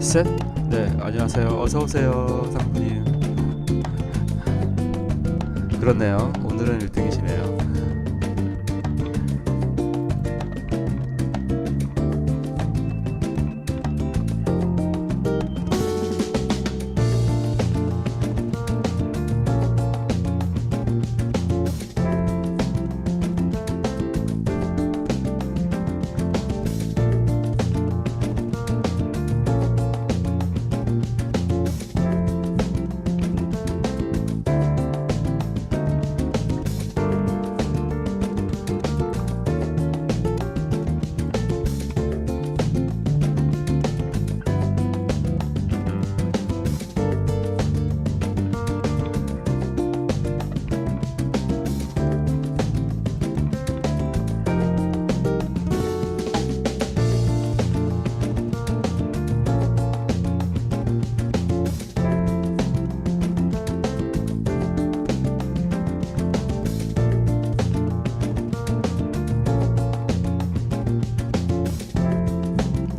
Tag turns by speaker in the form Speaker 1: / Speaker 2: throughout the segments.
Speaker 1: 셋. 네, 안녕하세요. 어서 오세요, 상무님. 그렇네요. 오늘은 1등이시네요.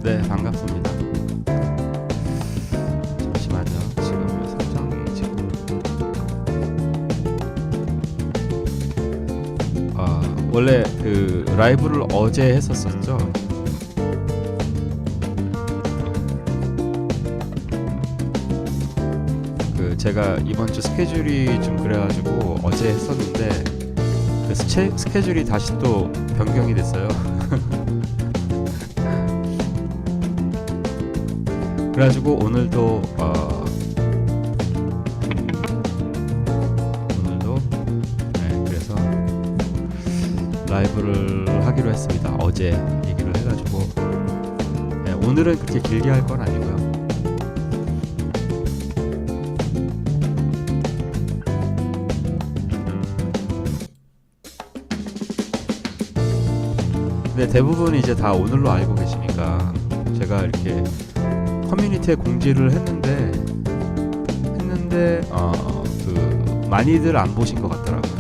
Speaker 1: 네, 반갑습니다. 잠시만요. 지금 설정이 원래 그 라이브를 어제 했었었죠. 그 제가 이번 주 스케줄이 좀 그래가지고 어제 했었는데 그 스케줄이 다시 또 변경이 됐어요. 그래가지고 오늘도 네, 그래서 라이브를 하기로 했습니다. 어제 얘기를 해가지고 네, 오늘은 그렇게 길게 할 건 아니고요. 근데 대부분 이제 다 오늘로 알고 계시니까 제가 이렇게 커뮤니티에 공지를 했는데 그 많이들 안 보신 것 같더라고요.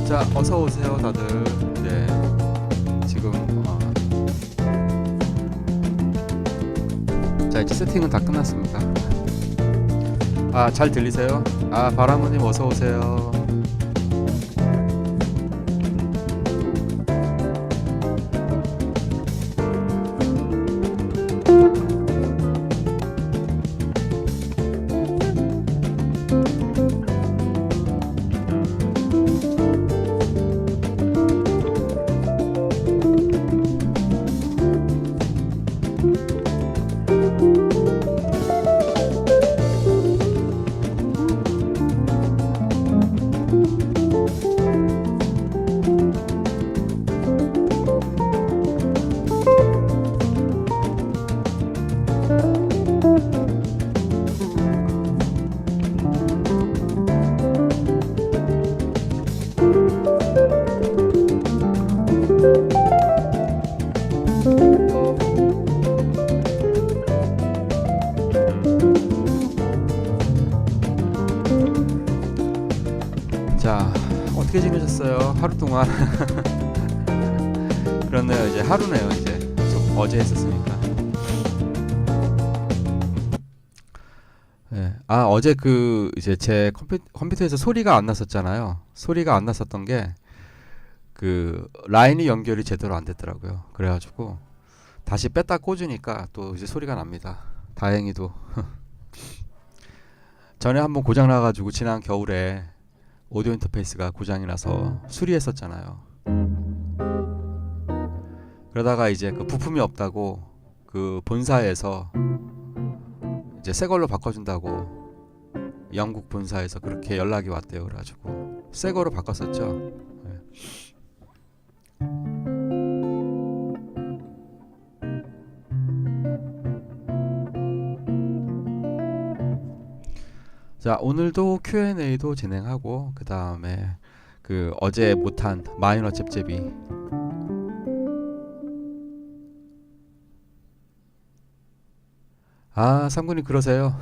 Speaker 1: 자, 어서 오세요, 다들. 네, 지금 자, 이제 세팅은 다 끝났습니다. 잘 들리세요? 바라무님 어서 오세요. 자, 어떻게 지내셨어요? 하루 동안. 그렇네요. 이제 하루네요. 이제 어제 했었으니까. 네. 어제 이제 제 컴퓨터에서 소리가 안 났었잖아요. 소리가 안 났었던 게 라인이 연결이 제대로 안 됐더라고요. 그래가지고 다시 뺐다 꽂으니까 또 이제 소리가 납니다. 다행히도. 전에 한번 고장 나가지고 지난 겨울에 오디오 인터페이스가 고장이 나서 수리했었잖아요. 그러다가 이제 부품이 없다고 본사에서 이제 새 걸로 바꿔준다고 영국 본사에서 그렇게 연락이 왔대요. 그래가지고 새 거로 바꿨었죠. 네. 자, 오늘도 Q&A도 진행하고 그 다음에 어제 못한 마이너 잽잽이 삼군이 그러세요.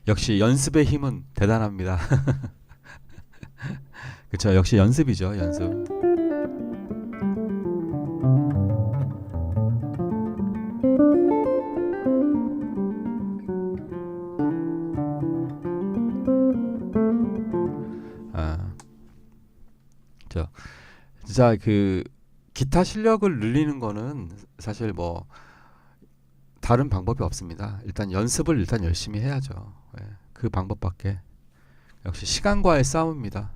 Speaker 1: 역시 연습의 힘은 대단합니다. 그쵸, 역시 연습이죠, 연습. 진짜 기타 실력을 늘리는 거는 사실 뭐 다른 방법이 없습니다. 일단 연습을 일단 열심히 해야죠. 예, 그 방법밖에. 역시 시간과의 싸움입니다.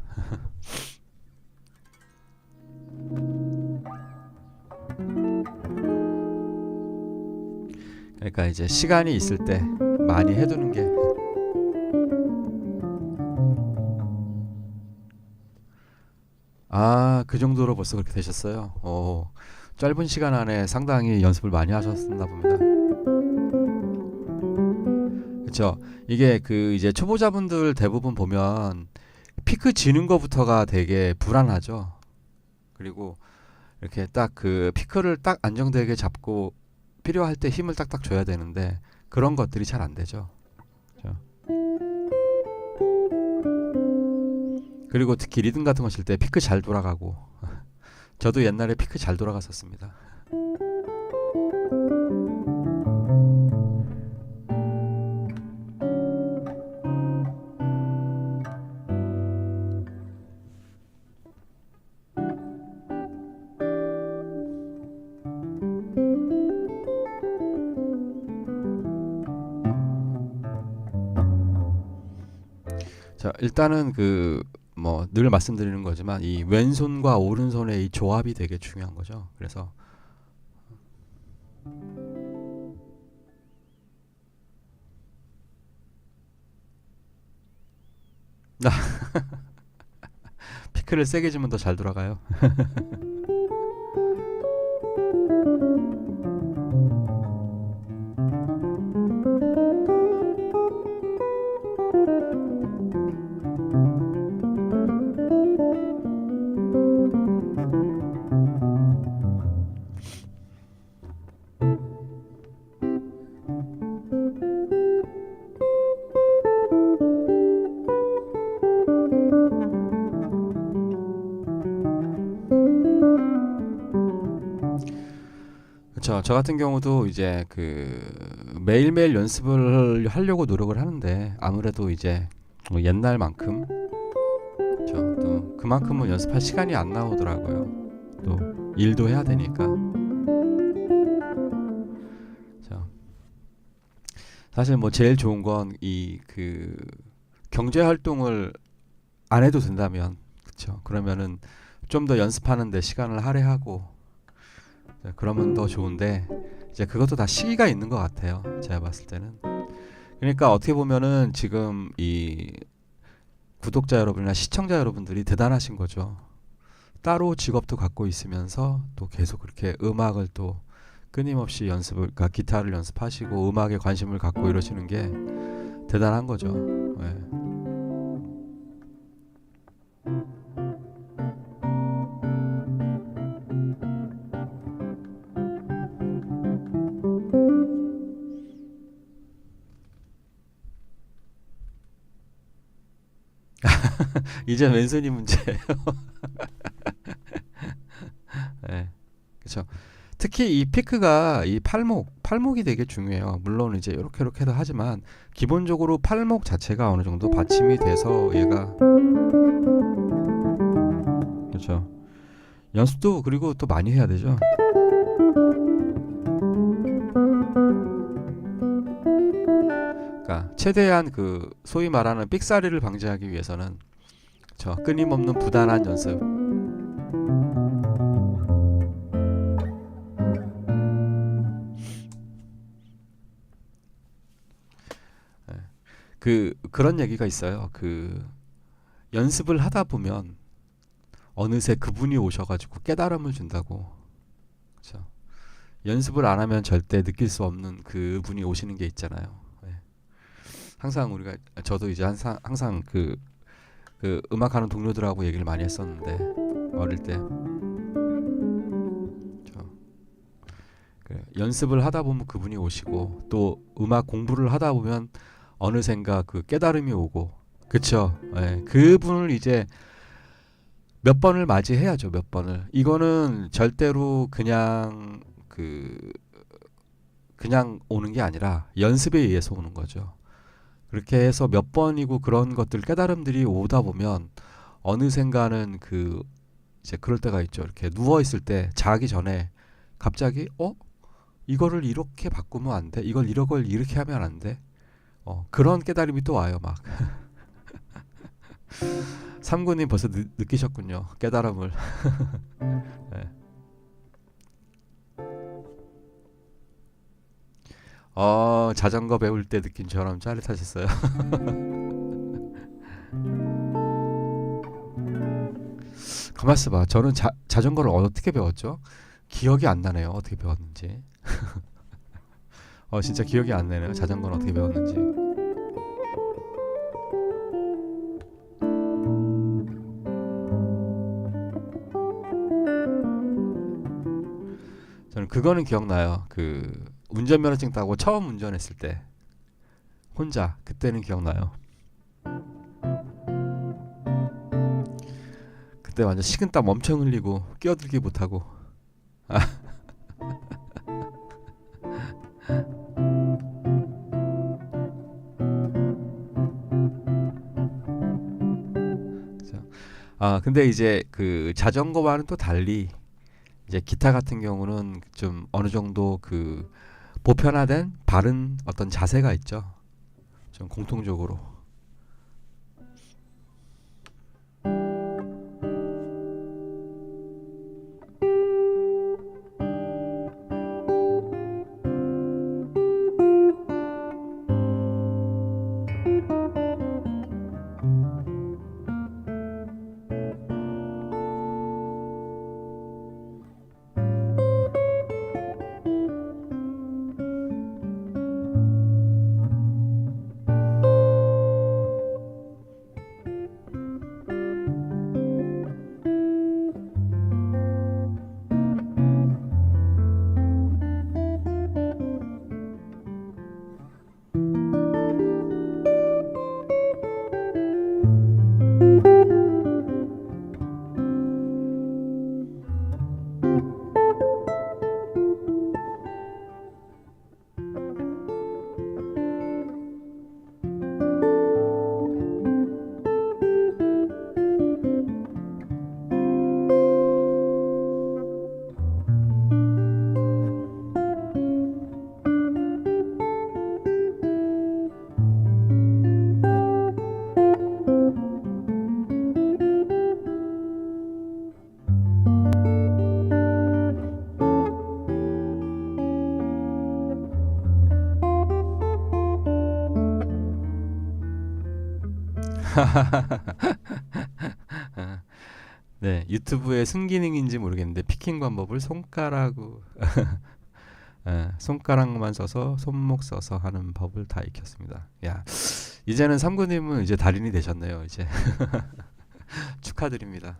Speaker 1: 그러니까 이제 시간이 있을 때 많이 해두는 게 그 정도로 벌써 그렇게 되셨어요. 짧은 시간 안에 상당히 연습을 많이 하셨나 봅니다. 그쵸. 이게 이제 초보자분들 대부분 보면 피크 지는 것부터가 되게 불안하죠. 그리고 이렇게 딱 피크를 딱 안정되게 잡고 필요할 때 힘을 딱딱 줘야 되는데 그런 것들이 잘 안 되죠. 그쵸? 그리고 특히 리듬 같은 거 칠 때 피크 잘 돌아가고 저도 옛날에 피크 잘 돌아갔었습니다. 자, 일단은 뭐 늘 말씀드리는 거지만 이 왼손과 오른손의 이 조합이 되게 중요한 거죠. 그래서 피크를 세게 주면 더 잘 돌아가요. 그쵸. 저 같은 경우도 이제 매일매일 연습을 하려고 노력을 하는데 아무래도 이제 뭐 옛날만큼 또 그만큼은 연습할 시간이 안 나오더라고요. 또 일도 해야 되니까. 자, 사실 뭐 제일 좋은 건 이 그 경제 활동을 안 해도 된다면, 그쵸? 그러면은 좀 더 연습하는 데 시간을 할애하고, 그러면 더 좋은데, 이제 그것도 다 시기가 있는 것 같아요. 제가 봤을 때는. 그러니까 어떻게 보면은 지금 이 구독자 여러분이나 시청자 여러분들이 대단하신 거죠. 따로 직업도 갖고 있으면서 또 계속 그렇게 음악을 또 끊임없이 연습을, 그러니까 기타를 연습하시고 음악에 관심을 갖고 이러시는 게 대단한 거죠. 네. 이제 왼손이 문제예요. 네. 그렇죠. 특히 이 피크가 이 팔목이 되게 중요해요. 물론 이제 이렇게 해도 하지만 기본적으로 팔목 자체가 어느 정도 받침이 돼서 얘가, 그렇죠. 연습도 그리고 또 많이 해야 되죠. 그러니까 최대한 그 소위 말하는 삑사리를 방지하기 위해서는 저 끊임없는 부단한 연습. 예. 그런 얘기가 있어요. 그 연습을 하다 보면 어느새 그분이 오셔가지고 깨달음을 준다고. 그렇죠. 연습을 안 하면 절대 느낄 수 없는 그분이 오시는 게 있잖아요. 예. 항상 우리가, 저도 이제 항상 그 음악하는 동료들하고 얘기를 많이 했었는데 어릴 때 연습을 하다 보면 그분이 오시고 또 음악 공부를 하다 보면 어느샌가 그 깨달음이 오고, 그쵸? 예, 그분을 이제 몇 번을 맞이해야죠. 몇 번을. 이거는 절대로 그냥 오는 게 아니라 연습에 의해서 오는 거죠. 그렇게 해서 몇 번이고 그런 것들 깨달음들이 오다 보면 어느샌가는 이제 그럴 때가 있죠. 이렇게 누워 있을 때 자기 전에 갑자기 이거를 이렇게 바꾸면 안 돼. 이걸 이렇게 하면 안 돼. 그런 깨달음이 또 와요, 막. 삼군님 벌써 느끼셨군요. 깨달음을. 네. 자전거 배울 때 느낀 처럼 짜릿하셨어요. 가만 있어봐. 저는 자전거를 어떻게 배웠죠? 기억이 안 나네요. 어떻게 배웠는지. 진짜 기억이 안 나네요. 자전거는 어떻게 배웠는지. 저는 그거는 기억나요. 그 운전면허증 따고 처음 운전했을 때 혼자, 그때는 기억나요. 그때 완전 식은땀 엄청 흘리고 끼어들기 못하고. 근데 이제 그 자전거와는 또 달리 이제 기타 같은 경우는 좀 어느 정도 그 보편화된 바른 어떤 자세가 있죠. 좀 공통적으로. 네, 유튜브의 순기능인지 모르겠는데 피킹 방법을 손가락으로 손가락만 써서 손목 써서 하는 법을 다 익혔습니다. 야, 이제는 삼구님은 이제 달인이 되셨네요. 이제 축하드립니다.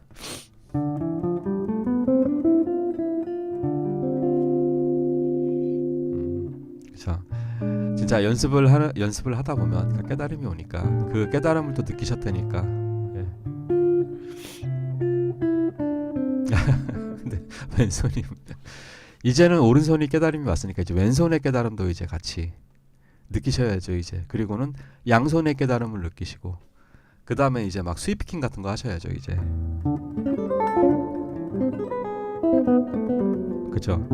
Speaker 1: 그렇죠. 진짜 연습을 하다 보면 깨달음이 오니까 그 깨달음을 또 느끼셨다니까. 예. 근데 왼손이 이제는 오른손이 깨달음이 왔으니까 이제 왼손의 깨달음도 이제 같이 느끼셔야죠. 이제 그리고는 양손의 깨달음을 느끼시고 그 다음에 이제 막 스위핑 같은 거 하셔야죠. 이제 그죠?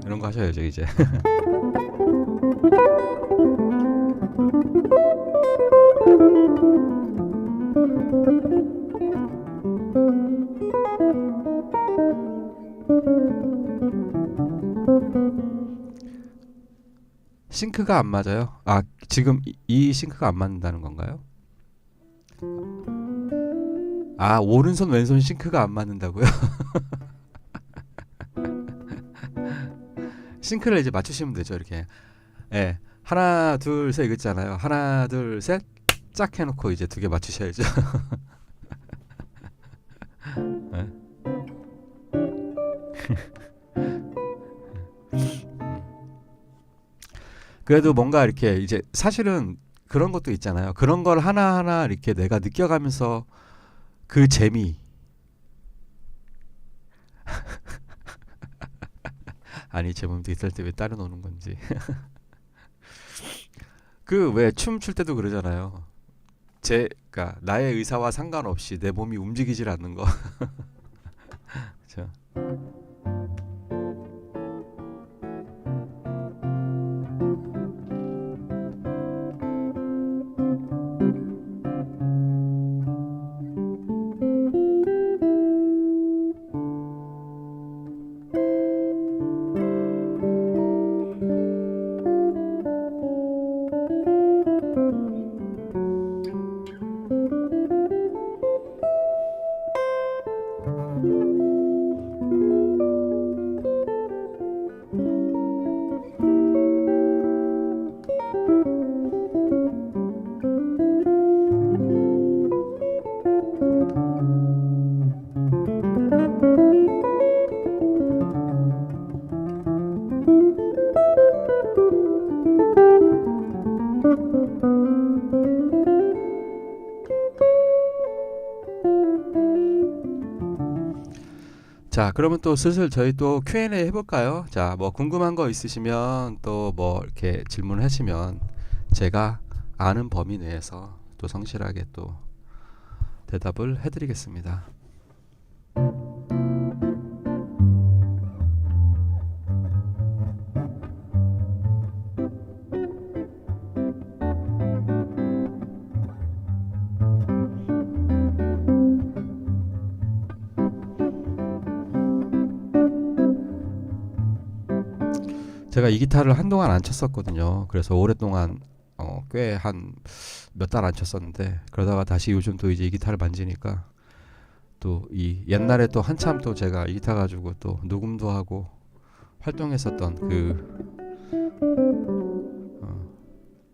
Speaker 1: 이런 거 하셔야죠. 이제 싱크가 안 맞아요. 아, 지금 이 싱크가 안 맞는다는 건가요? 아, 오른손 왼손 싱크가 안 맞는다고요? 싱크를 이제 맞추시면 되죠. 이렇게. 예. 하나, 둘, 셋 이거잖아요. 하나, 둘, 셋. 짝 해놓고 이제 두 개 맞추셔야죠. 예. 그래도 뭔가 이렇게 이제 사실은 그런 것도 있잖아요. 그런 걸 하나하나 이렇게 내가 느껴가면서 그 재미. 아니, 제 몸도 있을 때 왜 따로 노는 건지. 그 왜 춤출 때도 그러잖아요. 그러니까 나의 의사와 상관없이 내 몸이 움직이질 않는 거. 그렇죠? 자, 그러면 또 슬슬 저희 또 Q&A 해볼까요? 자, 뭐 궁금한 거 있으시면 또 뭐 이렇게 질문하시면 제가 아는 범위 내에서 또 성실하게 또 대답을 해드리겠습니다. 제가 이 기타를 한동안 안 쳤었거든요. 그래서 오랫동안 꽤 한 몇 달 안 쳤었는데 그러다가 다시 요즘 또 이제 이 기타를 만지니까 또 이 옛날에 또 한참 또 제가 이 기타 가지고 또 녹음도 하고 활동했었던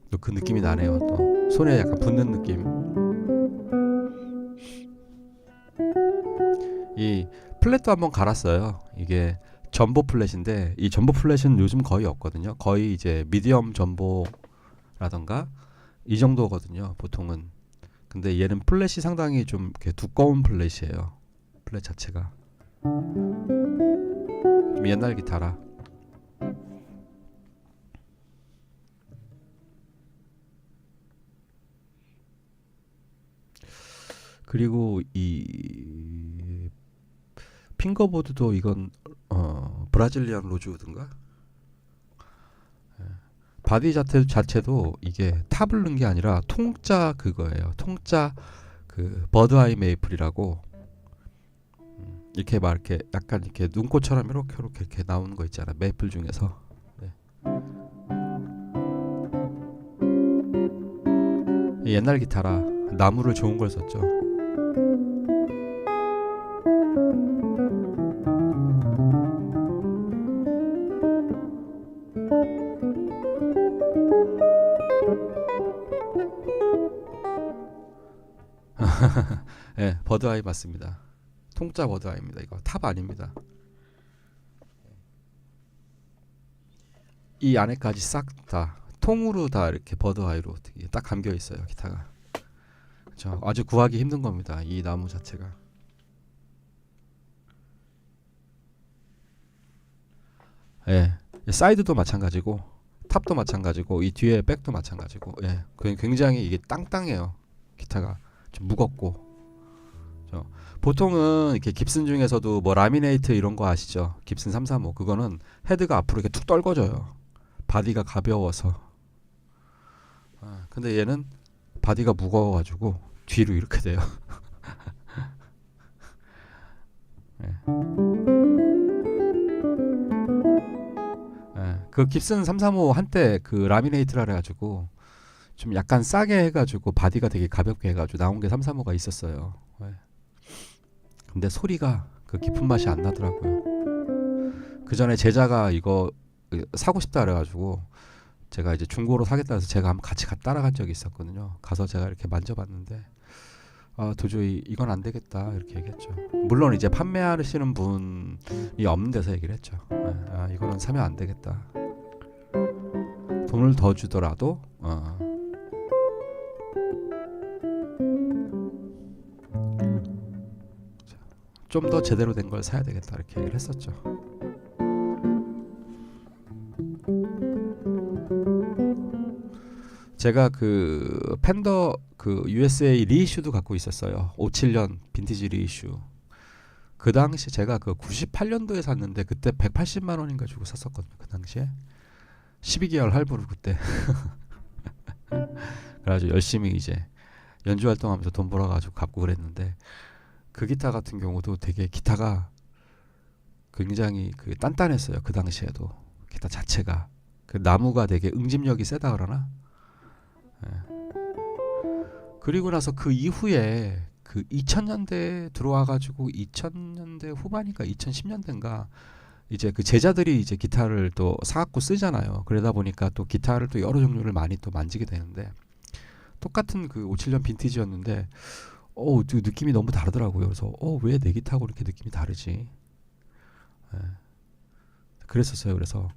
Speaker 1: 또 그 느낌이 나네요. 또 손에 약간 붙는 느낌. 이 플랫도 한번 갈았어요. 이게 전보 플랫인데 이 전보 플랫은 요즘 거의 없거든요. 거의 이제 미디엄 전보라던가 이 정도거든요. 보통은. 근데 얘는 플랫이 상당히 좀 이렇게 두꺼운 플랫이에요. 플랫 자체가. 옛날 기타라. 그리고 이 핑거보드도 이건 브라질리안 로즈우드인가? 바디 자체도 이게 탑을 넣은 게 아니라 통짜 그거예요. 통짜 그 버드아이 메이플이라고 이렇게 막 이렇게 약간 이렇게 눈꽃처럼 이렇게 나오는 거 있잖아. 메이플 중에서. 네. 옛날 기타라 나무를 좋은 걸 썼죠. 예, 버드아이 맞습니다. 통짜 버드아이입니다. 이거 탑 아닙니다. 이 안에까지 싹 다 통으로 다 이렇게 버드아이로 딱 감겨 있어요, 기타가. 그렇죠. 아주 구하기 힘든 겁니다, 이 나무 자체가. 예, 사이드도 마찬가지고 탑도 마찬가지고 이 뒤에 백도 마찬가지고, 예, 굉장히 이게 땅땅해요. 기타가 좀 무겁고. 보통은 이렇게 깁슨 중에서도 뭐 라미네이트 이런 거 아시죠? 깁슨 335 그거는 헤드가 앞으로 이렇게 툭 떨궈져요. 바디가 가벼워서. 근데 얘는 바디가 무거워가지고 뒤로 이렇게 돼요. 예. 예. 그 깁슨 335 한때 그 라미네이트라 그래가지고 좀 약간 싸게 해가지고 바디가 되게 가볍게 해가지고 나온 게 335가 있었어요. 예. 근데 소리가 그 깊은 맛이 안 나더라고요. 그 전에 제자가 이거 사고 싶다 그래가지고 제가 이제 중고로 사겠다 해서 제가 한번 같이 따라간 적이 있었거든요. 가서 제가 이렇게 만져봤는데 도저히 이건 안 되겠다 이렇게 얘기했죠. 물론 이제 판매하시는 분이 없는 데서 얘기를 했죠. 이거는 사면 안 되겠다. 돈을 더 주더라도 좀 더 제대로 된 걸 사야 되겠다 이렇게 얘기를 했었죠. 제가 그 팬더 그 USA 리이슈도 갖고 있었어요. 57년 빈티지 리이슈. 그 당시 제가 그 98년도에 샀는데 그때 180만 원인가 주고 샀었거든요. 그 당시에 12개월 할부로 그때. 그래가지고 열심히 이제 연주 활동하면서 돈 벌어가지고 갚고 그랬는데, 그 기타 같은 경우도 되게 기타가 굉장히 그 단단했어요. 그 당시에도 기타 자체가 그 나무가 되게 응집력이 세다 그러나. 예. 그리고 나서 그 이후에 그 2000년대에 들어와가지고 2000년대 후반이니까 2010년대인가 이제 그 제자들이 이제 기타를 또 사갖고 쓰잖아요. 그러다 보니까 또 기타를 또 여러 종류를 많이 또 만지게 되는데, 똑같은 그 57년 빈티지였는데 느낌이 너무 다르더라고요. 그래서 왜 내 기타하고 이렇게 느낌이 다르지? 예. 그랬었어요. 그래서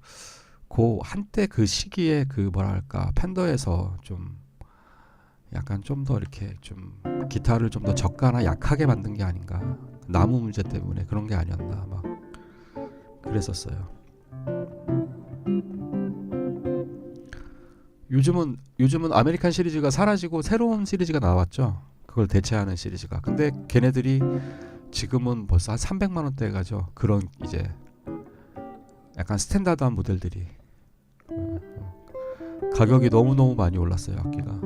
Speaker 1: 그 한때 그 시기에 그 뭐랄까 팬더에서 좀 약간 좀 더 이렇게 좀 기타를 좀 더 저가나 약하게 만든 게 아닌가, 나무 문제 때문에 그런 게 아니었나 막 그랬었어요. 요즘은 아메리칸 시리즈가 사라지고 새로운 시리즈가 나왔죠. 그걸 대체하는 시리즈가. 근데 걔네들이 지금은 벌써 한 300만 원대 가죠. 그런 이제 약간 스탠다드한 모델들이 가격이 너무너무 많이 올랐어요. 악기가.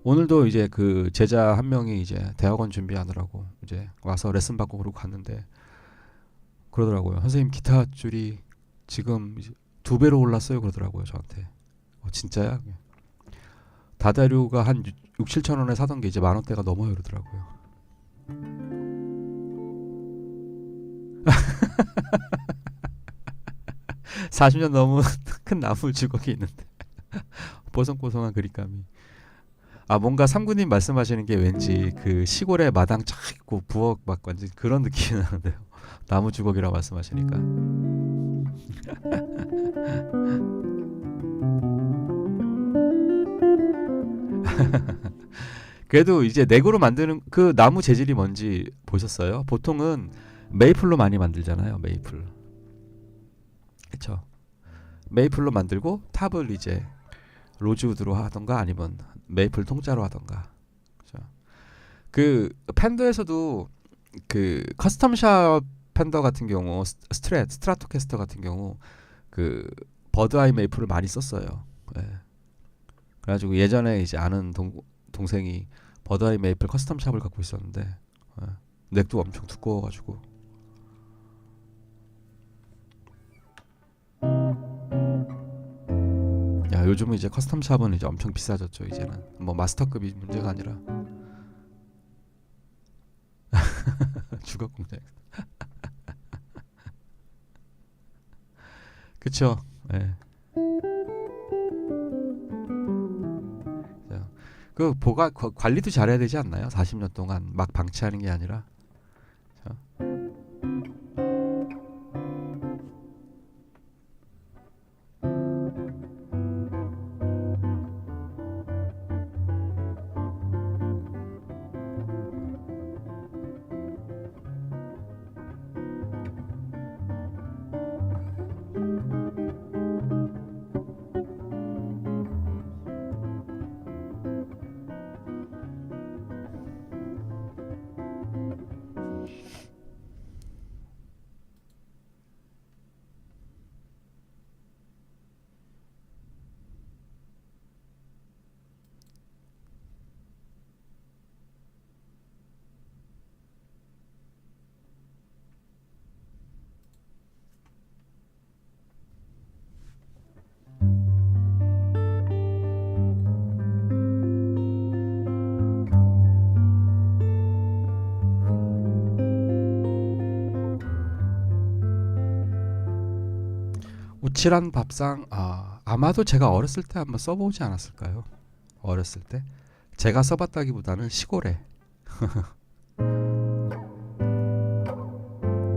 Speaker 1: 오늘도 이제 그 제자 한 명이 이제 대학원 준비하느라고 이제 와서 레슨 받고 그러고 갔는데 그러더라고요. 선생님 기타 줄이 지금 이제 2배로 올랐어요 그러더라고요 저한테. 진짜야? 다다류가 한 6, 7천 원에 사던 게 이제 만 원대가 넘어요 그러더라고요. (40년) 넘은 큰 나무 주걱이 있는데 보송보송한 그립감이. 뭔가 삼구님 말씀하시는 게 왠지 그 시골에 마당 쫙 있고 부엌 막 완전 그런 느낌이 나는데요. 나무 주걱이라고 말씀하시니까. 그래도 이제 넥으로 만드는 그 나무 재질이 뭔지 보셨어요? 보통은 메이플로 많이 만들잖아요. 메이플. 그렇죠. 메이플로 만들고 탑을 이제 로즈우드로 하던가 아니면 메이플 통짜로 하던가. 그렇죠. 그 팬더에서도 그 커스텀샵 팬더 같은 경우 스트라토캐스터 같은 경우 그 버드아이 메이플을 많이 썼어요. 예. 그래가지고 예전에 이제 아는 동생이 버드아이 메이플 커스텀샵을 갖고 있었는데 넥도 엄청 두꺼워가지고. 야, 요즘은 이제 커스텀 샵은 이제 엄청 비싸졌죠. 이제는 뭐 마스터급이 문제가 아니라 주거 공장. 그쵸? 예. 자, 그 관리도 잘해야 되지 않나요? 40년 동안 막 방치하는 게 아니라. 자, 우칠한 밥상. 아마도 제가 어렸을 때 한번 써보지 않았을까요? 어렸을 때 제가 써봤다기보다는 시골에.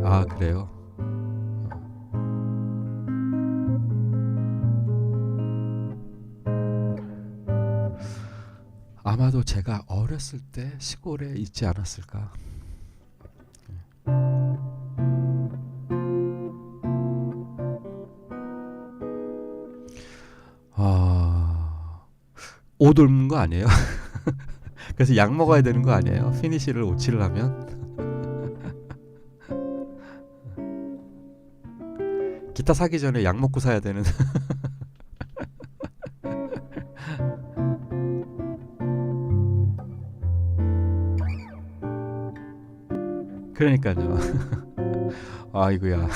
Speaker 1: 아, 그래요? 아마도 제가 어렸을 때 시골에 있지 않았을까. 아, 옷 옮는 거 아니에요? 그래서 약 먹어야 되는 거 아니에요? 피니시를 오치를 하면. 기타 사기 전에 약 먹고 사야 되는. 그러니까요. 아이고야.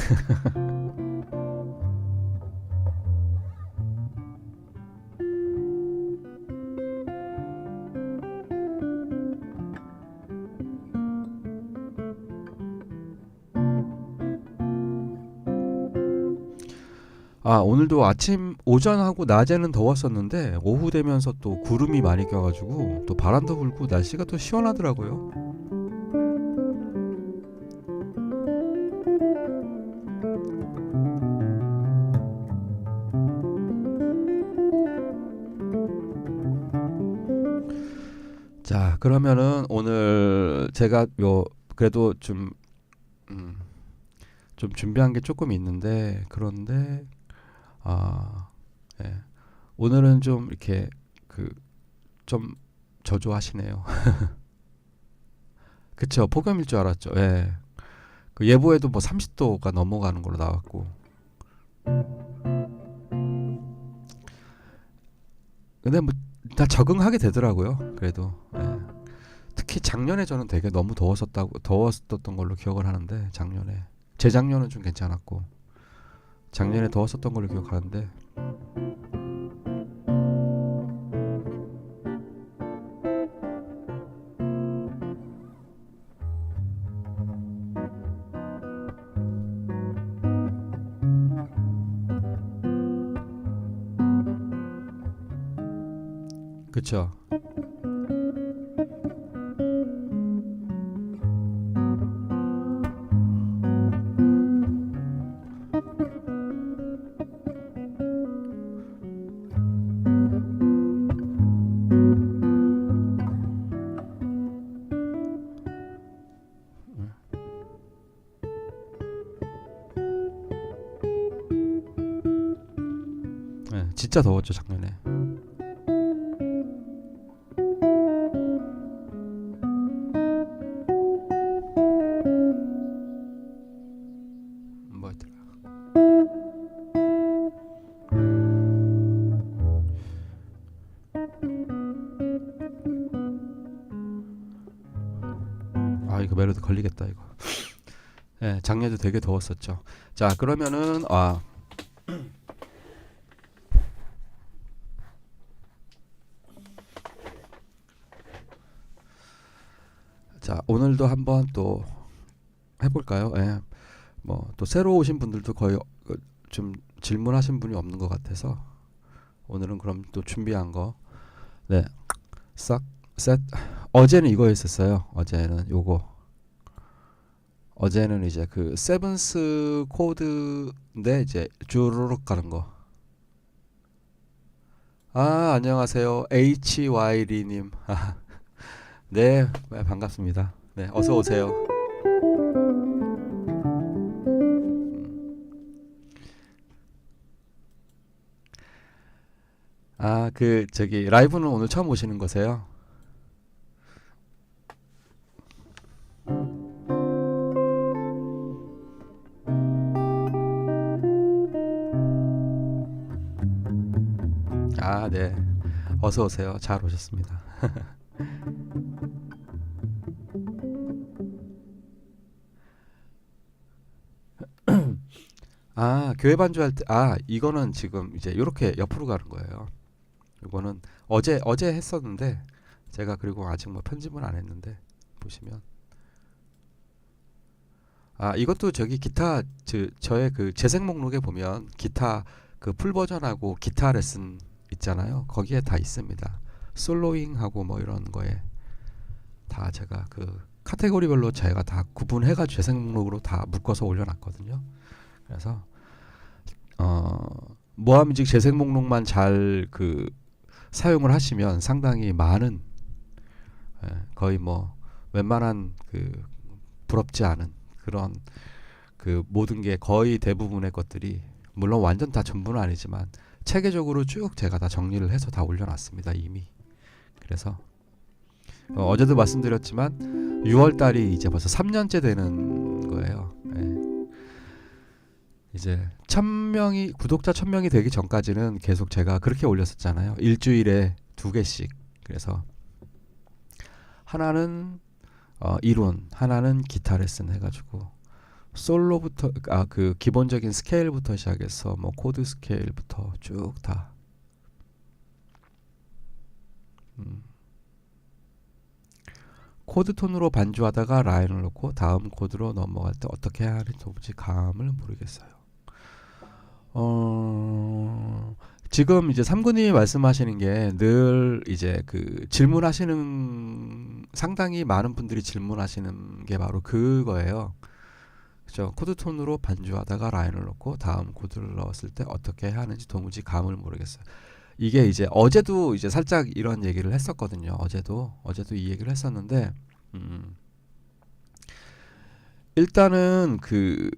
Speaker 1: 오늘도 아침 오전하고 낮에는 더웠었는데 오후 되면서 또 구름이 많이 껴가지고 또 바람도 불고 날씨가 또 시원하더라고요. 자, 그러면은 오늘 제가 그래도 음, 좀 준비한 게 조금 있는데, 그런데 아, 예. 오늘은 좀 이렇게 그 좀 저조하시네요. 그쵸? 폭염일 줄 알았죠. 예. 그 예보에도 뭐 30도가 넘어가는 걸로 나왔고. 근데 뭐 다 적응하게 되더라고요. 그래도. 예. 특히 작년에 저는 되게 너무 더웠었던 걸로 기억을 하는데, 작년에. 재작년은 좀 괜찮았고, 작년에 더웠었던 걸로 기억하는데. 그쵸? 예, 진짜 더웠죠, 작년에. 뭐였더라? 이거 멜로디 걸리겠다, 이거. 예, 작년에도 되게 더웠었죠. 자, 그러면은 자, 오늘도 한번 또 해볼까요? 예. 뭐 또 새로 오신 분들도 거의 좀 질문하신 분이 없는 것 같아서 오늘은 그럼 또 준비한 거, 네, 싹 셋. 어제는 이거 했었어요. 어제는 요거. 어제는 이제 그 세븐스 코드인데 이제 주르륵 가는 거. 아, 안녕하세요. HY리님. 네, 반갑습니다. 네, 어서 오세요. 아, 그 저기 라이브는 오늘 처음 오시는 거세요? 아, 네. 어서 오세요. 잘 오셨습니다. 아, 교회 반주할 때, 아, 이거는 지금 이제 이렇게 옆으로 가는 거예요. 이거는 어제 했었는데 제가 그리고 아직 뭐 편집은 안 했는데 보시면, 아, 이것도 저기 기타 저의 그 재생 목록에 보면 기타 그 풀 버전하고 기타 레슨 있잖아요. 거기에 다 있습니다. 솔로잉하고 뭐 이런 거에 다 제가 그 카테고리별로 제가 다 구분해가지고 재생 목록으로 다 묶어서 올려놨거든요. 그래서 모아뮤직 재생 목록만 잘 그 사용을 하시면 상당히 많은, 거의 뭐 웬만한 그 부럽지 않은 그런 그 모든 게 거의 대부분의 것들이, 물론 완전 다 전부는 아니지만 체계적으로 쭉 제가 다 정리를 해서 다 올려놨습니다 이미. 그래서 어제도 말씀드렸지만 6월 달이 이제 벌써 3년째 되는 거예요. 이제 1000명이 구독자 1000명이 되기 전까지는 계속 제가 그렇게 올렸었잖아요. 일주일에 2개씩. 그래서 하나는 이론, 하나는 기타 레슨 해가지고 솔로부터, 그 기본적인 스케일부터 시작해서 뭐 코드 스케일부터 쭉 다. 코드 톤으로 반주하다가 라인을 놓고 다음 코드로 넘어갈 때 어떻게 해야 하는지 도무지 감을 모르겠어요. 지금 이제 삼군님이 말씀하시는 게 늘 이제 그 질문하시는, 상당히 많은 분들이 질문하시는 게 바로 그거예요. 그죠? 코드 톤으로 반주하다가 라인을 넣고 다음 코드를 넣었을 때 어떻게 해야 하는지 도무지 감을 모르겠어요. 이게 이제 어제도 이제 살짝 이런 얘기를 했었거든요. 어제도 이 얘기를 했었는데, 일단은 그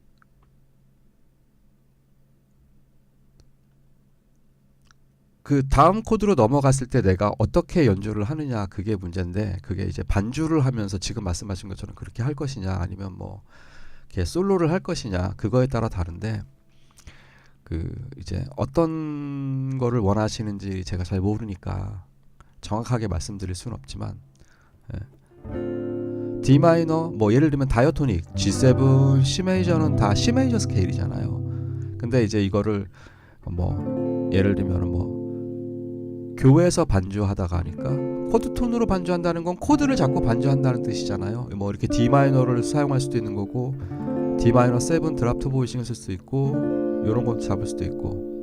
Speaker 1: 다음 코드로 넘어갔을 때 내가 어떻게 연주를 하느냐, 그게 문제인데, 그게 이제 반주를 하면서 지금 말씀하신 것처럼 그렇게 할 것이냐, 아니면 뭐 이렇게 솔로를 할 것이냐, 그거에 따라 다른데, 그 이제 어떤 거를 원하시는지 제가 잘 모르니까 정확하게 말씀드릴 수는 없지만, D 마이너, 뭐 예를 들면 다이어토닉, G7, C 메이저는 다 C 메이저 스케일이잖아요. 근데 이제 이거를 뭐 예를 들면 뭐 교회에서 반주하다가 하니까 코드 톤으로 반주한다는 건 코드를 잡고 반주한다는 뜻이잖아요. 뭐 이렇게 D 마이너를 사용할 수도 있는 거고, D 마이너 7 드랍트 보이싱을 쓸 수 있고, 이런 거 잡을 수도 있고.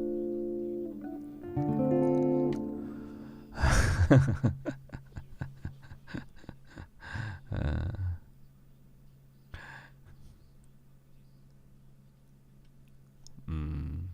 Speaker 1: 음.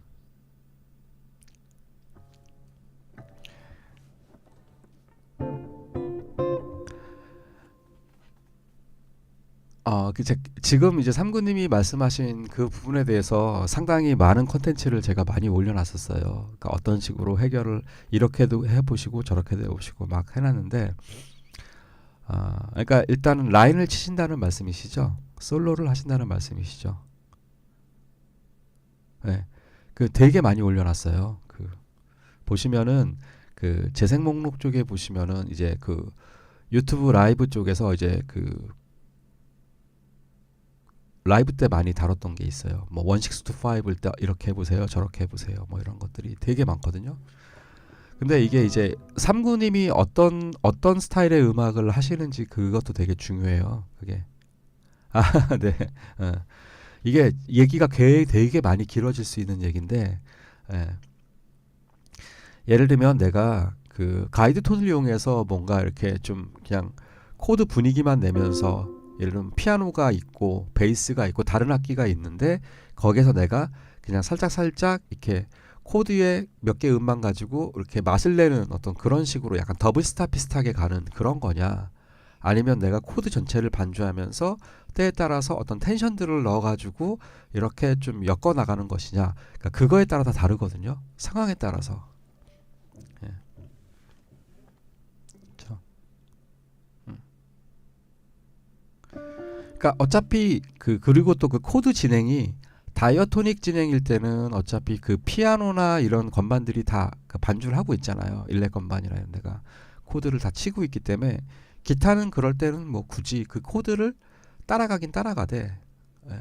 Speaker 1: 지금 이제 삼구님이 말씀하신 그 부분에 대해서 상당히 많은 컨텐츠를 제가 많이 올려놨었어요. 그러니까 어떤 식으로 해결을 이렇게도 해보시고 저렇게도 해보시고 막 해놨는데, 그러니까 일단은 라인을 치신다는 말씀이시죠? 솔로를 하신다는 말씀이시죠? 네, 그 되게 많이 올려놨어요. 그 보시면은 그 재생 목록 쪽에 보시면은 이제 그 유튜브 라이브 쪽에서 이제 그 라이브 때 많이 다뤘던 게 있어요. 뭐 16 to 5일 때 이렇게 해보세요, 저렇게 해보세요, 뭐 이런 것들이 되게 많거든요. 근데 이게 이제 삼구님이 어떤 스타일의 음악을 하시는지 그것도 되게 중요해요. 그게 아, 네. 어. 이게 얘기가 되게 많이 길어질 수 있는 얘기인데 예. 예를 들면 내가 그 가이드 톤을 이용해서 뭔가 이렇게 좀 그냥 코드 분위기만 내면서 예를 들면 피아노가 있고 베이스가 있고 다른 악기가 있는데 거기서 내가 그냥 살짝 이렇게 코드에 몇 개 음만 가지고 이렇게 맛을 내는 어떤 그런 식으로 약간 더블스타 비슷하게 가는 그런 거냐, 아니면 내가 코드 전체를 반주하면서 때에 따라서 어떤 텐션들을 넣어가지고 이렇게 좀 엮어 나가는 것이냐, 그러니까 그거에 따라 다 다르거든요. 상황에 따라서. 예. 그렇죠. 음. 그러니까 어차피 그리고 또 그 코드 진행이 다이어토닉 진행일 때는 어차피 그 피아노나 이런 건반들이 다그 반주를 하고 있잖아요. 일렉 건반이나 이런 데가 코드를 다 치고 있기 때문에 기타는 그럴 때는 뭐 굳이 그 코드를 따라가긴 따라가되 예.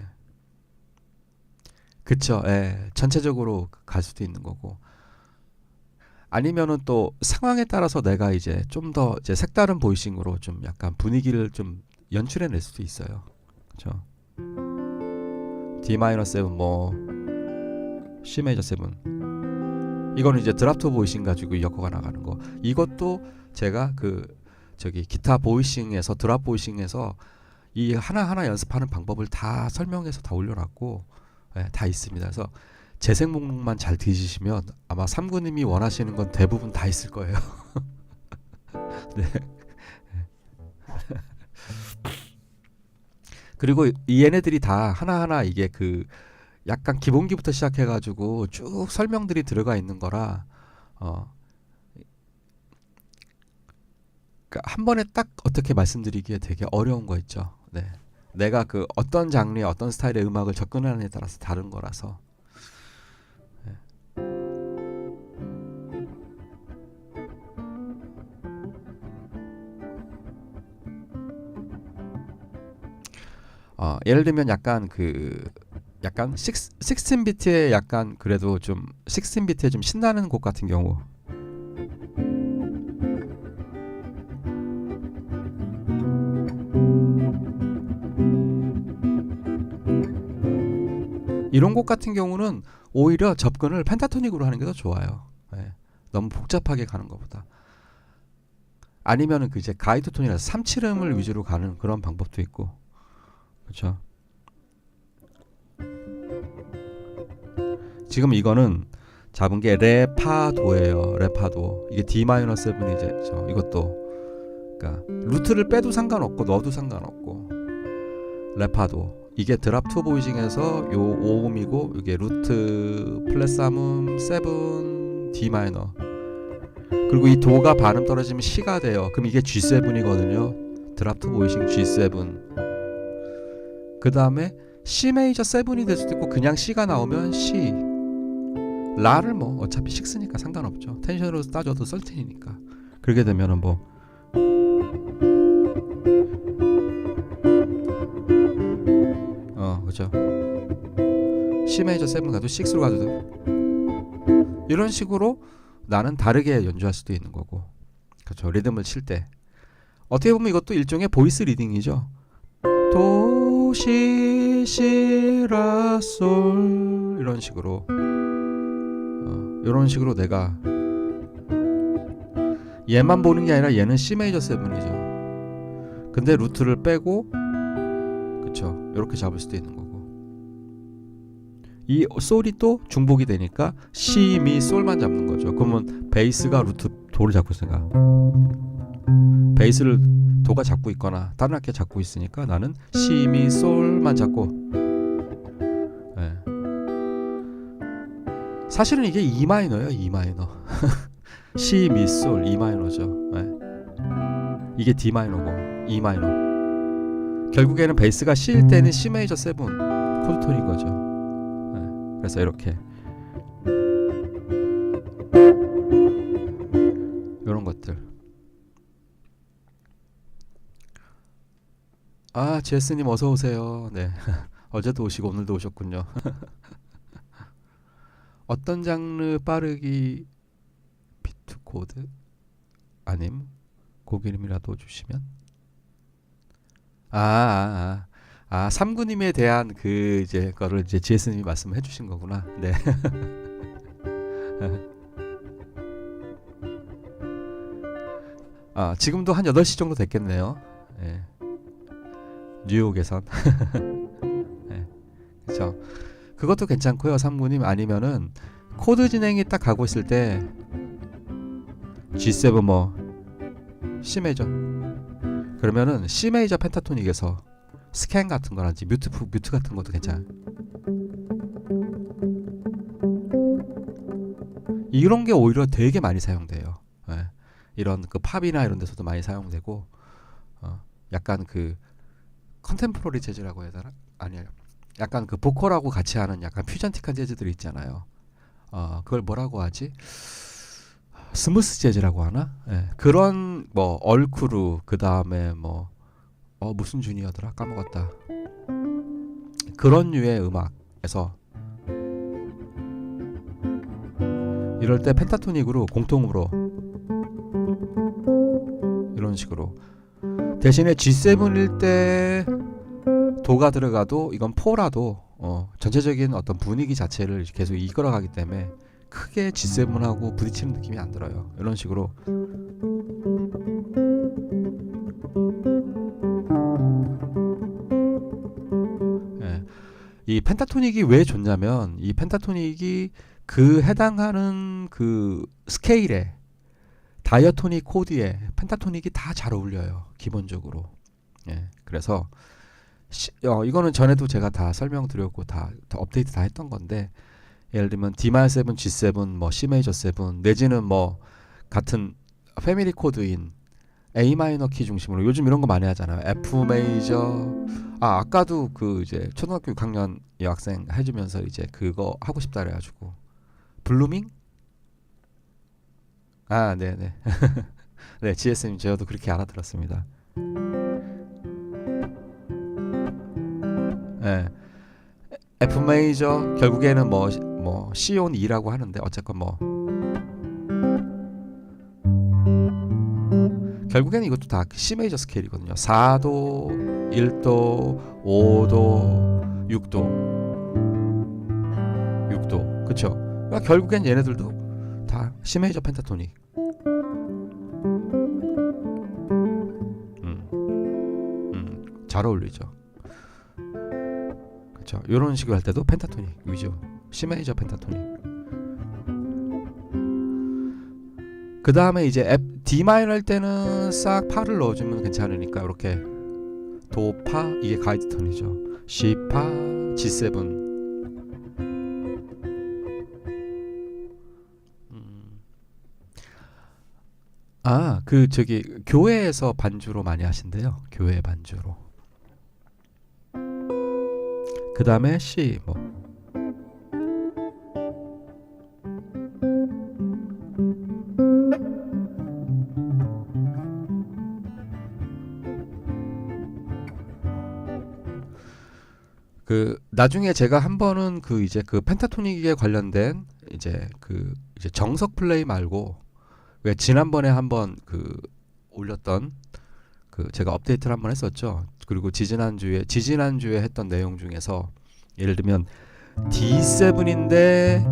Speaker 1: 그쵸. 예. 전체적으로 갈 수도 있는 거고, 아니면은 또 상황에 따라서 내가 이제 좀 더 이제 색다른 보이싱으로 좀 약간 분위기를 좀 연출해 낼 수도 있어요. 그쵸. D 마이너 7 뭐 C 메이저 7 이거는 이제 드랍트 보이싱 가지고 엮어가 나가는 거. 이것도 제가 그 저기 기타 보이싱에서 드랍 보이싱에서 이 하나하나 연습하는 방법을 다 설명해서 다 올려놨고 예, 다 있습니다. 그래서 재생 목록만 잘 뒤지시면 아마 삼구님이 원하시는 건 대부분 다 있을 거예요. 네. 그리고 이 얘네들이 다 하나하나 이게 그 약간 기본기부터 시작해가지고 쭉 설명들이 들어가 있는 거라 어, 그러니까 한 번에 딱 어떻게 말씀드리기에 되게 어려운 거 있죠. 네. 내가 그 어떤 장르의 어떤 스타일의 음악을 접근하느냐에 따라서 다른 거라서. 네. 예를 들면 약간 그 약간 16비트에 약간 그래도 좀 16비트에 좀 신나는 곡 같은 경우 이런 곡 같은 경우는 오히려 접근을 펜타토닉으로 하는 게 더 좋아요. 예. 너무 복잡하게 가는 것보다. 아니면은 그 이제 가이드 톤이라서 3칠음을 위주로 가는 그런 방법도 있고. 그렇죠. 지금 이거는 잡은 게 레파도예요. 레파도. 이게 D 마이너 7이죠. 이것도 그러니까 루트를 빼도 상관없고 넣어도 상관없고. 레파도. 이게 드랍 투 보이징에서 요 5음이고 이게 루트 플랫 3음 7 D 마이너. 그리고 이 도가 반음 떨어지면 C가 돼요. 그럼 이게 G7이거든요. 드랍 투 보이징 G7. 그 다음에 C 메이저 7이 될 수도 있고 그냥 C가 나오면 C. 라를 뭐 어차피 6니까 상관없죠. 텐션으로 따져도 썰텐이니까. 그렇게 되면은 뭐 그죠. C 메이저 7 가도 6로 가도 이런 식으로 나는 다르게 연주할 수도 있는 거고. 그렇죠. 리듬을 칠 때 어떻게 보면 이것도 일종의 보이스 리딩이죠. 도, 시, 시, 라, 솔 이런 식으로 이런 식으로 내가 얘만 보는 게 아니라 얘는 C 메이저 7이죠. 근데 루트를 빼고 그쵸 이렇게 잡을 수도 있는 거고, 이 솔이 또 중복이 되니까 C, 미, 솔만 잡는 거죠. 그러면 베이스가 루트 도를 잡고 있으니까 베이스를 도가 잡고 있거나 다른 악기가 잡고 있으니까 나는 C, 미, 솔만 잡고 네. 사실은 이게 E 마이너예요. E 마이너. C, 미, 솔, E 마이너죠. 네. 이게 D 마이너고 E 마이너. 결국에는 베이스가 C일 때는 C 메이저 7 코드 톤인 거죠. 네. 그래서 이렇게 이런 것들. 제스님 어서 오세요. 네. 어제도 오시고 오늘도 오셨군요. 어떤 장르 빠르기 비트 코드 아님 곡 이름이라도 주시면. 3구님에 대한 그 이제 거를 이제 GS님이 말씀해 주신 거구나. 네. 지금도 한 8시 정도 됐겠네요. 네. 뉴욕에선. 네. 그쵸. 그것도 괜찮고요. 3구님 아니면은 코드 진행이 딱 가고 있을 때 G7 뭐 C 메이저 그러면은 C 메이저 펜타토닉에서 스캔 같은 거라든지 뮤트 같은 것도 괜찮아요. 이런 게 오히려 되게 많이 사용돼요. 네. 이런 그 팝이나 이런 데서도 많이 사용되고 약간 그 컨템포러리 재즈라고 해야 되나? 아니에요. 약간 그 보컬하고 같이 하는 약간 퓨전틱한 재즈들이 있잖아요. 그걸 뭐라고 하지? 스무스 재즈라고 하나? 네. 그런 뭐 얼크루 그 다음에 뭐 무슨 주니어더라 까먹었다. 그런 류의 음악에서 이럴 때 펜타토닉으로 공통으로 이런 식으로 대신에 G7일 때 도가 들어가도 이건 포라도 전체적인 어떤 분위기 자체를 계속 이끌어가기 때문에 크게 G7하고 부딪히는 느낌이 안 들어요. 이런 식으로 예. 이 펜타토닉이 왜 좋냐면 이 펜타토닉이 그 해당하는 그 스케일에 다이어토닉 코드에 펜타토닉이 다 잘 어울려요. 기본적으로. 예. 그래서 이거는 전에도 제가 다 설명드렸고 다 업데이트 다 했던 건데 예를 들면 D-7, G7, 뭐 C 메이저 7 내지는 뭐 같은 패밀리 코드인 A 마이너 키 중심으로 요즘 이런 거 많이 하잖아요. F 메이저 아까도 그 이제 초등학교 6학년 여학생 해주면서 이제 그거 하고 싶다 그래가지고 블루밍? 네네. 네, GS님 저도 그렇게 알아들었습니다. 네. F 메이저 결국에는 뭐 C 온 2라고 하는데 어쨌건 뭐 결국에는 이것도 다 C 메이저 스케일이거든요. 4도, 1도, 5도, 6도, 그쵸? 그러니까 결국엔 얘네들도 다 C 메이저 펜타토닉. 잘 어울리죠. 그쵸? 이런 식으로 할 때도 펜타토닉 위주, C 메이저 펜타토닉. 그 다음에 이제 D 마이너 할 때는 싹 파를 넣어주면 괜찮으니까 이렇게 도, 파 이게 가이드 턴이죠. C, 파, G7. 그 저기 교회에서 반주로 많이 하신대요. 교회 반주로. 그 다음에 C 뭐. 그 나중에 제가 한 번은 그 이제 그 펜타토닉에 관련된 이제 그 이제 정석 플레이 말고 왜 지난번에 한번 그 올렸던 그 제가 업데이트를 한번 했었죠. 그리고 지지난주에 했던 내용 중에서 예를 들면 D7인데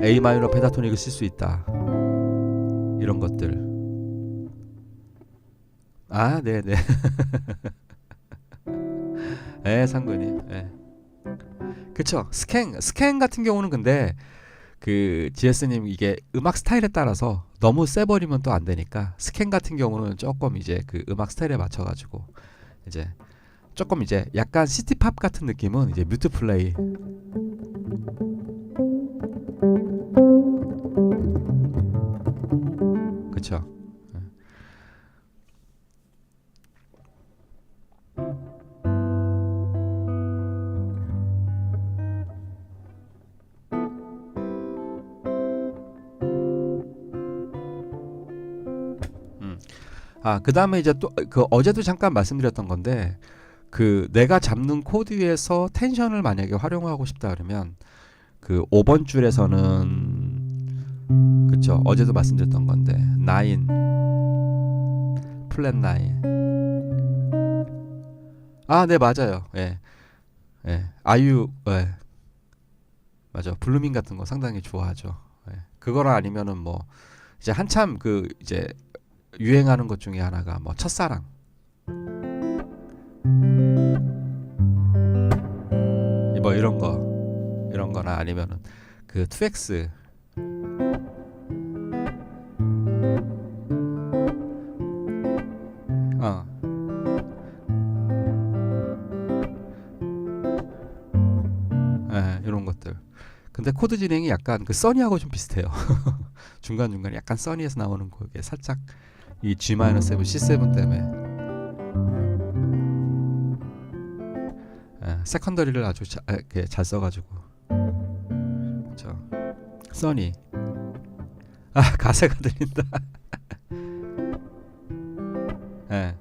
Speaker 1: A 마이너 펜타토닉을 쓸 수 있다. 이런 것들. 네네. 네, 상근이. 네. 그쵸. 스캔 같은 경우는 근데 그 GS님 이게 음악 스타일에 따라서 너무 세버리면 또 안 되니까 스캔 같은 경우는 조금 이제 그 음악 스타일에 맞춰가지고 이제 조금 이제 약간 시티팝 같은 느낌은 이제 뮤트 플레이. 그쵸. 그 다음에 이제 또 그 어제도 잠깐 말씀드렸던 건데 그 내가 잡는 코드에서 텐션을 만약에 활용하고 싶다 그러면 그 5번 줄에서는 그쵸. 어제도 말씀드렸던 건데 9 플랫 9. 아, 네, 맞아요. 예. 예. 아이유, 예. 맞아. 블루밍 같은 거 상당히 좋아하죠. 예. 그거랑 아니면은 뭐 이제 한참 그 이제 유행하는 것 중에 하나가 뭐 첫사랑. 뭐 이런 거나 아니면은 그 2X. 어. 예, 이런 것들. 근데 코드 진행이 약간 그 써니하고 좀 비슷해요. 중간중간에 약간 써니에서 나오는 그게 살짝 이 G-7, C7 때문에 세컨더리를 아주 이렇게 잘 써가지고 그렇죠. 써니. 아, 가사가 들린다. 예.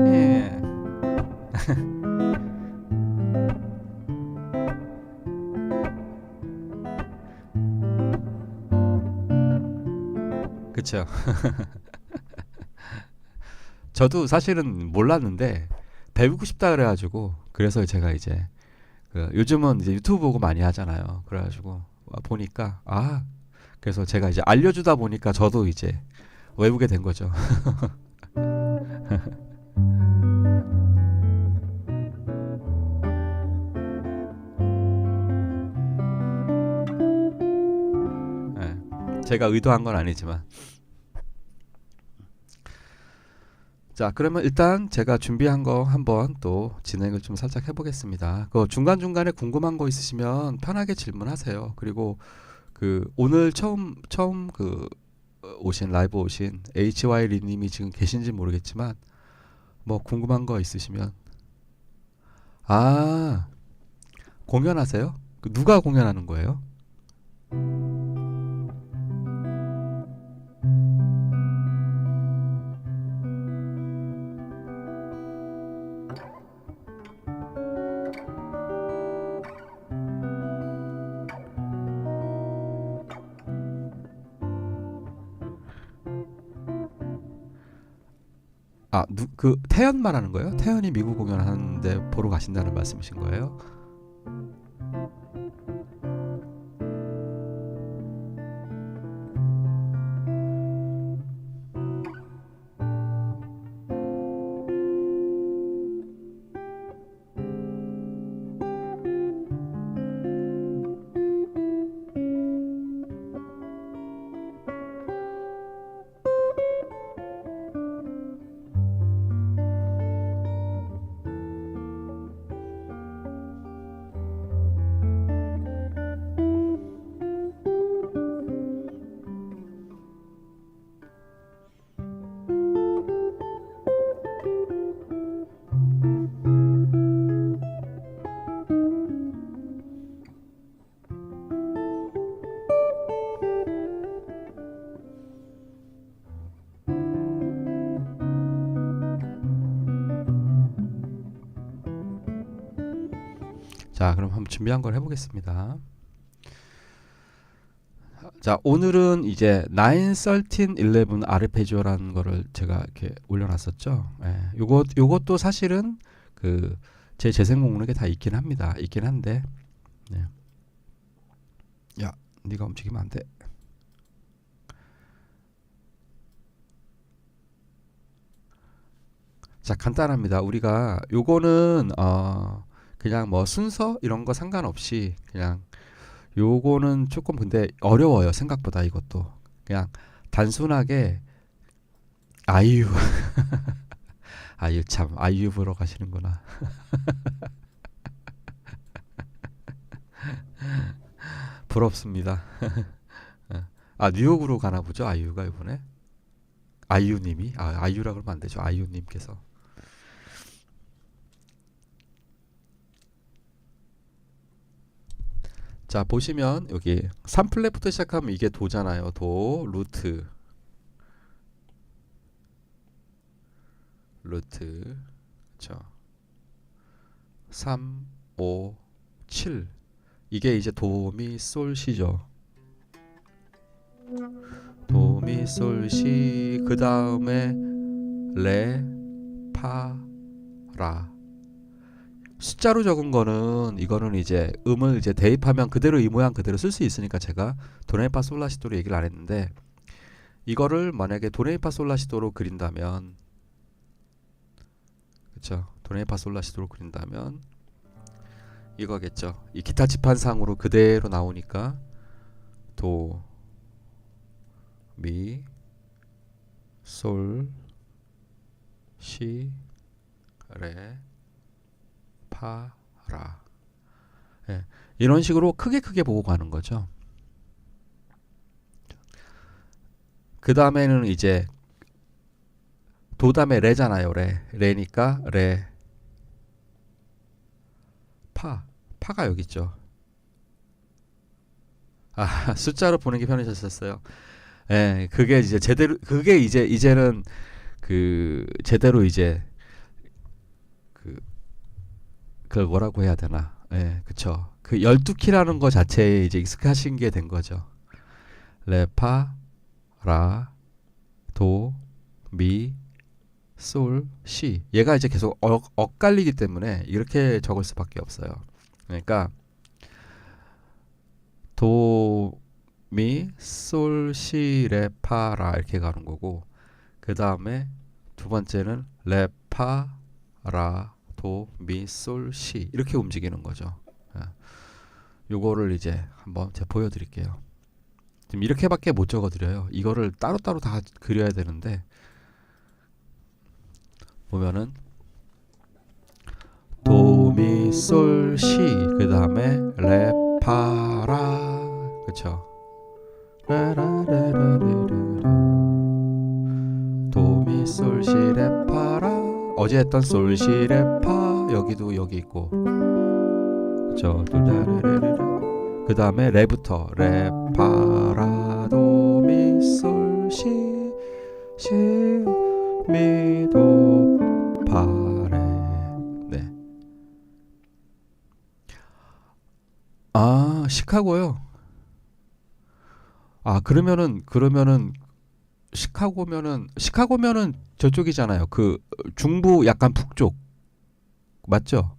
Speaker 1: 예. 그쵸. 저도 사실은 몰랐는데 배우고 싶다 그래가지고 그래서 제가 이제 그 요즘은 이제 유튜브 보고 많이 하잖아요. 그래가지고 보니까 그래서 제가 이제 알려주다 보니까 저도 이제 외우게 된 거죠. 예. 제가 의도한 건 아니지만. 자, 그러면 일단 제가 준비한 거 한번 또 진행을 좀 살짝 해보겠습니다. 그 중간중간에 궁금한 거 있으시면 편하게 질문하세요. 그리고 그 오늘 처음 그 오신 라이브 오신 HY 리님이 지금 계신지 모르겠지만 뭐 궁금한 거 있으시면 아 공연하세요? 그 누가 공연하는 거예요? 그 태연 말하는 거예요? 태연이 미국 공연하는데 보러 가신다는 말씀이신 거예요? 자, 그럼 한번 준비한 걸 해보겠습니다. 자, 오늘은 이제 9, 13, 11 아르페지오라는 거를 제가 이렇게 올려놨었죠. 예, 요것도 사실은 그 제 재생 목록에 다 있긴 합니다. 있긴 한데, 네. 야, 네가 움직이면 안 돼. 자, 간단합니다. 우리가 요거는 그냥 뭐 순서 이런 거 상관없이 그냥 요거는 조금 근데 어려워요. 생각보다 이것도 그냥 단순하게 아이유 아이유 참 아이유 보러 가시는구나. 부럽습니다. 뉴욕으로 가나 보죠. 아이유가 이번에 아이유님이 아이유라 그러면 안 되죠. 아이유님께서 자 보시면 여기 3플랫부터 시작하면 이게 도잖아요. 도 루트 그쵸. 3, 5, 7. 이게 이제 도미솔시죠. 도미솔시 그 다음에 레, 파, 라. 숫자로 적은 거는 이거는 이제 음을 이제 대입하면 그대로 이 모양 그대로 쓸 수 있으니까 제가 도레미파솔라시도로 얘기를 안 했는데, 이거를 만약에 도레미파솔라시도로 그린다면, 그쵸, 도레미파솔라시도로 그린다면 이거겠죠. 이 기타 지판상으로 그대로 나오니까 도, 미, 솔, 시, 레, 파, 라. 예, 이런 식으로 크게 보고 가는 거죠. 그 다음에는 이제 도 다음에 레잖아요. 레니까 레, 파가 여기 있죠. 아, 숫자로 보는 게 편해졌었어요. 예, 그게 이제 제대로, 그게 이제는 그 제대로 이제 그 그걸 뭐라고 해야 되나? 예, 그쵸. 그 12키라는 거 자체에 이제 익숙하신 게 된 거죠. 레, 파, 라, 도, 미, 솔, 시. 얘가 이제 계속 엇갈리기 때문에 이렇게 적을 수밖에 없어요. 그러니까 도, 미, 솔, 시, 레, 파, 라 이렇게 가는 거고, 그 다음에 두 번째는 레, 파, 라, 도, 미, 솔, 시 이렇게 움직이는 거죠. 요거를 이제 한번 제가 보여드릴게요. 지금 이렇게밖에 못 적어드려요. 이거를 따로따로 다 그려야 되는데, 보면은 도, 미, 솔, 시 그 다음에 레, 파, 라. 그쵸. 도, 미, 솔, 시, 레, 파, 라. 어제 했던 솔, 시, 레, 파 여기도 여기 있고, 그쵸. 그 다음에 레부터 레, 파, 라, 도, 미, 솔, 시, 미, 도, 파, 레. 네. 아, 시카고요. 아, 그러면은 시카고면은 저쪽이잖아요. 그 중부 약간 북쪽 맞죠?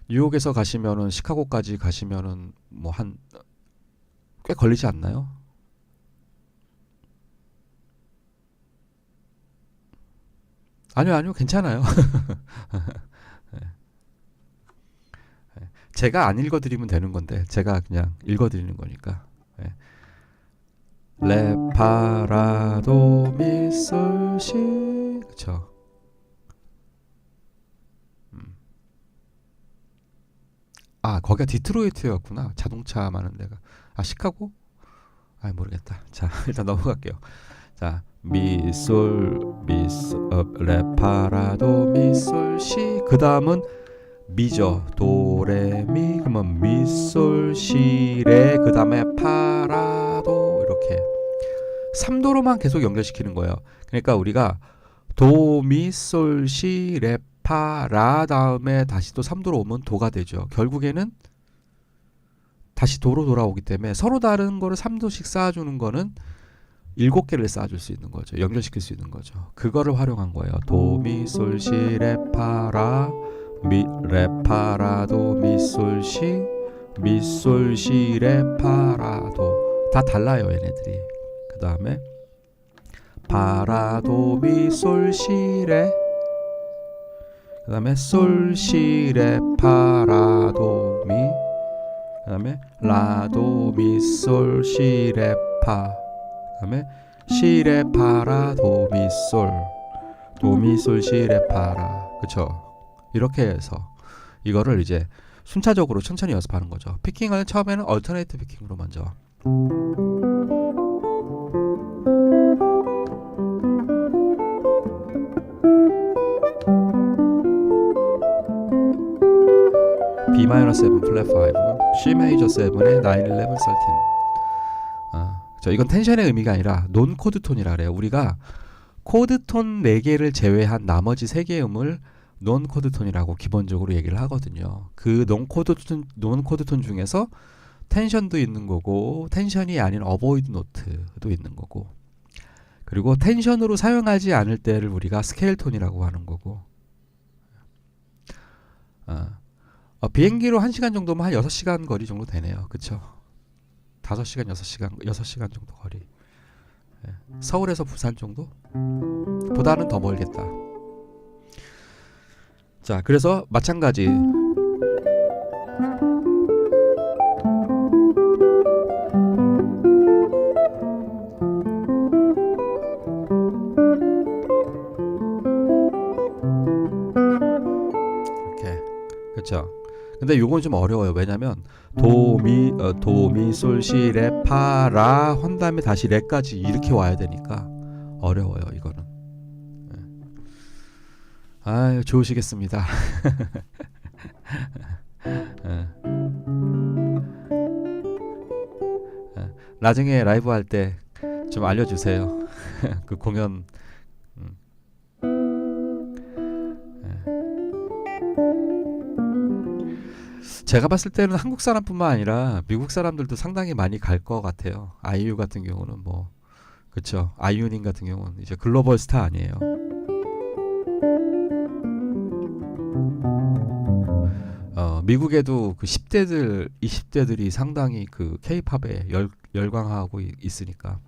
Speaker 1: 뉴욕에서 가시면은 시카고까지 가시면은 뭐 한 꽤 걸리지 않나요? 아니요, 괜찮아요. 제가 안 읽어드리면 되는 건데 제가 그냥 읽어드리는 거니까. 예. 레, 파, 라, 도, 미, 솔, 시. 그쵸. 아, 거기가 디트로이트였구나. 자동차 많은 데가. 아, 시카고? 아, 모르겠다. 자, 일단 넘어갈게요. 자, 미, 솔, 레, 파, 라, 도, 미, 솔, 시. 그 다음은 미죠. 도, 레, 미. 그러면 미, 솔, 시, 레. 그 다음에 파, 라, 도. 이렇게 3도로만 계속 연결시키는 거예요. 그러니까 우리가 도, 미, 솔, 시, 레, 파, 라 다음에 다시 또 3도로 오면 도가 되죠. 결국에는 다시 도로 돌아오기 때문에 서로 다른 거를 3도씩 쌓아주는 거는 7개를 쌓아줄 수 있는 거죠. 연결시킬 수 있는 거죠. 그거를 활용한 거예요. 도, 미, 솔, 시, 레, 파, 라, 미, 레, 파, 라, 도, 미, 솔, 시, 미, 솔, 시, 레, 파, 라, 도. 다 달라요, 얘네들이. 그 다음에 파, 라, 도, 미, 솔, 시, 레. 그 다음에 솔, 시, 레, 파, 라, 도, 미. 그 다음에 라, 도, 미, 솔, 시, 레, 파. 그 다음에 시, 레, 파, 라, 도, 미, 솔. 도, 미, 솔, 시, 레, 파, 라. 그쵸. 이렇게 해서 이거를 이제 순차적으로 천천히 연습하는 거죠. 피킹은 처음에는 얼터네이트 피킹으로 먼저. B-7 플랫 5, C 메이저 7의 9, 11, 13. 이건 텐션의 의미가 아니라 논 코드 톤이라 그래요. 우리가 코드 톤 4개를 제외한 나머지 3개의 음을 논 코드 톤이라고 기본적으로 얘기를 하거든요. 그 논 코드 톤 중에서 텐션도 있는 거고 텐션이 아닌 어보이드 노트도 있는 거고 그리고 텐션으로 사용하지 않을 때를 우리가 스케일 톤이라고 하는 거고 비행기로 1시간 정도면 한 6시간 거리 정도 되네요. 그쵸? 5시간, 6시간 정도 거리. 서울에서 부산 정도? 보다는 더 멀겠다. 자, 그래서 마찬가지. 이렇게. 그쵸? 근데 요건 좀 어려워요. 왜냐면 도미 솔시 레 라 한 다음에 다시 레까지 이렇게 와야 되니까 어려워요. 이거는. 아유, 좋으시겠습니다. 나중에 라이브 할 때 좀 알려주세요. 그 공연. 제가 봤을 때는 한국 사람뿐만 아니라 미국 사람들도 상당히 많이 갈 것 같아요. 아이유 같은 경우는 뭐 그쵸. 아이유님 같은 경우는 이제 글로벌 스타 아니에요. 미국에도 그 10대들, 20대들이 상당히 그 K-팝에 열광하고 있으니까.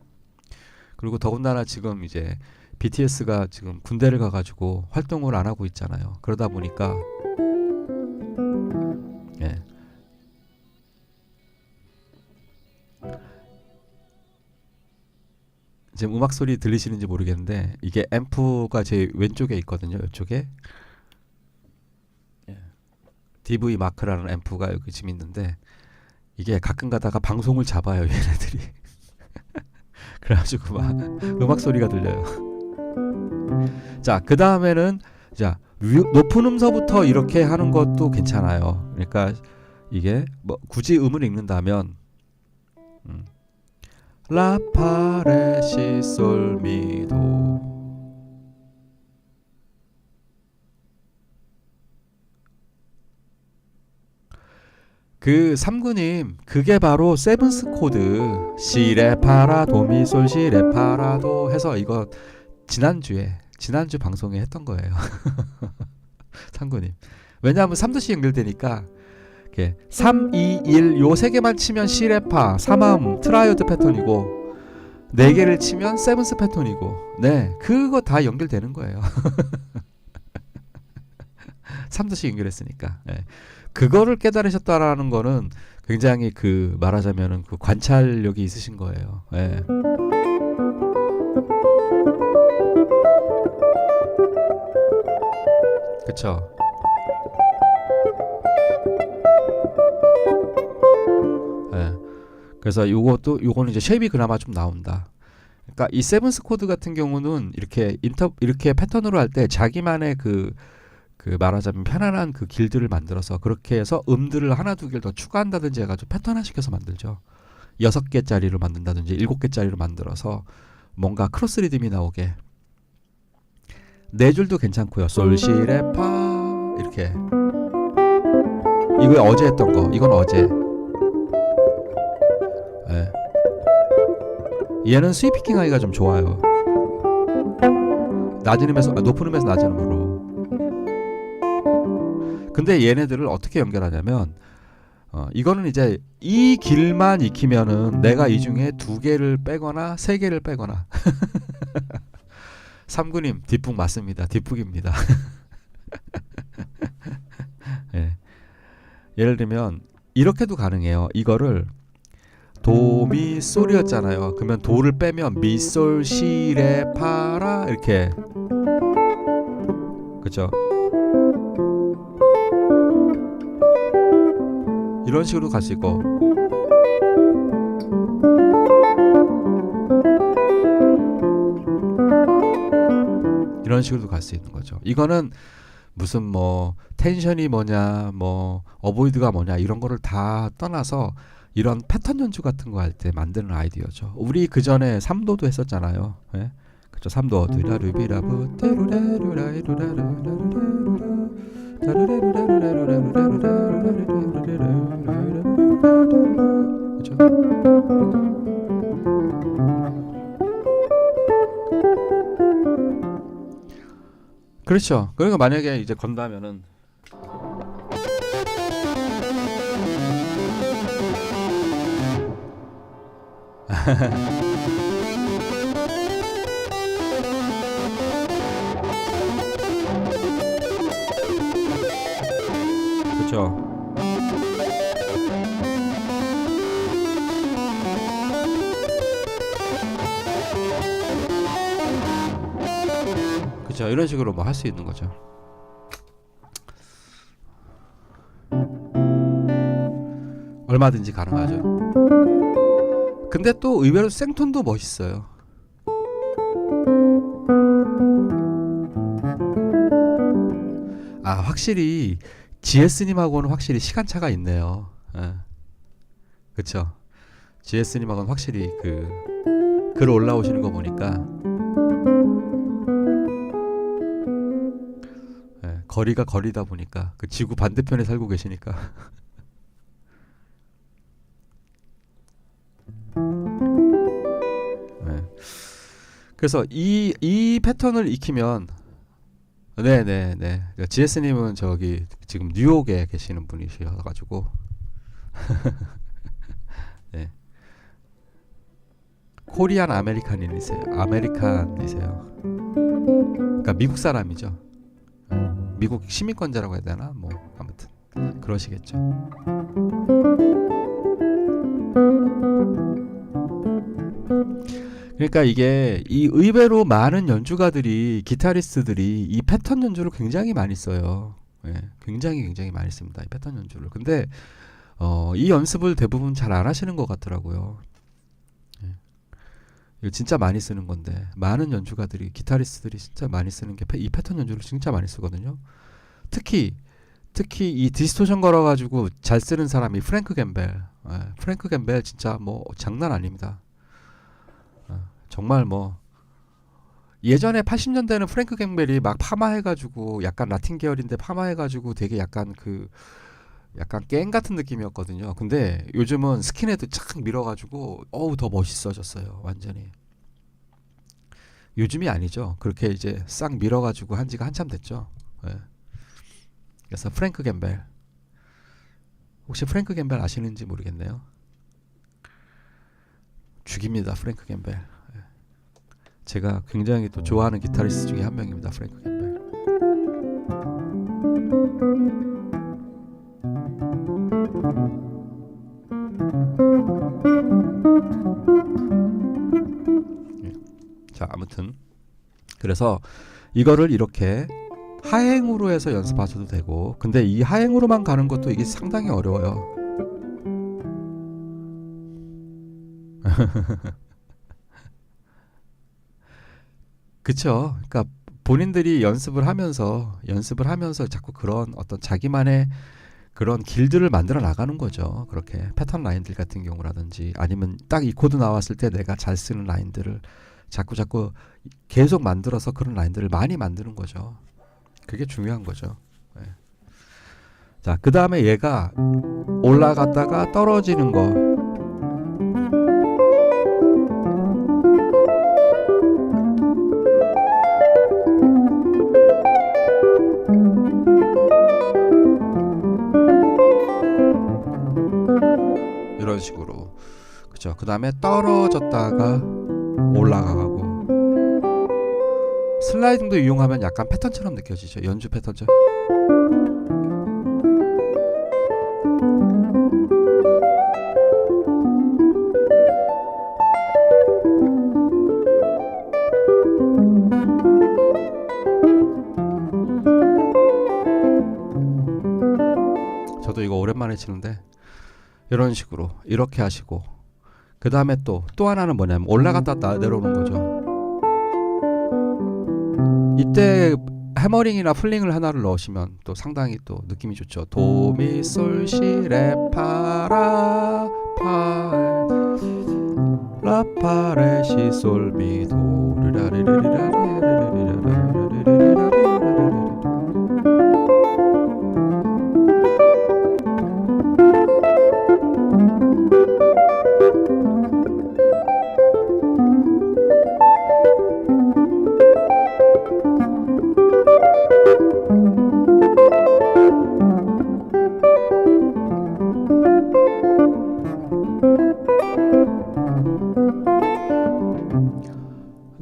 Speaker 1: 그리고 더군다나 지금 이제 BTS가 지금 군대를 가가지고 활동을 안 하고 있잖아요. 그러다 보니까 예. 지금 음악 소리 들리시는지 모르겠는데 이게 앰프가 제 왼쪽에 있거든요. 이쪽에 DV 마크라는 앰프가 여기 지금 있는데 이게 가끔 가다가 방송을 잡아요. 얘네들이. 그래가지고 막 음악 소리가 들려요. 자, 그 다음에는 자 높은 음서부터 이렇게 하는 것도 괜찮아요. 그러니까 이게 뭐 굳이 음을 읽는다면 라파레 시솔미도 그 삼구님 그게 바로 세븐스 코드 시레파라 도미솔 시레파라도 해서 이거 지난주 방송에 했던 거예요. 삼구님 왜냐하면 3도씩 연결되니까 3, 2, 1 요 세 개만 치면 시레파 3함 트라이오드 패턴이고 4개를 치면 세븐스 패턴이고 네 그거 다 연결되는 거예요. 3도씩 연결했으니까 네. 그거를 깨달으셨다라는 거는 굉장히 그 말하자면은 그 관찰력이 있으신 거예요. 예. 그쵸? 예. 그래서 요거는 이제 쉐입이 그나마 좀 나온다. 그러니까 이 세븐스 코드 같은 경우는 이렇게 패턴으로 할 때 자기만의 그 말하자면 편안한 그 길들을 만들어서 그렇게 해서 음들을 하나 두 개를 더 추가한다든지 해가지고 패턴화시켜서 만들죠. 6개짜리로 만든다든지 7개짜리로 만들어서 뭔가 크로스 리듬이 나오게 4줄도 괜찮고요. 솔시레파 이렇게 이거 어제 했던 거 이건 어제 네. 얘는 스위피킹 하기가 좀 좋아요. 높은 음에서 낮은 음으로. 근데 얘네들을 어떻게 연결하냐면 이거는 이제 이 길만 익히면은 내가 이 중에 2개를 빼거나 3개를 빼거나 삼구님 뒷북 맞습니다. 뒷북입니다. 네. 예를 들면 이렇게도 가능해요. 이거를 도미솔이었잖아요. 그러면 도를 빼면 미솔 시레파라 이렇게 그쵸? 이런 식으로 갈 수 있고 이런 식으로도 갈 수 있는 거죠. 이거는 무슨 뭐 텐션이 뭐냐 뭐 어보이드가 뭐냐 이런 거를 다 떠나서 이런 패턴 연주 같은 거 할 때 만드는 아이디어죠. 우리 그 전에 3도도 했었잖아요. 예? 그쵸. 3도 어두라 루비라부 그쵸. 그렇죠. 그러니까 만약에 이제 건다면은 그렇죠. 그렇죠. 이런 식으로 뭐 할 수 있는 거죠. 얼마든지 가능하죠. 근데 또 의외로 생톤도 멋있어요. 아, 확실히 GS님하고는 확실히 시간차가 있네요. 예. 그쵸. GS님하고는 확실히 그 글 올라오시는 거 보니까 예, 거리가 거리다 보니까 그 지구 반대편에 살고 계시니까 예. 그래서 이 패턴을 익히면 네네네. GS님은 저기 지금 뉴욕에 계시는 분이셔가지고 네. 코리안 아메리칸이세요. 아메리칸이세요. 그러니까 미국 사람이죠. 미국 시민권자라고 해야 되나? 뭐 아무튼 그러시겠죠. 그러니까 이게 이 의외로 많은 연주가들이 기타리스트들이 이 패턴 연주를 굉장히 많이 써요. 예, 굉장히 많이 씁니다. 이 패턴 연주를. 근데 이 연습을 대부분 잘 안 하시는 것 같더라고요. 예. 이거 진짜 많이 쓰는 건데 많은 연주가들이 기타리스트들이 진짜 많이 쓰는 게 이 패턴 연주를 진짜 많이 쓰거든요. 특히 이 디스토션 걸어가지고 잘 쓰는 사람이 프랭크 갬벨. 예, 프랭크 갬벨 진짜 뭐 장난 아닙니다. 정말 뭐 예전에 80년대는 프랭크 갱벨이 막 파마해가지고 약간 라틴 계열인데 파마해가지고 되게 약간 그 약간 깽 같은 느낌이었거든요. 근데 요즘은 스킨헤드 착 밀어가지고 어우 더 멋있어졌어요. 완전히. 요즘이 아니죠. 그렇게 이제 싹 밀어가지고 한 지가 한참 됐죠. 예. 그래서 프랭크 갱벨 혹시 프랭크 갱벨 아시는지 모르겠네요. 죽입니다. 프랭크 갱벨. 제가 굉장히 또 좋아하는 기타리스트 중에 한 명입니다. 프랭크 갬벨. 예. 자, 아무튼 그래서 이거를 이렇게 하행으로 해서 연습하셔도 되고, 근데 이 하행으로만 가는 것도 이게 상당히 어려워요. 그쵸. 그러니까 본인들이 연습을 하면서 자꾸 그런 어떤 자기만의 그런 길들을 만들어 나가는 거죠. 그렇게 패턴 라인들 같은 경우라든지 아니면 딱 이 코드 나왔을 때 내가 잘 쓰는 라인들을 자꾸 계속 만들어서 그런 라인들을 많이 만드는 거죠. 그게 중요한 거죠. 네. 자, 그 다음에 얘가 올라갔다가 떨어지는 거. 이런 식으로. 그죠. 그 다음에 떨어졌다가 올라가고. 슬라이딩도 이용하면 약간 패턴처럼 느껴지죠. 연주 패턴처럼. 저도 이거 오랜만에 치는데 이런 식으로 이렇게 하시고, 그 다음에 또 하나는 뭐냐면 올라갔다 내려오는 거죠. 이때 해머링이나 플링을 하나를 넣으시면 또 상당히 또 느낌이 좋죠. 도미솔시레파라 파 라파레시 솔미도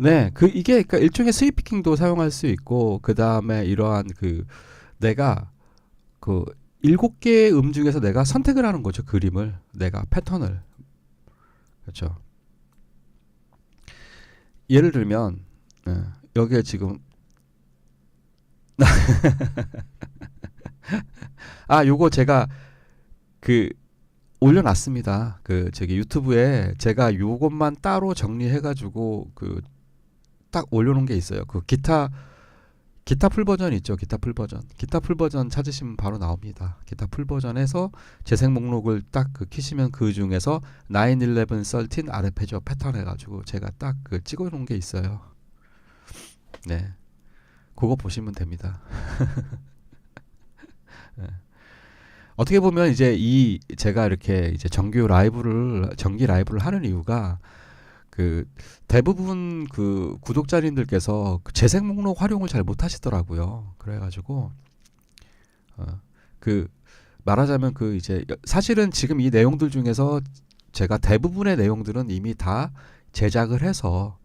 Speaker 1: 네, 그 이게 그러니까 일종의 스위피킹도 사용할 수 있고 그 다음에 이러한 그 내가 그 7개의 중에서 내가 선택을 하는 거죠. 그림을 내가 패턴을 그렇죠. 예를 들면 여기에 지금 요거 제가 그 올려놨습니다. 그 저기 유튜브에 제가 요것만 따로 정리해가지고 그 딱 올려놓은 게 있어요. 그 기타 풀 버전 있죠. 기타 풀 버전 찾으시면 바로 나옵니다. 기타 풀 버전에서 재생 목록을 딱 그 키시면 그 중에서 9-11 13 아르페지오 패턴 해가지고 제가 딱 그 찍어놓은 게 있어요. 네, 그거 보시면 됩니다. 네. 어떻게 보면 이제 이 제가 이렇게 이제 정기 라이브를 하는 이유가 그 대부분 그 구독자님들께서 그 재생 목록 활용을 잘 못하시더라고요. 그래가지고 그 말하자면 그 이제 사실은 지금 이 내용들 중에서 제가 대부분의 내용들은 이미 다 제작을 해서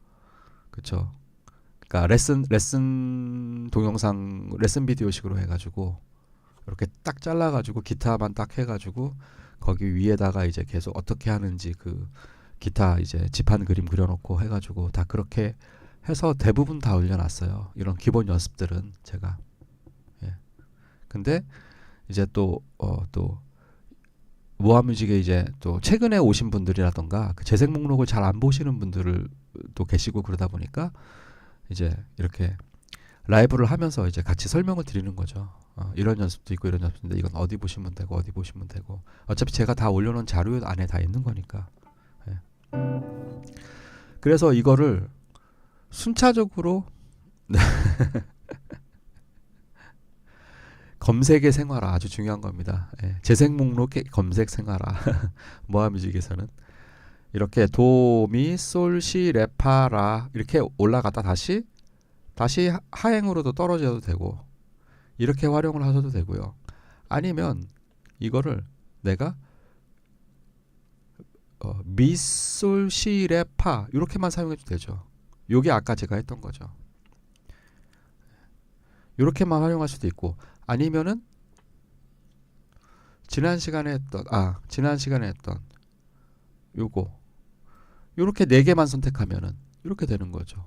Speaker 1: 그쵸. 그러니까 레슨 동영상 레슨 비디오식으로 해가지고 이렇게 딱 잘라가지고 기타만 딱 해가지고 거기 위에다가 이제 계속 어떻게 하는지 그 기타 이제 지판 그림 그려놓고 해가지고 다 그렇게 해서 대부분 다 올려놨어요. 이런 기본 연습들은 제가. 예. 근데 이제 또 모아뮤직에 이제 또 최근에 오신 분들이라던가 그 재생 목록을 잘 안 보시는 분들을 또 계시고 그러다 보니까 이제 이렇게 라이브를 하면서 이제 같이 설명을 드리는 거죠. 이런 연습도 있고 이런 연습인데 이건 어디 보시면 되고 어디 보시면 되고 어차피 제가 다 올려놓은 자료 안에 다 있는 거니까. 예. 그래서 이거를 순차적으로 검색의 생활화 아주 중요한 겁니다. 예. 재생 목록의 검색 생활화 모아뮤직에서는 이렇게 도미 솔시 레파라 이렇게 올라갔다 다시 하행으로도 떨어져도 되고 이렇게 활용을 하셔도 되고요. 아니면 이거를 내가 미솔 시레파 이렇게만 사용해도 되죠. 요게 아까 제가 했던 거죠. 이렇게만 활용할 수도 있고 아니면은 지난 시간에 했던 요거 요렇게 4개만 선택하면은 이렇게 되는 거죠.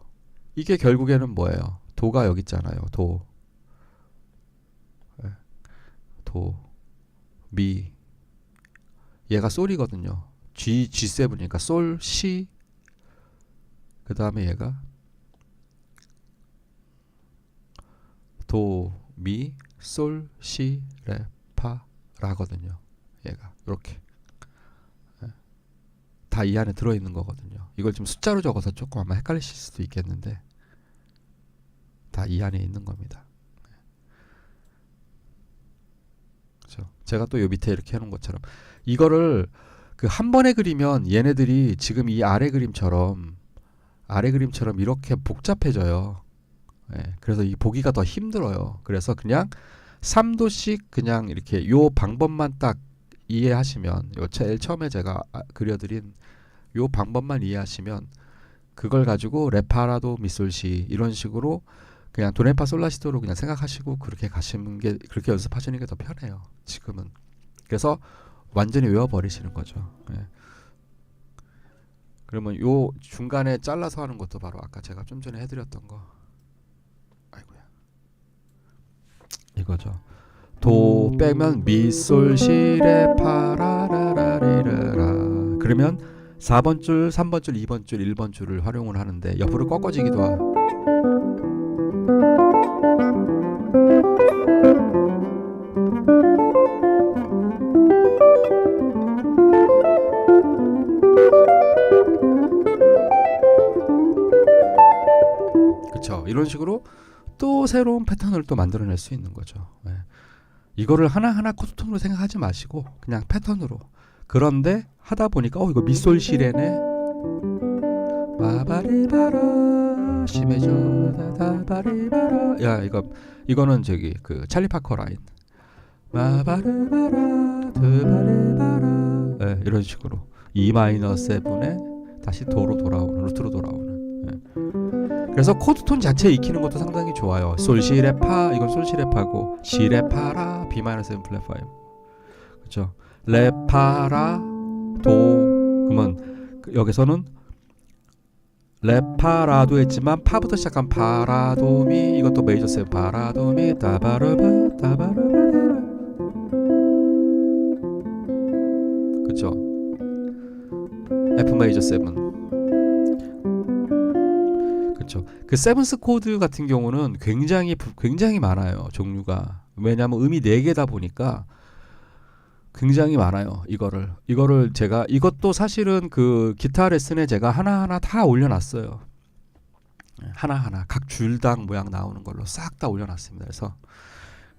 Speaker 1: 이게 결국에는 뭐예요? 도가 여기 있잖아요. 도, 미. 얘가 솔이거든요. G7이니까 솔, 시. 그 다음에 얘가 도, 미, 솔, 시, 레, 파, 라거든요. 얘가 이렇게 다 이 안에 들어있는 거거든요. 이걸 좀 숫자로 적어서 조금 아마 헷갈리실 수도 있겠는데 다 이 안에 있는 겁니다. 그렇죠? 제가 또 요 밑에 이렇게 해놓은 것처럼 이거를 그 한 번에 그리면 얘네들이 지금 이 아래 그림처럼 이렇게 복잡해져요. 예, 그래서 이 보기가 더 힘들어요. 그래서 그냥 3도씩 그냥 이렇게 요 방법만 딱 이해하시면 요 제일 처음에 제가 그려드린 요 방법만 이해하시면 그걸 가지고 레파라도 미솔시 이런 식으로 그냥 도레파 솔라시도로 그냥 생각하시고 그렇게 가시는 게 그렇게 연습하시는 게 더 편해요. 지금은. 그래서 완전히 외워버리시는 거죠. 예. 그러면 요 중간에 잘라서 하는 것도 바로 아까 제가 좀 전에 해드렸던 거. 아이고야. 이거죠. 도 빼면 미솔시레파라라라리라라. 그러면 4번 줄, 3번 줄, 2번 줄, 1번 줄을 활용을 하는데 옆으로 꺾어지기도 하고 이런 식으로 또 새로운 패턴을 또 만들어낼 수 있는 거죠. 예. 이거를 하나하나 코드톤으로 생각하지 마시고 그냥 패턴으로. 그런데 하다 보니까 이거 미솔 시레네 마바리바라 심해져 다바리바라. 야, 이거는 저기 그 찰리 파커 라인 마바르바라 드바리바라. 예, 이런 식으로 E 마이너 7에 다시 도로 돌아오는, 루트로 돌아오는. 예. 그래서 코드톤 자체 익히는 것도 상당히 좋아요. 솔 시레 파, 이건 솔 시레 파고, 시레 파라 B 마이너 7 플랫 5. 그렇죠. 레 파라 도. 그러면 여기서는 레 파라도 했지만 파부터 시작한 파라도미, 이것도 메이저 7 파라도미 다바르바 다바르바. 그렇죠. F 메이저 7. 그렇죠. 그 세븐스 코드 같은 경우는 굉장히 많아요. 종류가. 왜냐하면 음이 4개다 보니까 굉장히 많아요. 이거를 제가 이것도 사실은 그 기타 레슨에 제가 하나하나 다 올려놨어요. 하나하나 각 줄당 모양 나오는 걸로 싹 다 올려놨습니다. 그래서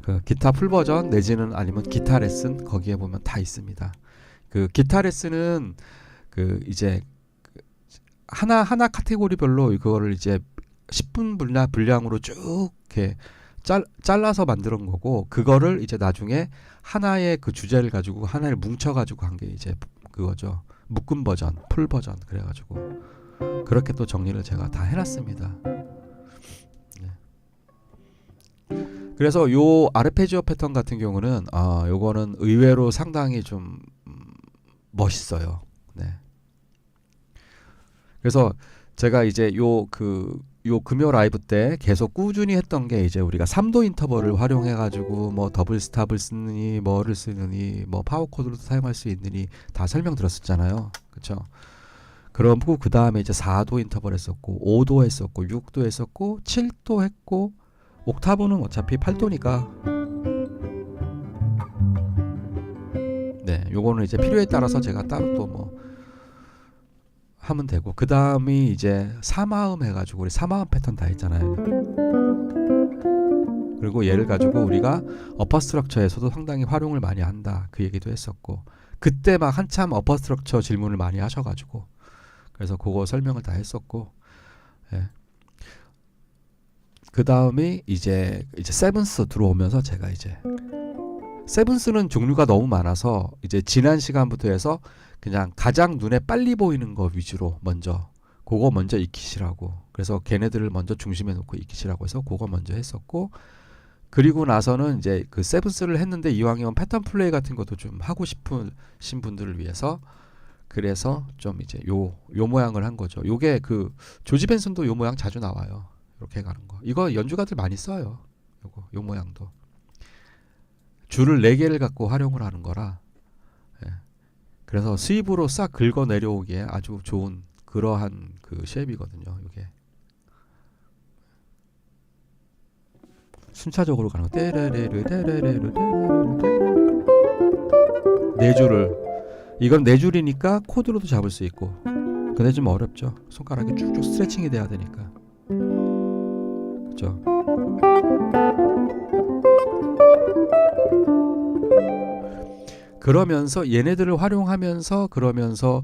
Speaker 1: 그 기타 풀 버전 내지는 아니면 기타 레슨 거기에 보면 다 있습니다. 그 기타 레슨은 그 이제 하나 카테고리별로 이거를 이제 10분 분량으로 쭉 이렇게 잘라서 만드는 거고, 그거를 이제 나중에 하나의 그 주제를 가지고 하나를 뭉쳐가지고 한 게 이제 그거죠. 묶음 버전, 풀 버전 그래가지고 그렇게 또 정리를 제가 다 해놨습니다. 네. 그래서 요 아르페지오 패턴 같은 경우는 요거는 의외로 상당히 좀 멋있어요. 네. 그래서 제가 이제 요 금요 라이브 때 계속 꾸준히 했던 게 이제 우리가 3도 인터벌을 활용해 가지고 뭐 더블 스탑을 쓰느니 뭐를 쓰느니 뭐 파워 코드로도 사용할 수 있느니 다 설명드렸었잖아요. 그렇죠? 그러고 그 다음에 이제 4도 인터벌 했었고 5도 했었고 6도 했었고 7도 했고 옥타브는 어차피 8도니까 네, 요거는 이제 필요에 따라서 제가 따로 또 뭐 하면 되고, 그 다음이 이제 3화음 해가지고 우리 3화음 패턴 다 했잖아요. 그리고 얘를 가지고 우리가 어퍼 스트럭처에서도 상당히 활용을 많이 한다 그 얘기도 했었고, 그때 막 한참 어퍼 스트럭처 질문을 많이 하셔가지고 그래서 그거 설명을 다 했었고, 예. 그 다음이 이제 세븐스 들어오면서 제가 이제 세븐스는 종류가 너무 많아서 이제 지난 시간부터 해서 그냥 가장 눈에 빨리 보이는 거 위주로 그거 먼저 익히시라고, 그래서 걔네들을 먼저 중심에 놓고 익히시라고 해서 그거 먼저 했었고, 그리고 나서는 이제 그 세븐스를 했는데 이왕이면 패턴 플레이 같은 것도 좀 하고 싶으신 분들을 위해서 그래서 좀 이제 요 모양을 한 거죠. 요게 그 조지 벤슨도 요 모양 자주 나와요. 이렇게 가는 거. 이거 연주가들 많이 써요. 요 모양도. 줄을 4개를 갖고 활용을 하는 거라. 예. 그래서 스윕으로 싹 긁어 내려오기에 아주 좋은 그러한 그 쉐입이거든요. 이게 순차적으로 가는 거. 네 줄을, 이건 4줄이니까 코드로도 잡을 수 있고, 근데 좀 어렵죠. 손가락이 쭉쭉 스트레칭이 돼야 되니까. 그렇죠. 그러면서 얘네들을 활용하면서 그러면서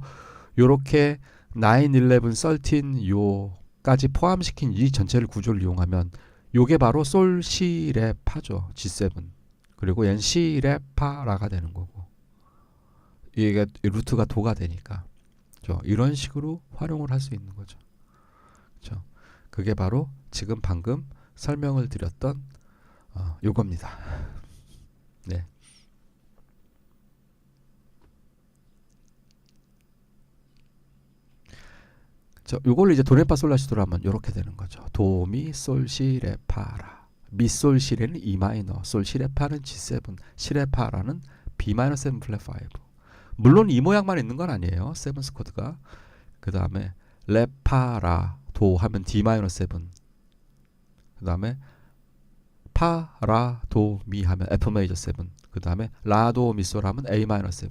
Speaker 1: 요렇게 9, 11, 13 요까지 포함시킨 이 전체를 구조를 이용하면 요게 바로 솔, 시, 레, 파죠. G7. 그리고 얘는 시, 레, 파, 라가 되는 거고, 이게 루트가 도가 되니까 이런 식으로 활용을 할 수 있는 거죠. 그렇죠? 그게 바로 지금 방금 설명을 드렸던 요겁니다. 네. 요걸 이제 도레파솔라시도로 하면 요렇게 되는 거죠. 도미 솔시레파라. 미솔 시레는 E 마이너, 솔 시레파는 G7, 시레파라는 B 마이너 7 플랫 5. 물론 이 모양만 있는 건 아니에요. 세븐스 코드가. 그 다음에 레파라 도 하면 D 마이너 7. 그 다음에 파라 도 미 하면 F 메이저 7. 그 다음에 라도 미솔 하면 A 마이너 7.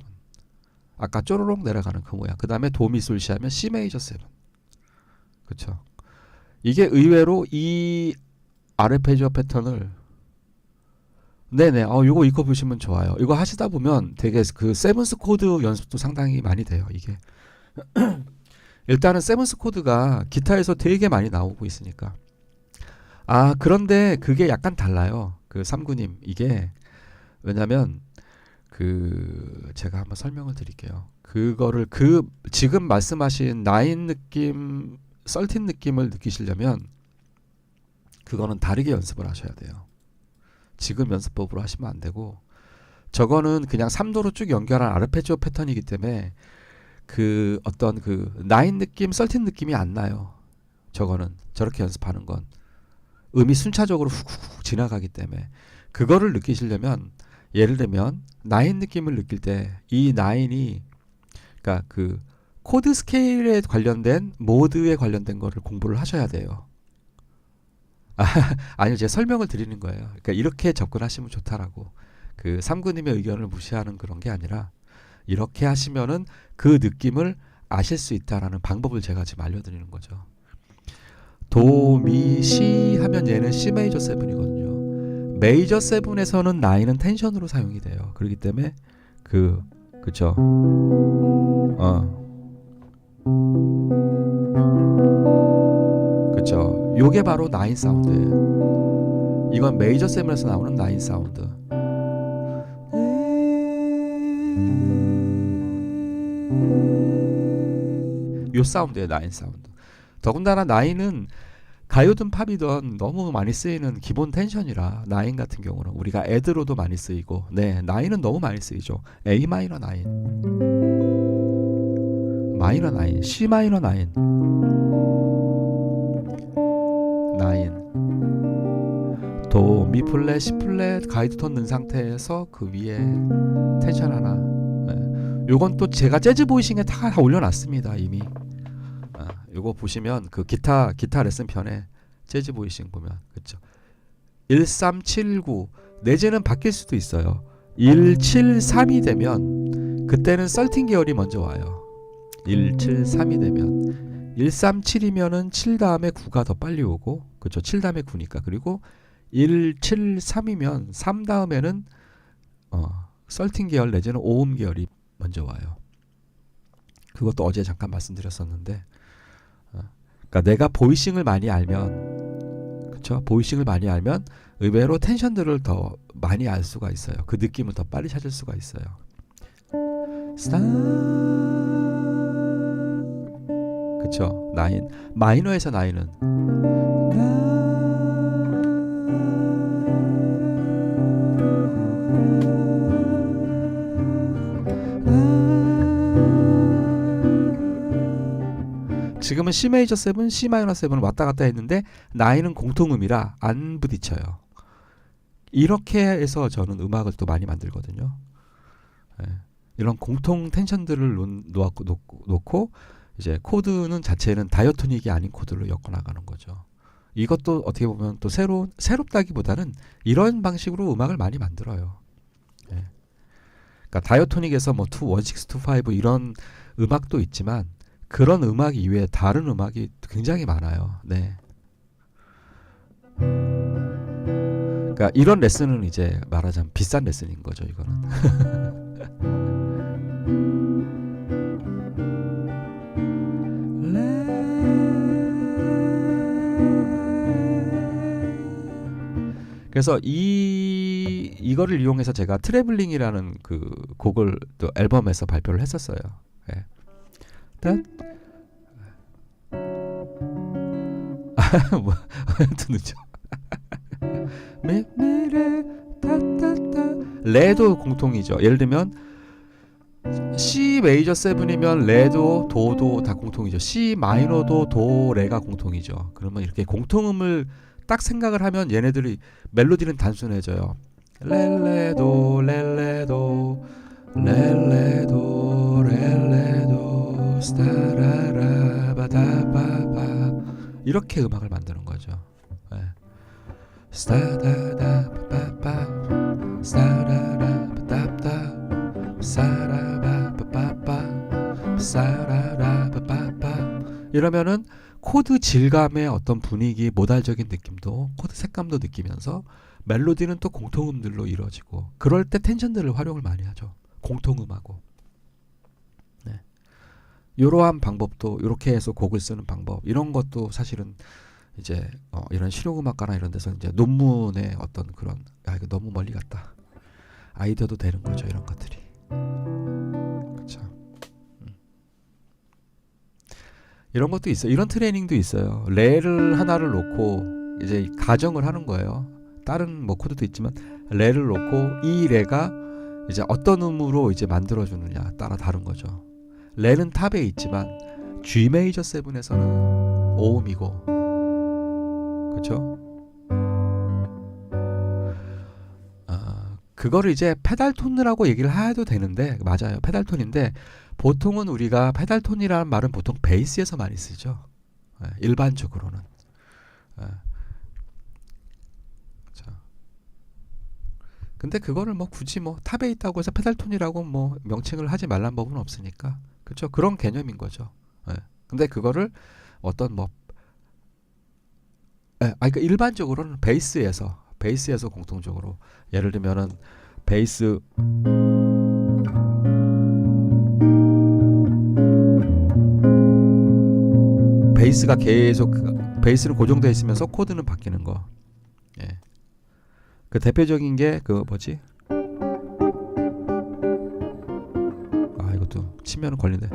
Speaker 1: 아까 쪼로록 내려가는 그 모양. 그 다음에 도 미솔 시 하면 C 메이저 7. 그렇죠. 이게 의외로 이 아르페지오 패턴을 네네 요거 읽어보시면 좋아요. 이거 하시다 보면 되게 그 세븐스 코드 연습도 상당히 많이 돼요. 이게 일단은 세븐스 코드가 기타에서 되게 많이 나오고 있으니까 그런데 그게 약간 달라요. 그 삼구님 이게 왜냐면 그 제가 한번 설명을 드릴게요. 그거를 그 지금 말씀하신 나인 느낌, 썰틴 느낌을 느끼시려면 그거는 다르게 연습을 하셔야 돼요. 지금 연습법으로 하시면 안 되고 저거는 그냥 3도로 쭉 연결한 아르페지오 패턴이기 때문에 그 어떤 그 나인 느낌, 썰틴 느낌이 안 나요. 저거는 저렇게 연습하는 건 음이 순차적으로 훅훅 지나가기 때문에 그거를 느끼시려면 예를 들면 나인 느낌을 느낄 때 이 나인이 그러니까 그 코드 스케일에 관련된 모드에 관련된 거를 공부를 하셔야 돼요. 아니요, 제가 설명을 드리는 거예요. 그러니까 이렇게 접근하시면 좋다라고. 그 삼구님의 의견을 무시하는 그런 게 아니라 이렇게 하시면은 그 느낌을 아실 수 있다라는 방법을 제가 지금 알려드리는 거죠. 도, 미, 시 하면 얘는 C 메이저 7이거든요. 메이저 7에서는 나인은 텐션으로 사용이 돼요. 그렇기 때문에 그쵸. 그쵸. 요게 바로 나인 사운드예요. 이건 메이저 7에서 나오는 나인 사운드. 요 사운드예요. 나인 사운드. 더군다나 나인은 가요든 팝이든 너무 많이 쓰이는 기본 텐션이라 나인 같은 경우는 우리가 애드로도 많이 쓰이고 나인은 너무 많이 쓰이죠. A 마이너 나인, 마이너 나인, C 마이너 나인, 도, 미 플랫, 시 플랫 가이드 톤 넣은 상태에서 그 위에 텐션 하나. 요건 또 제가 재즈 보이싱에 다 올려놨습니다 이미. 요거 보시면 그 기타 레슨 편에 재즈 보이싱 보면 그렇죠. 1379 내지는 바뀔 수도 있어요. 173이 되면 그때는 썰팅 계열이 먼저 와요. 173이 되면 137이면은 7 다음에 9가 더 빨리 오고 그렇죠. 7 다음에 9니까. 그리고 173이면 3 다음에는 썰팅 계열 내지는 오음 계열이 먼저 와요. 그것도 어제 잠깐 말씀드렸었는데 그러니까 내가 보이싱을 많이 알면 그쵸? 보이싱을 많이 알면 의외로 텐션들을 더 많이 알 수가 있어요. 그 느낌을 더 빨리 찾을 수가 있어요. 그쵸? 나인 마이너에서 나인은 지금은 C 메이저 7, C 마이너 7을 왔다 갔다 했는데 나인은 공통음이라 안 부딪혀요. 이렇게 해서 저는 음악을 또 많이 만들거든요. 이런 공통 텐션들을 놓고 이제 코드는 자체는 다이어토닉이 아닌 코드로 엮어나가는 거죠. 이것도 어떻게 보면 또 새롭다기보다는 이런 방식으로 음악을 많이 만들어요. 그러니까 다이어토닉에서 뭐 1625 이런 음악도 있지만 그런 음악 이외에 다른 음악이 굉장히 많아요. 그러니까 이런 레슨은 이제 말하자면 비싼 레슨인 거죠. 이거는. 그래서 이거를 이용해서 제가 트래블링이라는 그 곡을 또 앨범에서 발표를 했었어요. 뭐 듣는죠. 레도 공통이죠. 예를 들면 C 메이저 7이면 레도 도도 다 공통이죠. C 마이너도 도 레가 공통이죠. 그러면 이렇게 공통음을 딱 생각을 하면 얘네들이 멜로디는 단순해져요. 렐레도 렐레도 렐레도 렐레도 스타라라바다바바 이렇게 음악을 만드는 거죠. 스타다다바바바 스타라라바다바 사라바바바바 사라라바바바 이러면은 코드 질감의 어떤 분위기, 모달적인 느낌도 코드 색감도 느끼면서 멜로디는 또 공통음들로 이루어지고 그럴 때 텐션들을 활용을 많이 하죠. 공통음하고. 네. 이러한 방법도 이렇게 해서 곡을 쓰는 방법 이런 것도 사실은 이제 이런 실용음악가나 이런 데서 이제 논문의 어떤 그런 이거 너무 멀리 갔다 아이디어도 되는 거죠. 이런 것들이. 그렇죠. 이런 것도 있어요. 이런 트레이닝도 있어요. 레를 하나를 놓고 이제 가정을 하는 거예요. 다른 뭐 코드도 있지만 레를 놓고 이 레가 이제 어떤 음으로 이제 만들어 주느냐 따라 다른 거죠. 레는 탑에 있지만 G 메이저 7에서는 5음이고 그렇죠? 그거를 이제 페달톤이라고 얘기를 해도 되는데 맞아요. 페달톤인데 보통은 우리가 페달톤이라는 말은 보통 베이스에서 많이 쓰죠. 일반적으로는. 자. 근데 그거를 뭐 굳이 뭐 탑에 있다고 해서 페달톤이라고 뭐 명칭을 하지 말란 법은 없으니까. 그렇죠? 그런 개념인 거죠. 근데 그거를 어떤 뭐 그러니까 일반적으로는 베이스에서 공통적으로 예를 들면은 베이스가 계속 베이스는 고정되어 있으면서 코드는 바뀌는 거. 예. 그 대표적인 게 그 뭐지? 이것도 치면은 걸리네.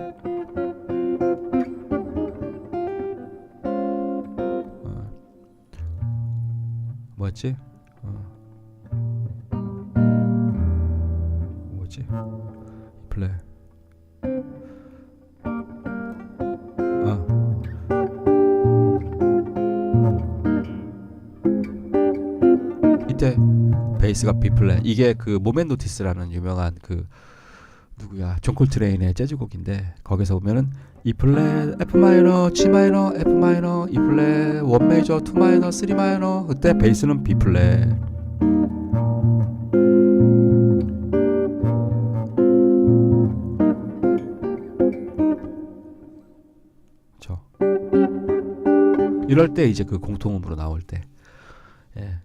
Speaker 1: 뭐였지? 뭐지? 플레이. 이때 베이스가 B 플랫. 이게 그 모멘 노티스라는 유명한 그 누구야? 존 콜트레인의 재즈곡인데 거기서 보면은 E 플랫, F 마이너, G 마이너, F 마이너, E 플랫, 1 메이저, 2 마이너, 3 마이너. 그때 베이스는 B 플랫. 그렇죠. 이럴 때 이제 그 공통음으로 나올 때.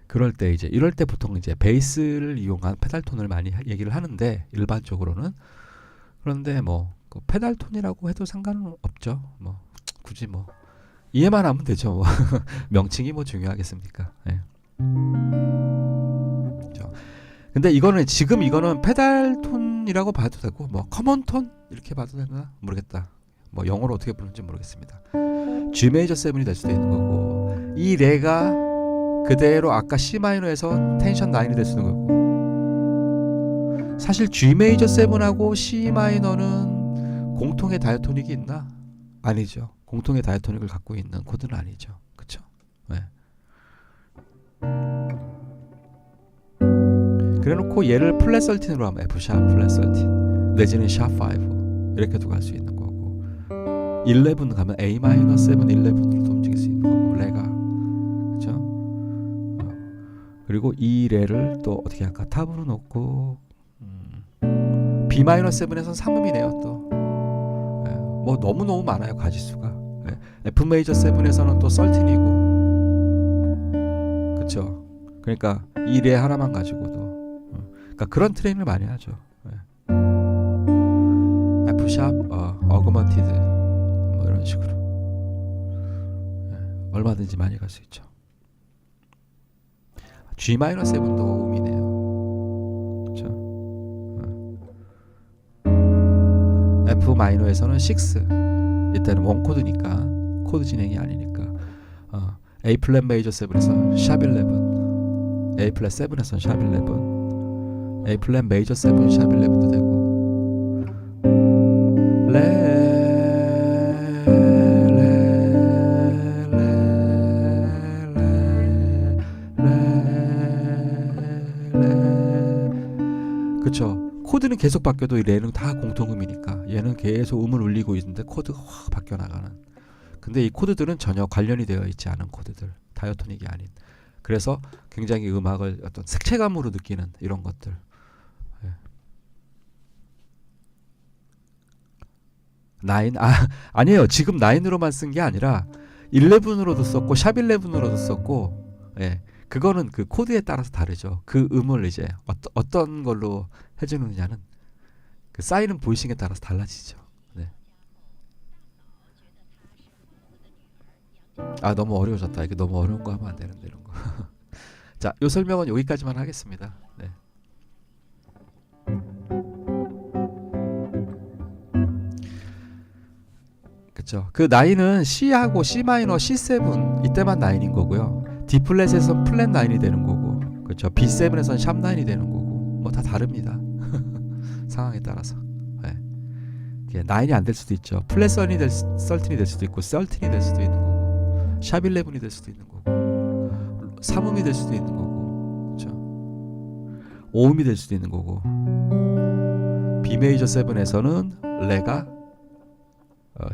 Speaker 1: 그럴 때 이제 이럴 때 보통 이제 베이스를 이용한 페달톤을 많이 얘기를 하는데 일반적으로는 그런데 뭐 그 페달톤이라고 해도 상관은 없죠. 뭐 굳이 뭐 이해만 하면 되죠. 뭐. 명칭이 뭐 중요하겠습니까? 그렇죠. 근데 이거는 지금 이거는 페달톤이라고 봐도 되고 뭐 커먼톤 이렇게 봐도 되나 모르겠다. 뭐 영어로 어떻게 부르는지 모르겠습니다. G 메이저 7이 될 수도 있는 거고 이 레가 그대로 아까 C 마이너에서 텐션 9이 될 수 있는 거고 사실 G 메이저 7하고 C 마이너는 공통의 다이아토닉이 있나? 아니죠. 공통의 다이아토닉을 갖고 있는 코드는 아니죠. 그쵸? 그래놓고 얘를 플랫 13으로 하면 F 샵 플랫 13 내지는 샵 5 이렇게도 갈 수 있는 거고 11 가면 A 마이너 7 11으로도 움직일 수 있는 거고 레가 그쵸? 그리고 이 레를 또 어떻게 할까? 탑으로 놓고 B 마이너 7에서는 3음이네요 또 뭐 너무너무 많아요 가지수가. F 메이저 7에서는 또 13이고 그쵸? 그러니까 이 레 하나만 가지고도 그러니까 그런 트레이닝을 많이 하죠. F 샵 어그먼티드 뭐 이런 식으로 얼마든지 많이 갈 수 있죠. G 마이너 7도 음이네요. 그쵸? F 마이너에서는 6 이때는 원 코드니까 코드 진행이 아니니까 A 플랫 메이저 7에서 샵 11 A 플랫 7에서는 샵 11 A 플랫 메이저 7 샵 11도 되고 그쵸. 코드는 계속 바뀌어도 이 레는 다 공통음이니까 얘는 계속 음을 울리고 있는데 코드가 확 바뀌어 나가는. 근데 이 코드들은 전혀 관련이 되어 있지 않은 코드들, 다이아토닉이 아닌. 그래서 굉장히 음악을 어떤 색채감으로 느끼는 이런 것들. 아니에요. 지금 9으로만 쓴 게 아니라 11으로도 썼고 샵 11으로도 썼고, 예, 그거는 그 코드에 따라서 다르죠. 그 음을 이제 어떤 걸로 해주느냐는 그 쌓이는 보이싱에 따라서 달라지죠. 네. 아, 너무 어려워졌다. 이게 너무 어려운 거 하면 안 되는데 이런 거. 자, 요 설명은 여기까지만 하겠습니다. 네. 그쵸. 그 9은 C하고 C 마이너 C7 이때만 9인 거고요. D 플랫에선 플랫 9이 되는 거고, 그렇죠. B7에선 샵 9이 되는 거고, 뭐 다 다릅니다. 상황에 따라서. 네. 9이 안 될 수도 있죠. 플랫 13이 될 수도 있고, 13이 될 수도 있는 거고, 샵 11이 될 수도 있는 거고, 3음이 될 수도 있는 거고, 그렇죠. 5음이 될 수도 있는 거고. B 메이저 7에서는 레가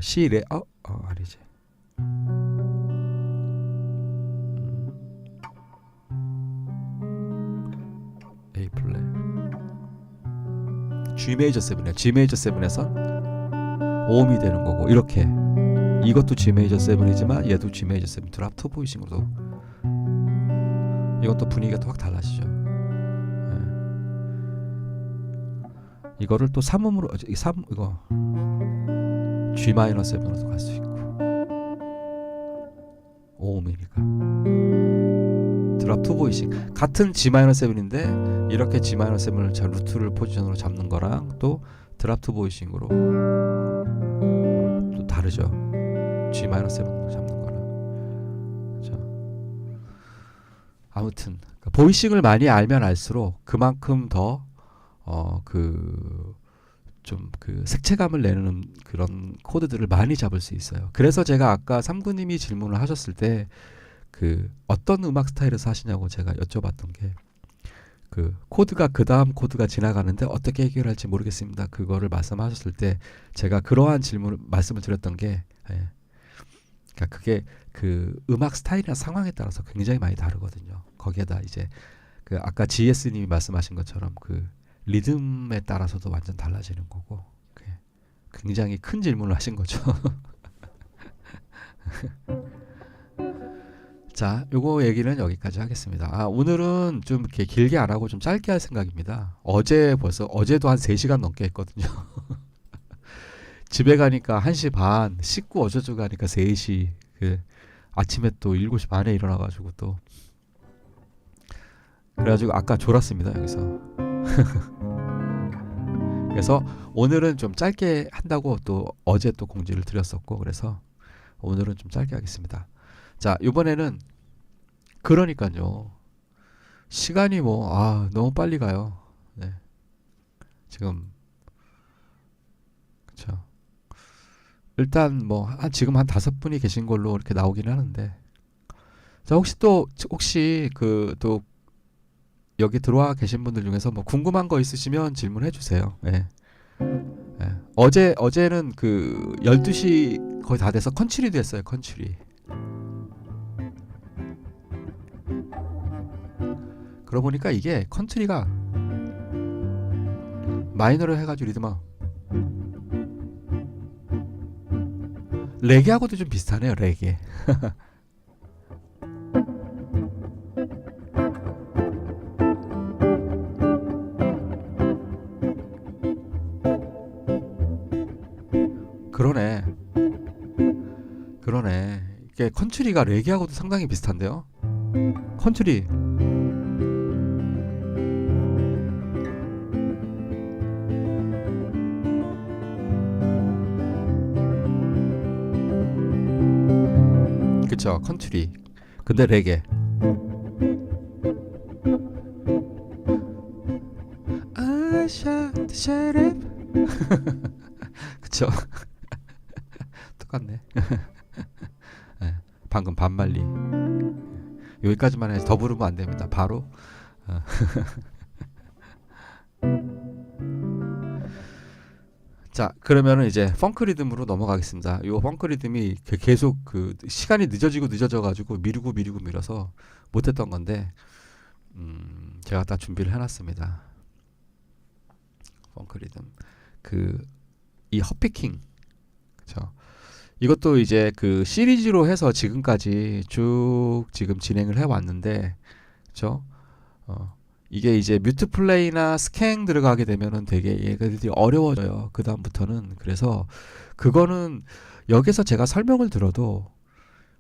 Speaker 1: C 레 아니지. A 플랫. G 메이저 7이야. G 메이저 7에서 5음이 되는 거고, 이렇게. 이것도 G 메이저 7이지만 얘도 G 메이저 7 드랍 투 보이싱으로도 이것도 분위기가 또 확 달라지죠. 네. 이거를 또 3음으로 이거 G 마이너 7으로도 갈 수 있고, 5음이니까 드랍 투 보이싱 같은 G 마이너 7인데 이렇게 G 마이너 7을 루트를 포지션으로 잡는 거랑 또 드랍 투 보이싱으로 또 다르죠. G 마이너 7으로 잡는 거랑. 그렇죠. 아무튼 그러니까 보이싱을 많이 알면 알수록 그만큼 더 좀 그 색채감을 내는 그런 코드들을 많이 잡을 수 있어요. 그래서 제가 아까 삼구님이 질문을 하셨을 때 그 어떤 음악 스타일에서 하시냐고 제가 여쭤봤던 게, 그 코드가 그 다음 코드가 지나가는데 어떻게 해결할지 모르겠습니다. 그거를 말씀하셨을 때 제가 그러한 말씀을 드렸던 게, 예, 그러니까 그게 그 음악 스타일이나 상황에 따라서 굉장히 많이 다르거든요. 거기에다 이제 그 아까 GS님이 말씀하신 것처럼 그 리듬에 따라서도 완전 달라지는 거고, 굉장히 큰 질문을 하신 거죠. 자, 요거 얘기는 여기까지 하겠습니다. 아, 오늘은 좀 이렇게 길게 안 하고 좀 짧게 할 생각입니다. 어제도 한 3시간 넘게 했거든요. 집에 가니까 1시 반, 씻고 어쩌고 가니까 3시, 아침에 또 7시 반에 일어나가지고 또 그래가지고 아까 졸았습니다, 여기서. 그래서 오늘은 좀 짧게 한다고 또 어제 또 공지를 드렸었고, 그래서 오늘은 좀 짧게 하겠습니다. 자, 이번에는 그러니까요. 시간이 너무 빨리 가요. 네. 지금 그쵸. 일단 지금 한 5분이 계신 걸로 이렇게 나오긴 하는데, 자, 혹시 또 여기 들어와 계신 분들 중에서 궁금한 거 있으시면 질문해 주세요. 네. 네. 어제는 그 12시 거의 다 돼서 컨츄리도 했어요. 컨츄리. 그러고 보니까 이게 컨트리가 마이너를 해가지고 리듬하 레게하고도 좀 비슷하네요. 레게. 그러네. 이게 컨트리가 레게하고도 상당히 비슷한데요. 컨트리. 그쵸, 컨트리. 근데 레게. 그쵸. 똑같네. 네, 방금 반말리. 여기까지만 해서 더 부르면 안 됩니다. 바로. 자, 그러면은 이제 펑크 리듬으로 넘어가겠습니다. 요 펑크 리듬이 계속 그 시간이 늦어져 가지고 밀어서 못했던 건데, 제가 다 준비를 해놨습니다. 펑크 리듬. 이 헛피킹, 그쵸? 이것도 이제 그 시리즈로 해서 지금까지 쭉 지금 진행을 해 왔는데, 그쵸? 어, 이게 이제 뮤트 플레이나 스캔 들어가게 되면은 되게 얘가들이 어려워져요. 그 다음부터는. 그래서 그거는 여기서 제가 설명을 들어도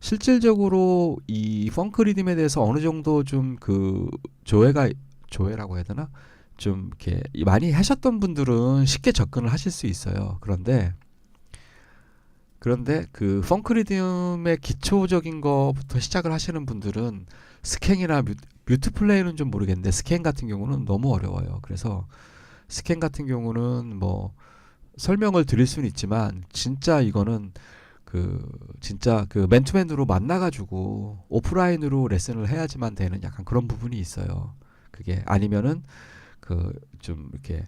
Speaker 1: 실질적으로 이 펑크 리듬에 대해서 어느 정도 좀 그 조회라고 해야 되나? 좀 이렇게 많이 하셨던 분들은 쉽게 접근을 하실 수 있어요. 그런데 그 펑크 리듬의 기초적인 거부터 시작을 하시는 분들은 스캔이나 뮤트 플레이는 좀 모르겠는데 스캔 같은 경우는 너무 어려워요. 그래서 스캔 같은 경우는 뭐 설명을 드릴 수는 있지만 진짜 이거는 그 진짜 그 맨투맨으로 만나가지고 오프라인으로 레슨을 해야지만 되는 약간 그런 부분이 있어요. 그게 아니면은 그 좀 이렇게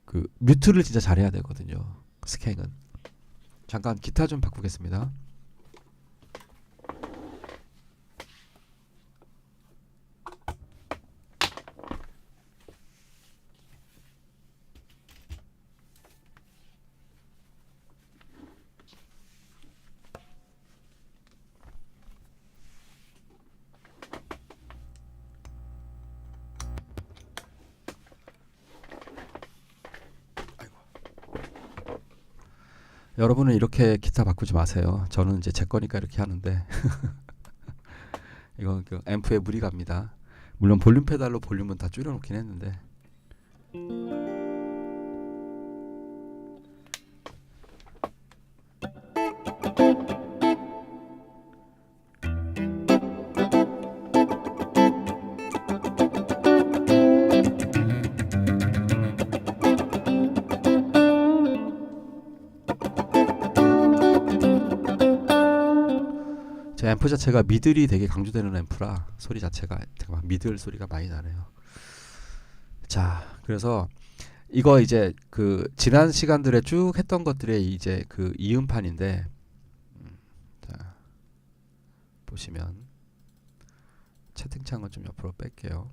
Speaker 1: 그 뮤트를 진짜 잘해야 되거든요. 스캔은. 잠깐 기타 좀 바꾸겠습니다. 여러분은 이렇게 기타 바꾸지 마세요. 저는 이제 제 거니까 이렇게 하는데 이건 그 앰프에 무리 갑니다. 물론 볼륨 페달로 볼륨은 다 줄여놓긴 했는데 제 앰프 자체가 미들이 되게 강조되는 앰프라 소리 자체가 잠깐만 미들 소리가 많이 나네요. 자, 그래서 이거 이제 그 지난 시간들에 쭉 했던 것들의 이제 그 이음판인데 자, 보시면 채팅창을 좀 옆으로 뺄게요.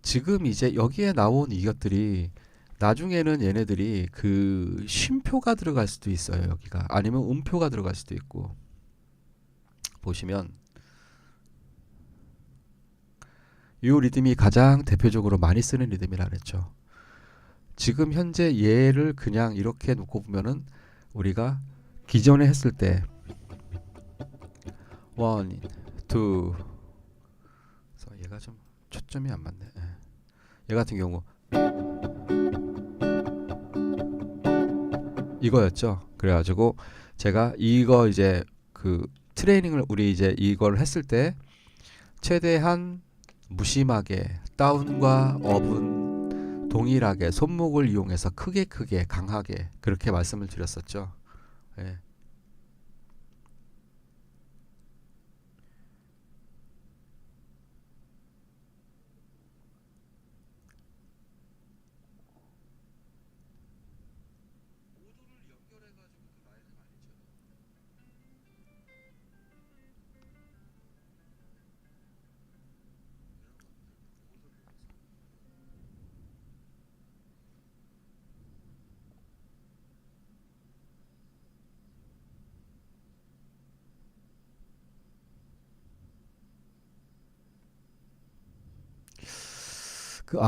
Speaker 1: 지금 이제 여기에 나온 이것들이 나중에는 얘네들이 그 쉼표가 들어갈 수도 있어요. 여기가 아니면 음표가 들어갈 수도 있고 보시면 이 리듬이 가장 대표적으로 많이 쓰는 리듬이라 그랬죠. 지금 현재 얘를 그냥 이렇게 놓고 보면은 우리가 기존에 했을 때 원, 투, 얘가 좀 초점이 안 맞네. 얘 같은 경우 이거였죠. 그래가지고 제가 이거 이제 그 트레이닝을 우리 이제 이걸 했을 때 최대한 무심하게 다운과 업은 동일하게 손목을 이용해서 크게 강하게 그렇게 말씀을 드렸었죠. 예.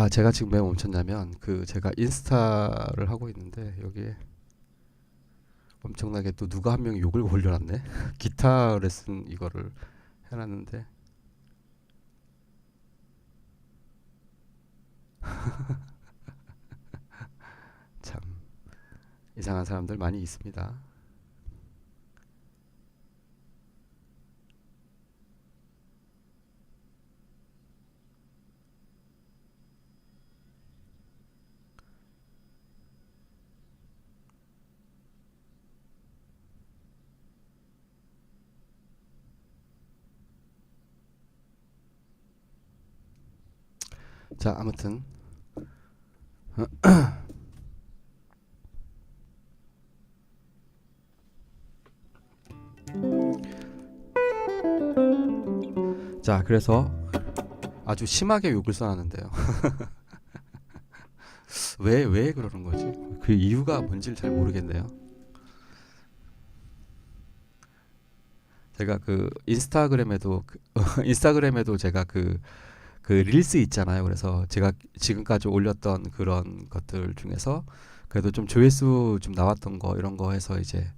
Speaker 1: 제가 지금 왜 멈췄냐면 그 제가 인스타를 하고 있는데 여기에 엄청나게 또 누가 한 명이 욕을 올려놨네. 기타 레슨 이거를 해놨는데 참 이상한 사람들 많이 있습니다. 자, 아무튼 자, 그래서 아주 심하게 욕을 써놨는데요. 왜 그러는 거지? 그 이유가 뭔지를 잘 모르겠네요. 제가 그 인스타그램에도 인스타그램에도 제가 그 릴스 있잖아요. 그래서 제가 지금까지 올렸던 그런 것들 중에서 그래도 좀 조회수 좀 나왔던 거 이런 거 해서 이제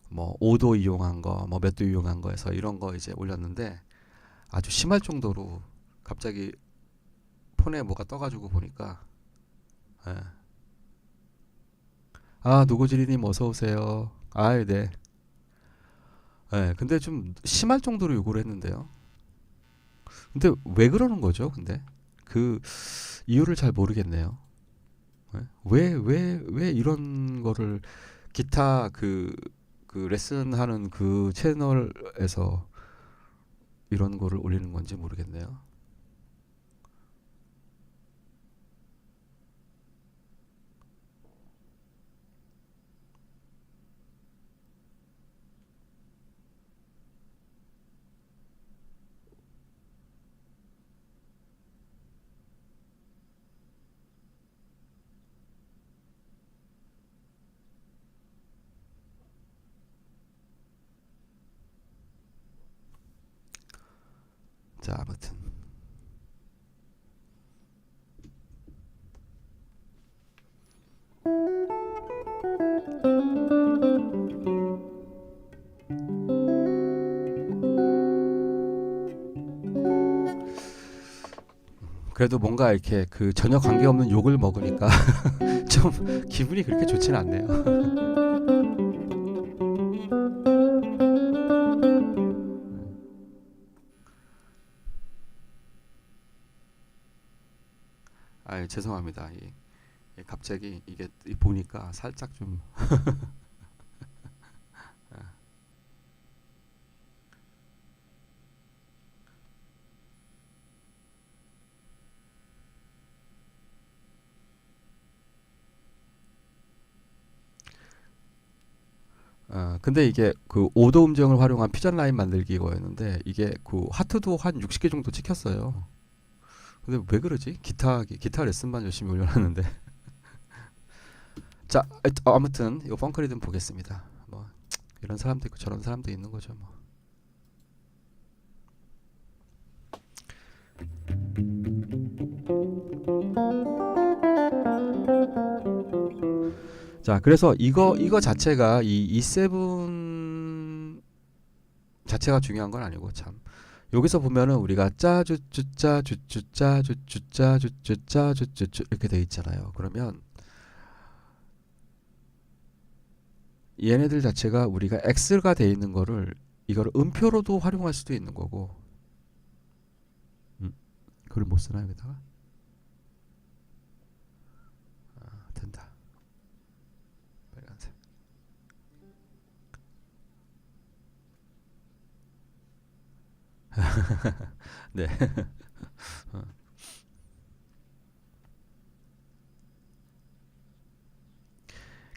Speaker 1: 뭐 5도 이용한 거, 뭐 몇 도 이용한 거 해서 이런 거 이제 올렸는데 아주 심할 정도로 갑자기 폰에 뭐가 떠가지고 보니까 예. 아 노고지리님 어서 오세요. 아 네. 예. 근데 좀 심할 정도로 요구를 했는데요. 근데 왜 그러는 거죠? 근데 그 이유를 잘 모르겠네요. 예? 왜 이런 거를 기타 그 레슨하는 그 채널에서 이런 거를 올리는 건지 모르겠네요. 자, 아무튼 그래도 뭔가 이렇게 그 전혀 관계없는 욕을 먹으니까 좀 기분이 그렇게 좋지는 않네요. 아, 죄송합니다. 갑자기 이게 보니까 살짝 좀 근데 이게 그 오도 음정을 활용한 퓨전 라인 만들기 거였는데 이게 그 하트도 한 60개 정도 찍혔어요. 근데 왜 그러지? 기타 레슨만 열심히 올려놨는데. 자, 아무튼 이 펑크 리듬 보겠습니다. 뭐 이런 사람도 있고 저런 사람도 있는 거죠, 뭐. 자, 그래서 이거 자체가 이 E7 자체가 중요한 건 아니고 참. 여기서 보면은 우리가 짜주쭈짜주쭈짜주쭈짜주쭈짜주쭈 이렇게 돼 있잖아요. 그러면 얘네들 자체가 우리가 X가 돼 있는 거를 이거를 음표로도 활용할 수도 있는 거고. 그걸 못 쓰나 여기다가? 된다. 빨간색. 네.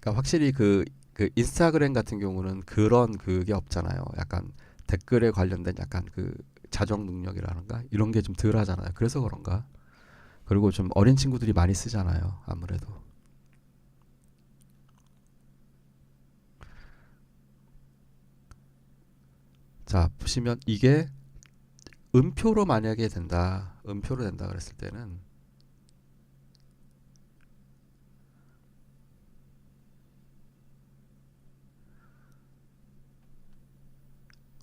Speaker 1: 그러니까 확실히 그 인스타그램 같은 경우는 그런 그게 없잖아요. 약간 댓글에 관련된 약간 그 자정 능력이라는가 이런 게 좀 덜 하잖아요. 그래서 그런가? 그리고 좀 어린 친구들이 많이 쓰잖아요. 아무래도. 자, 보시면 이게 음표로 만약에 된다. 음표로 된다 그랬을 때는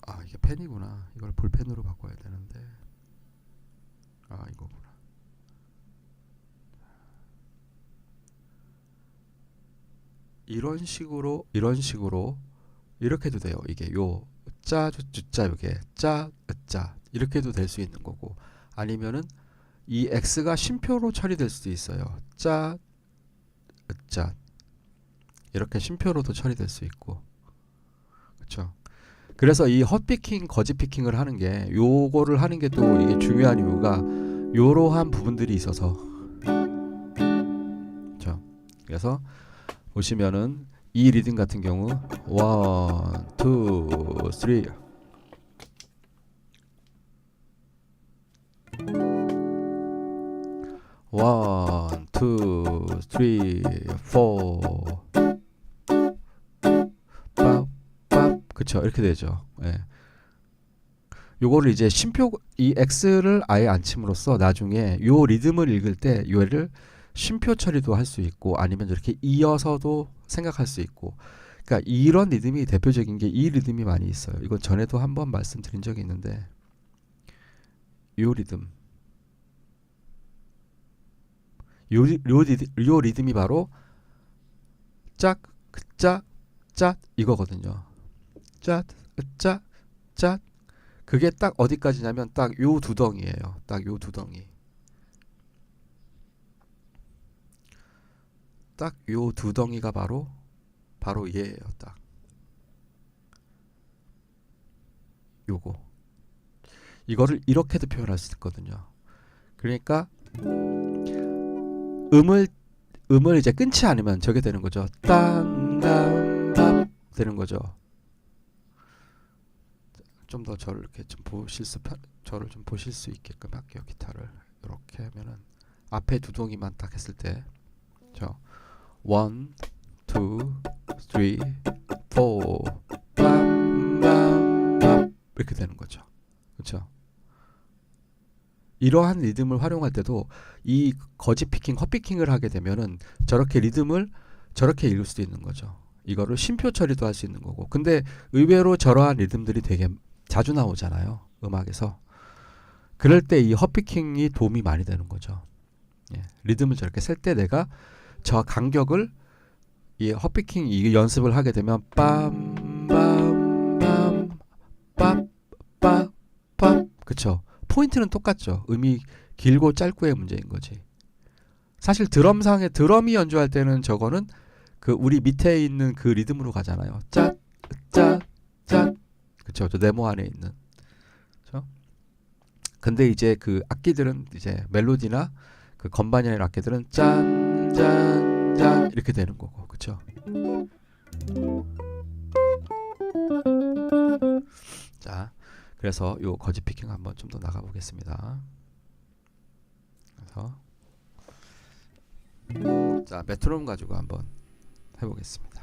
Speaker 1: 아, 이게 펜이구나. 이걸 볼펜으로 바꿔야 되는데. 아, 이거구나. 이런 식으로 이렇게 해도 돼요. 이게 요 짜주짜 요게 짜짜 이렇게도 될 수 있는 거고 아니면은 이 x가 쉼표로 처리될 수도 있어요. 짜짜 이렇게 쉼표로도 처리될 수 있고 그렇죠. 그래서 이 헛피킹 거짓 피킹을 하는 게 요거를 하는 게 또 이게 중요한 이유가 요러한 부분들이 있어서 그렇죠. 그래서 보시면은 이 리듬 같은 경우 1, 2, 3 원, 투, 쓰리, 포. 밥, 그쵸. 이렇게 되죠. 예. 요거를 이제 쉼표, 이 X를 아예 안 침으로써 나중에 요 리듬을 읽을 때 요를 쉼표 처리도 할 수 있고 아니면 이렇게 이어서도 생각할 수 있고, 그러니까 이런 리듬이 대표적인 게 이 리듬이 많이 있어요. 이건 전에도 한번 말씀드린 적이 있는데 요 리듬, 요 리듬이 바로 짝, 짝, 짝 이거거든요. 짝, 짝, 짝. 그게 딱 어디까지냐면 딱 요 두덩이에요. 딱 요 두덩이. 딱 요 두덩이가 바로 얘예요. 딱 요거. 이거를 이렇게도 표현할 수 있거든요. 그러니까 음을 이제 끊지 않으면 저게 되는 거죠. 땅땅밥 되는 거죠. 좀 더 저를 이렇게 좀 저를 좀 보실 수 있게끔 할게요. 기타를 이렇게 하면은 앞에 두덩이만 딱 했을 때, 저 1, 2, 3, 4, 빰빰빰 이렇게 되는 거죠. 그렇죠? 이러한 리듬을 활용할 때도 이 거지 피킹, 헛피킹을 하게 되면은 저렇게 리듬을 저렇게 읽을 수도 있는 거죠. 이거를 쉼표 처리도 할 수 있는 거고. 근데 의외로 저러한 리듬들이 되게 자주 나오잖아요. 음악에서. 그럴 때 이 헛피킹이 도움이 많이 되는 거죠. 예, 리듬을 저렇게 셀 때 내가 저 간격을 이 헛피킹 이 연습을 하게 되면 빰빰빰 빰빰빰 그쵸? 포인트는 똑같죠. 음이 길고 짧고의 문제인 거지. 사실 드럼상에 드럼이 연주할 때는 저거는 그 우리 밑에 있는 그 리듬으로 가잖아요. 짠, 짠, 짠. 그쵸? 저 네모 안에 있는. 그쵸? 근데 이제 그 악기들은 이제 멜로디나 그 건반이나 악기들은 짠, 짠, 짠 이렇게 되는 거고. 그쵸? 자, 그래서 요 거지 피킹 한번 좀 더 나가 보겠습니다. 그래서 자, 메트로놈 가지고 한번 해보겠습니다.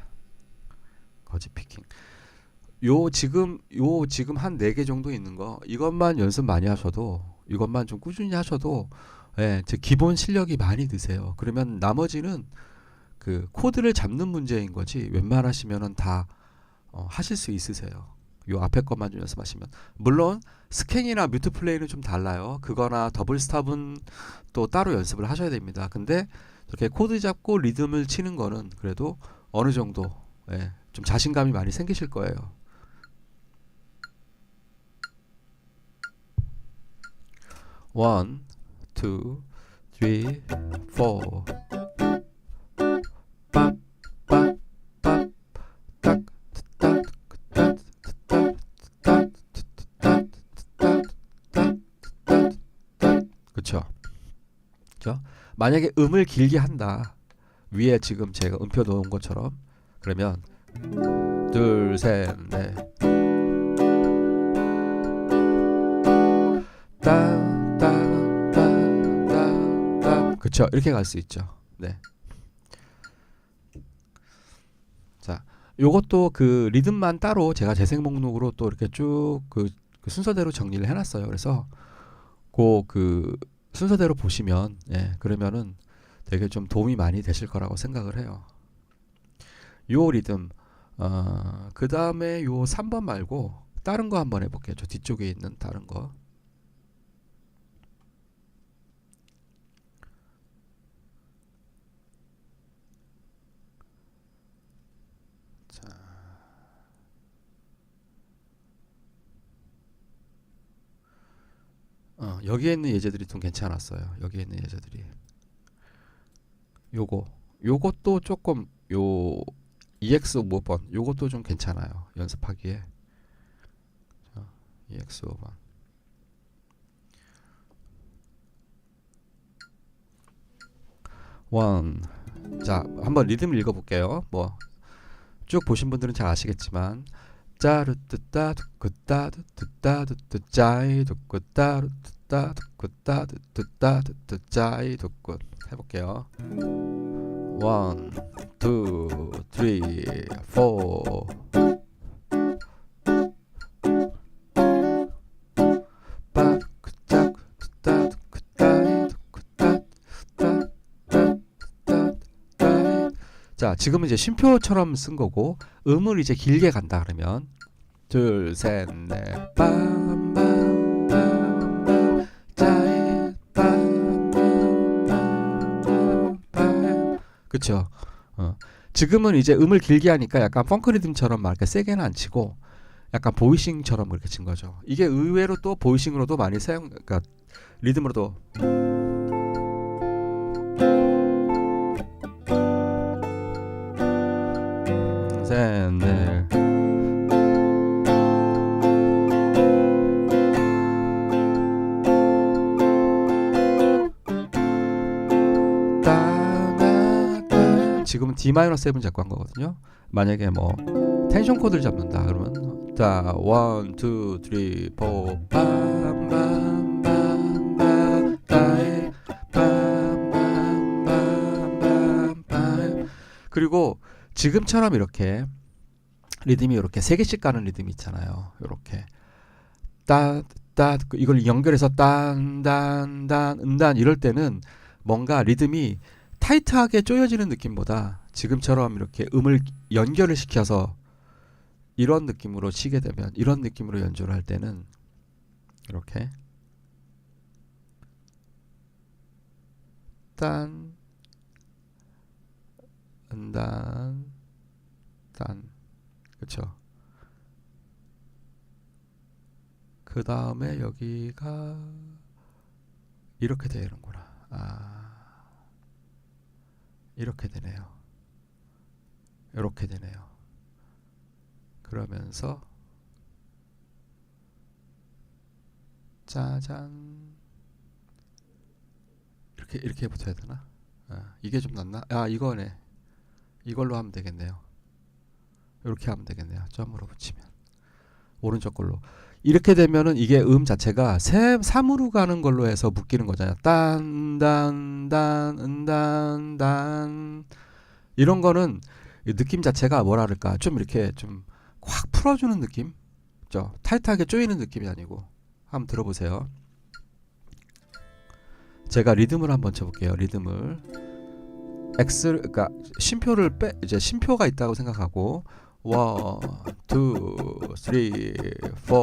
Speaker 1: 거지 피킹. 요 지금 한 4개 정도 있는 거 이것만 연습 많이 하셔도, 이것만 좀 꾸준히 하셔도 예, 제 기본 실력이 많이 드세요. 그러면 나머지는 그 코드를 잡는 문제인 거지 웬만하시면은 다 하실 수 있으세요. 요 앞에 것만 좀 연습하시면. 물론 스캔이나 뮤트 플레이는 좀 달라요. 그거나 더블 스탑은 또 따로 연습을 하셔야 됩니다. 근데 이렇게 코드 잡고 리듬을 치는 거는 그래도 어느 정도 예, 좀 자신감이 많이 생기실 거예요. 원, 투, 쓰리, 포. 빰, 빰, 빰, 딱, 딱, 딱, 딱, 딱, 딱, 딱, 딱, 딱. 그쵸? 그쵸? 만약에 음을 길게 한다. 위에 지금 제가 음표 놓은 것처럼 그러면 둘, 셋, 넷. 땅, 땅, 땅, 땅, 땅. 그쵸? 이렇게 갈 수 있죠. 네. 자, 요것도 그 리듬만 따로 제가 재생 목록으로 또 이렇게 쭉 그 순서대로 정리를 해놨어요. 그래서 그 순서대로 보시면 예, 그러면은 되게 좀 도움이 많이 되실 거라고 생각을 해요. 요 리듬 그 다음에 요 3번 말고 다른 거 한번 해볼게요. 저 뒤쪽에 있는 다른 거. 여기에 있는 예제들이 좀 괜찮았어요. 여기에 있는 예제들이. 요것도 조금 요 EX5번 요것도 좀 괜찮아요. 연습하기에. 자, EX5번. 원. 자, 한번 리듬을 읽어볼게요. 뭐 쭉 보신 분들은 잘 아시겠지만 짜르뜨따 두끄따 두뜨따 두뜨짜이 두끄따 두뜨따 따 두쿠따 두뚜따 두뚜짜이 두꾸 해볼게요. 1, 2, 3, 4 자, 지금은 이제 쉼표처럼 쓴 거고 음을 이제 길게 간다 그러면 둘, 셋, 넷, 빰빰빰빰빰 짜이 빰빰빰빰빰 그쵸? 지금은 이제 음을 길게 하니까 약간 펑크 리듬처럼 막 이렇게 세게는 안 치고 약간 보이싱처럼 그렇게 친 거죠. 이게 의외로 또 보이싱으로도 많이 그러니까 리듬으로도 셋, 넷. 지금은 D-7 잡고 한 거거든요. 만약에 뭐 텐션 코드를 잡는다 그러면 자 1, 2, 3, 4 빰빰빰빰빰 따에 빰빰빰빰빰 그리고 지금처럼 이렇게 리듬이 이렇게 세 개씩 가는 리듬이 있잖아요. 이렇게 따따 이걸 연결해서 딴딴딴 은단 이럴 때는 뭔가 리듬이 타이트하게 쪼여지는 느낌보다 지금처럼 이렇게 음을 연결을 시켜서 이런 느낌으로 치게 되면 이런 느낌으로 연주를 할 때는 이렇게 딴 은단 딴 그쵸. 그 다음에 여기가 이렇게 되는구나. 이렇게 되네요. 이렇게 되네요. 그러면서 짜잔 이렇게 붙어야 되나? 이게 좀 낫나? 이거네. 이걸로 하면 되겠네요. 이렇게 하면 되겠네요. 점으로 붙이면 오른쪽 걸로 이렇게 되면은 이게 음 자체가 3으로 가는 걸로 해서 묶이는 거잖아요. 딴딴딴 은단단 이런 거는 느낌 자체가 뭐라 그럴까 좀 이렇게 좀 확 풀어주는 느낌? 그죠? 타이트하게 조이는 느낌이 아니고 한번 들어보세요. 제가 리듬을 한번 쳐볼게요. 리듬을 그러니까 쉼표를 이제 쉼표가 있다고 생각하고 1, 2, 3, 4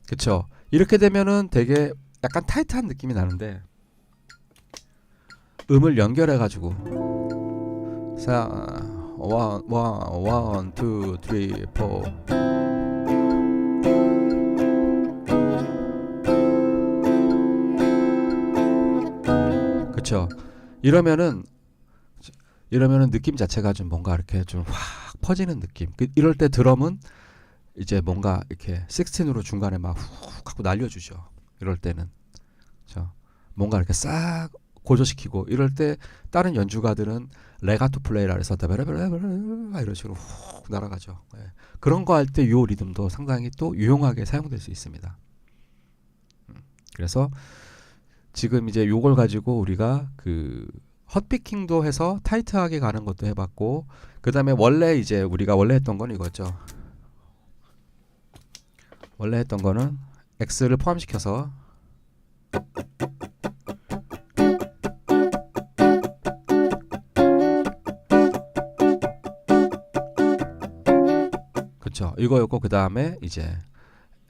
Speaker 1: 그쵸? 이렇게 되면은 되게 약간 타이트한 느낌이 나는데 음을 연결해 가지고 자 1, 2, 3, 4 그쵸? 이러면은 느낌 자체가 좀 뭔가 이렇게 좀 확 퍼지는 느낌. 이럴 때 드럼은 이제 뭔가 이렇게 16으로 중간에 막 훅 갖고 날려주죠. 이럴 때는 그쵸? 뭔가 이렇게 싹 고조시키고 이럴 때 다른 연주가들은 레가토 플레이라 해서 이런 식으로 훅 날아가죠. 그런 거 할 때 요 리듬도 상당히 또 유용하게 사용될 수 있습니다. 그래서 지금 이제 요걸 가지고 우리가 그 헛피킹도 해서 타이트하게 가는 것도 해봤고 그 다음에 원래 이제 우리가 원래 했던 건 이거죠. 원래 했던 거는 X를 포함시켜서 그쵸 이거였고 그 다음에 이제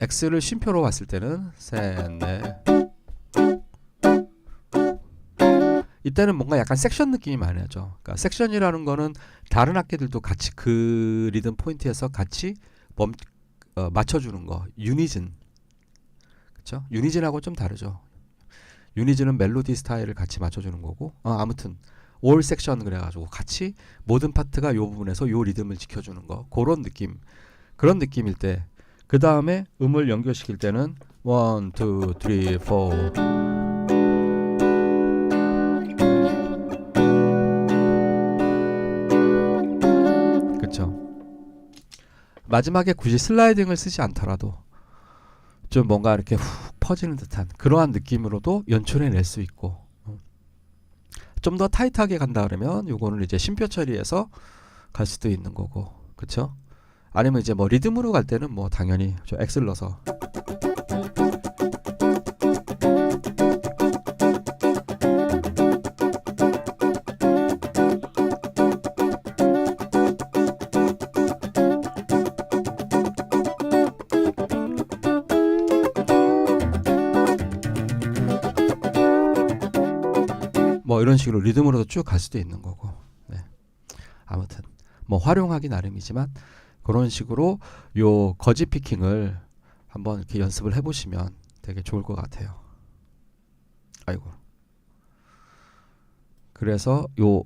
Speaker 1: X를 쉼표로 봤을 때는 셋, 넷 이때는 뭔가 약간 섹션 느낌이 많이 나죠. 그러니까 섹션이라는 거는 다른 악기들도 같이 그 리듬 포인트에서 같이 맞춰주는 거 유니즌 그쵸? 유니즌하고 좀 다르죠. 유니즌은 멜로디 스타일을 같이 맞춰주는 거고 아무튼 올 섹션 그래가지고 같이 모든 파트가 요 부분에서 요 리듬을 지켜주는 거 그런 느낌일 때 그 다음에 음을 연결시킬 때는 1, 2, 3, 4 마지막에 굳이 슬라이딩을 쓰지 않더라도 좀 뭔가 이렇게 훅 퍼지는 듯한 그러한 느낌으로도 연출해낼 수 있고, 좀 더 타이트하게 간다 그러면 요거는 이제 쉼표 처리해서 갈 수도 있는 거고, 그쵸? 아니면 이제 뭐 리듬으로 갈 때는 뭐 당연히 저 X를 넣어서 뭐 이런 식으로 리듬으로도 쭉 갈 수도 있는 거고. 네. 아무튼 뭐 활용하기 나름이지만 그런 식으로 요 거지 피킹을 한번 이렇게 연습을 해보시면 되게 좋을 것 같아요. 아이고. 그래서 요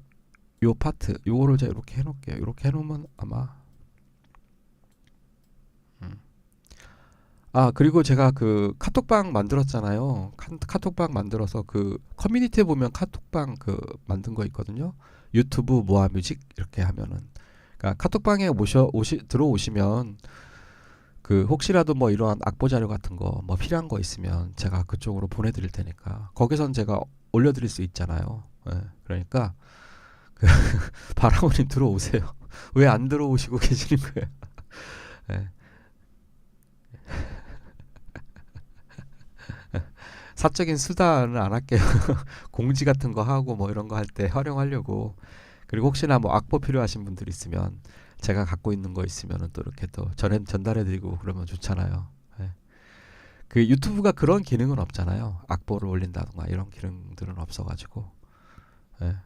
Speaker 1: 파트 요거를 제가 이렇게 해놓을게요. 이렇게 해놓으면 아마 아, 그리고 제가 그 카톡방 만들었잖아요. 카톡방 만들어서 그 커뮤니티에 보면 카톡방 그 만든 거 있거든요. 유튜브 모아뮤직 이렇게 하면은, 그러니까 카톡방에 들어오시면 그 혹시라도 뭐 이러한 악보 자료 같은 거 뭐 필요한 거 있으면 제가 그쪽으로 보내드릴 테니까 거기선 제가 올려드릴 수 있잖아요. 예, 그러니까 그 바라보님 들어오세요. 왜 안 들어오시고 계시는 거예요? 예. 사적인 수단은 안 할게요. 공지 같은 거 하고 뭐 이런 거 할 때 활용하려고. 그리고 혹시나 뭐 악보 필요하신 분들 있으면 제가 갖고 있는 거 있으면은 또 이렇게 또 전달해드리고 그러면 좋잖아요. 예. 그 유튜브가 그런 기능은 없잖아요. 악보를 올린다던가 이런 기능들은 없어가지고. 예.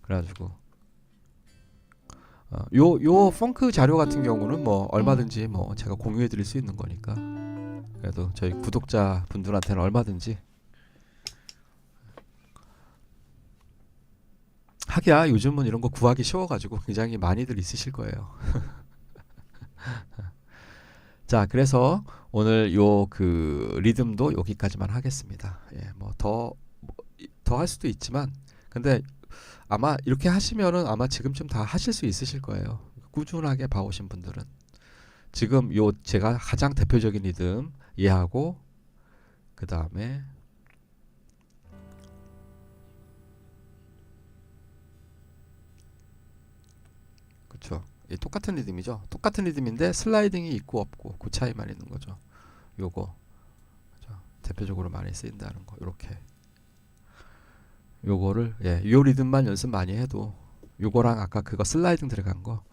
Speaker 1: 그래가지고 요 펑크 자료 같은 경우는 뭐 얼마든지 뭐 제가 공유해드릴 수 있는 거니까. 그래도 저희 구독자 분들한테는 얼마든지. 하기야 요즘은 이런 거 구하기 쉬워가지고 굉장히 많이들 있으실 거예요. 자, 그래서 오늘 요 그 리듬도 여기까지만 하겠습니다. 예, 뭐 더 할 수도 있지만, 근데 아마 이렇게 하시면은 아마 지금쯤 다 하실 수 있으실 거예요. 꾸준하게 봐오신 분들은. 지금 요 제가 가장 대표적인 리듬 이해하고, 그 다음에 그쵸, 똑같은 리듬이죠. 똑같은 리듬인데 슬라이딩이 있고 없고 그 차이만 있는 거죠. 요거 그죠? 대표적으로 많이 쓰인다는 거. 요렇게 요거를, 예, 요 리듬만 연습 많이 해도, 요거랑 아까 그거 슬라이딩 들어간 거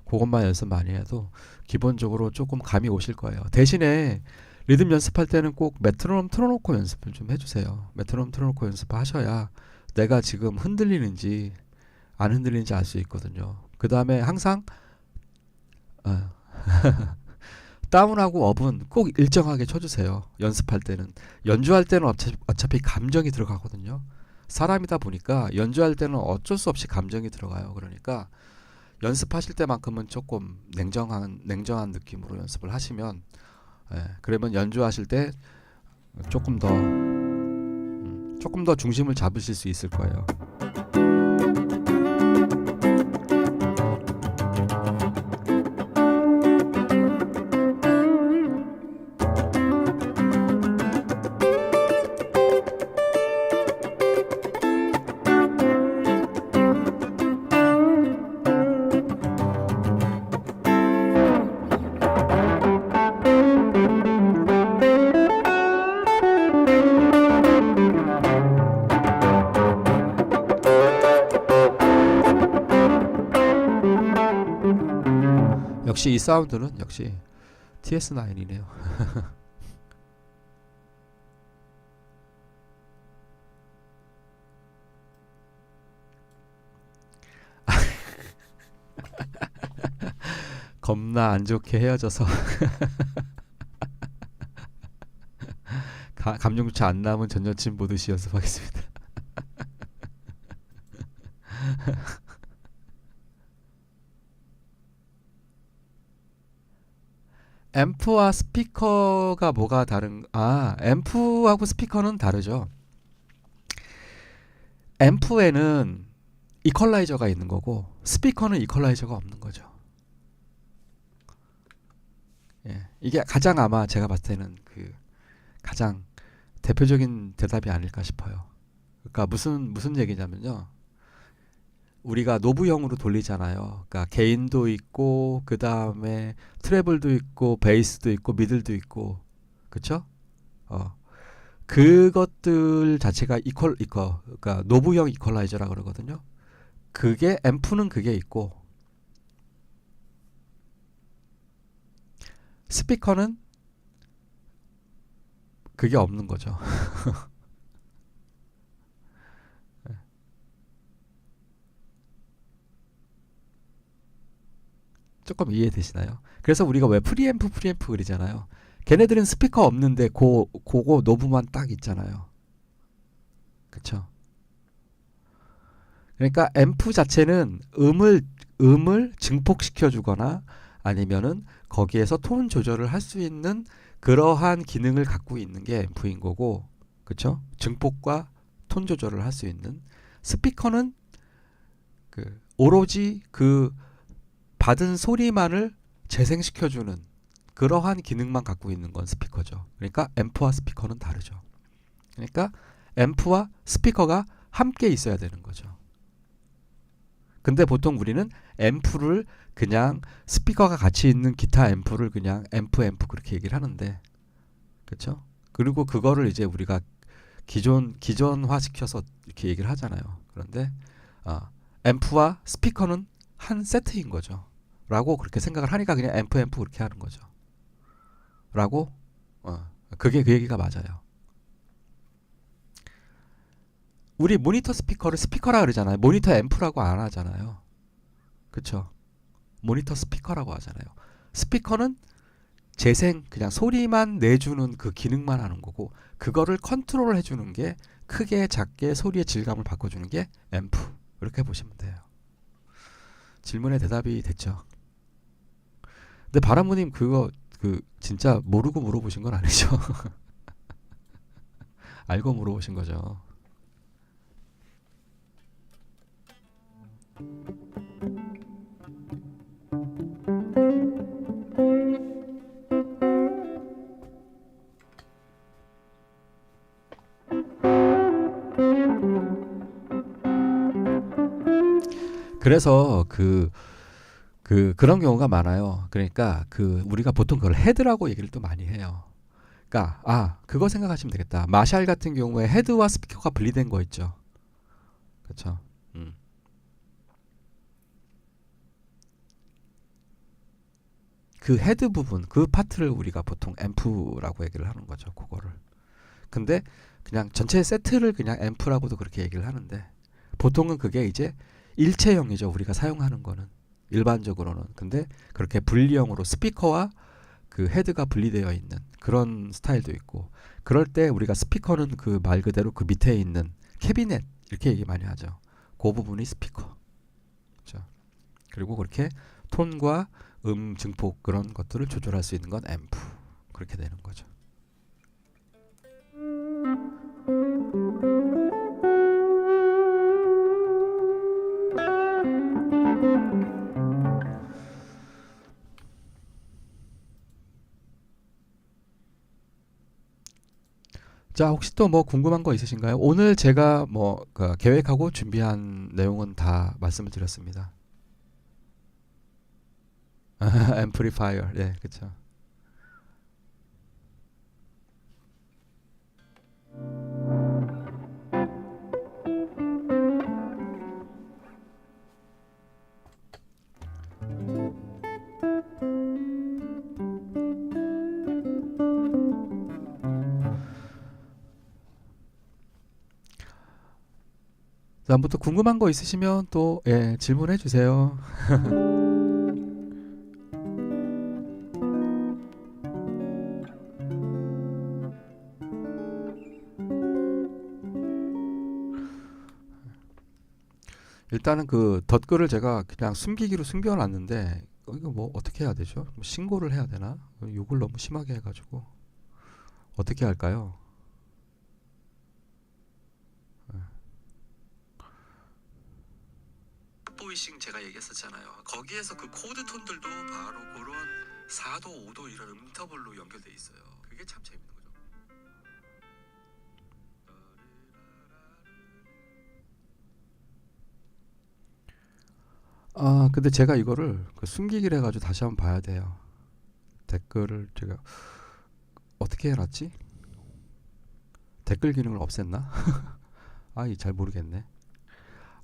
Speaker 1: 그것만 연습 많이 해도 기본적으로 조금 감이 오실 거예요. 대신에 리듬 연습할 때는 꼭 메트로놈 틀어놓고 연습을 좀 해주세요. 메트로놈 틀어놓고 연습하셔야 내가 지금 흔들리는지 안 흔들리는지 알 수 있거든요. 그 다음에 항상 어, 다운하고 업은 꼭 일정하게 쳐주세요. 연습할 때는. 연주할 때는 어차피 감정이 들어가거든요. 사람이다 보니까 연주할 때는 어쩔 수 없이 감정이 들어가요. 그러니까 연습하실 때만큼은 조금 냉정한 느낌으로 연습을 하시면, 예, 그러면 연주하실 때 조금 더 중심을 잡으실 수 있을 거예요. 역시 이 사운드는 역시 TS9이네요. 겁나 안 좋게 헤어져서 감정조차 안 남은 전 여친 보듯이 연습하겠습니다. 앰프와 스피커가 뭐가 앰프하고 스피커는 다르죠. 앰프에는 이퀄라이저가 있는 거고 스피커는 이퀄라이저가 없는 거죠. 예, 이게 가장 아마 제가 봤을 때는 그 가장 대표적인 대답이 아닐까 싶어요. 그러니까 무슨 얘기냐면요. 우리가 노브형으로 돌리잖아요. 그러니까 개인도 있고 그 다음에 트래블도 있고 베이스도 있고 미들도 있고 그쵸? 어 그것들 자체가 그러니까 노브형 이퀄라이저라 그러거든요. 그게 앰프는 그게 있고 스피커는 그게 없는 거죠. 조금 이해되시나요? 그래서 우리가 왜 프리앰프 그러잖아요. 걔네들은 스피커 없는데 그거 노브만 딱 있잖아요. 그쵸? 그러니까 앰프 자체는 음을 증폭시켜 주거나 아니면은 거기에서 톤 조절을 할 수 있는 그러한 기능을 갖고 있는 게 앰프인 거고, 그쵸? 증폭과 톤 조절을 할 수 있는 스피커는 그 오로지 그 받은 소리만을 재생시켜 주는 그러한 기능만 갖고 있는 건 스피커죠. 그러니까 앰프와 스피커는 다르죠. 그러니까 앰프와 스피커가 함께 있어야 되는 거죠. 근데 보통 우리는 앰프를 그냥 스피커가 같이 있는 기타 앰프를 그냥 앰프 그렇게 얘기를 하는데, 그렇죠? 그리고 그거를 이제 우리가 기존화 시켜서 이렇게 얘기를 하잖아요. 그런데 앰프와 스피커는 한 세트인 거죠. 라고 그렇게 생각을 하니까 그냥 앰프 그렇게 하는 거죠. 라고 그게 그 얘기가 맞아요. 우리 모니터 스피커를 스피커라 그러잖아요. 모니터 앰프라고 안 하잖아요. 그쵸? 모니터 스피커라고 하잖아요. 스피커는 재생 그냥 소리만 내주는 그 기능만 하는 거고 그거를 컨트롤 해주는 게 크게 작게 소리의 질감을 바꿔주는 게 앰프 이렇게 보시면 돼요. 질문에 대답이 됐죠. 근데 바람부님 그거 그 진짜 모르고 물어보신 건 아니죠? 알고 물어보신 거죠. 그래서 그런 경우가 많아요. 그러니까 그 우리가 보통 그걸 헤드라고 얘기를 또 많이 해요. 그러니까 그거 생각하시면 되겠다. 마샬 같은 경우에 헤드와 스피커가 분리된 거 있죠. 그렇죠. 음. 그 헤드 부분, 그 파트를 우리가 보통 앰프라고 얘기를 하는 거죠. 그거를. 근데 그냥 전체 세트를 그냥 앰프라고도 그렇게 얘기를 하는데 보통은 그게 이제 일체형이죠. 우리가 사용하는 거는 일반적으로는. 근데 그렇게 분리형으로 스피커와 그 헤드가 분리되어 있는 그런 스타일도 있고 그럴 때 우리가 스피커는 그 말 그대로 그 밑에 있는 캐비넷 이렇게 얘기 많이 하죠. 그 부분이 스피커. 그렇죠. 그리고 그렇게 톤과 증폭 그런 것들을 조절할 수 있는 건 앰프. 그렇게 되는 거죠. 자, 혹시 또 뭐 궁금한 거 있으신가요? 오늘 제가 그 계획하고 준비한 내용은 다 말씀을 드렸습니다. 앰플리파이어. 네, 그렇죠. 다음부터 궁금한 거 있으시면 또 질문해 주세요. 일단은 그 덧글을 제가 그냥 숨기기로 숨겨놨는데 이거 뭐 어떻게 해야 되죠? 뭐 신고를 해야 되나? 욕을 너무 심하게 해가지고 어떻게 할까요? 보이싱 제가 얘기했었잖아요. 거기에서 그 코드 톤들도 바로 그런 4도, 5도 이런 인터벌로 연결돼 있어요. 그게 참 재밌는 거죠. 아, 근데 제가 이거를 숨기기를 해가지고 다시 한번 봐야 돼요. 댓글을 제가 어떻게 해놨지? 댓글 기능을 없앴나? 아, 이 잘 모르겠네.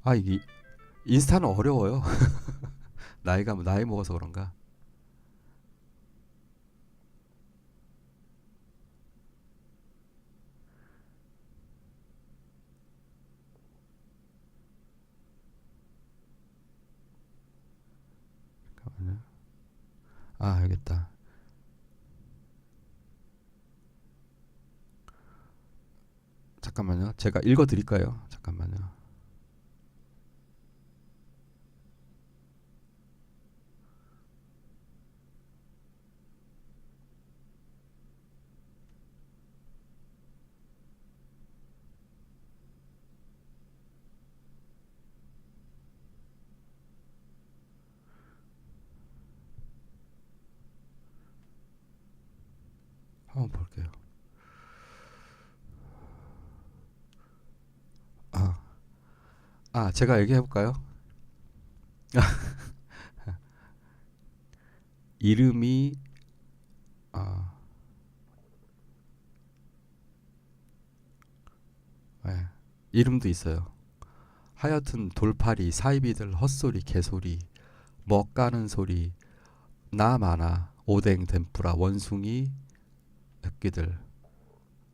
Speaker 1: 아, 이게 인스타는 어려워요. 나이 먹어서 그런가? 잠깐만요. 아, 알겠다. 잠깐만요. 제가 읽어드릴까요? 잠깐만요. 한번 볼게요. 아, 제가 얘기해볼까요? 이름이, 아, 네. 이름도 있어요. 하여튼 돌팔이, 사이비들, 헛소리, 개소리, 먹 까는 소리, 나 많아, 오뎅, 덴뿌라, 원숭이, 흑기들,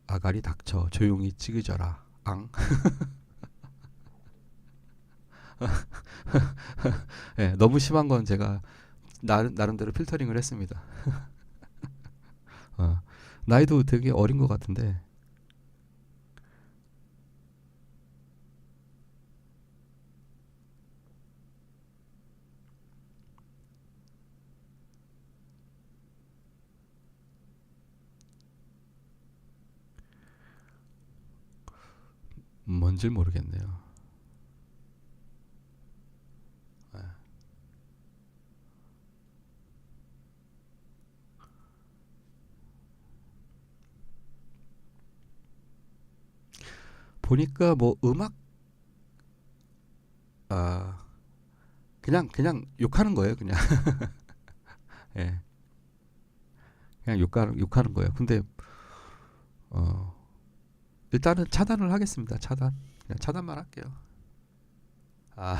Speaker 1: 아가리 닥쳐, 조용히 찌그져라, 앙. 네, 너무 심한 건 제가 나름대로 필터링을 했습니다. 어, 나이도 되게 어린 것 같은데, 뭔지 모르겠네요. 네. 보니까 뭐 음악, 아, 그냥 욕하는 거예요, 그냥. 예, 그냥 욕하는 거예요. 근데, 어, 일단은 차단을 하겠습니다. 차단. 그냥 차단만 할게요. 아,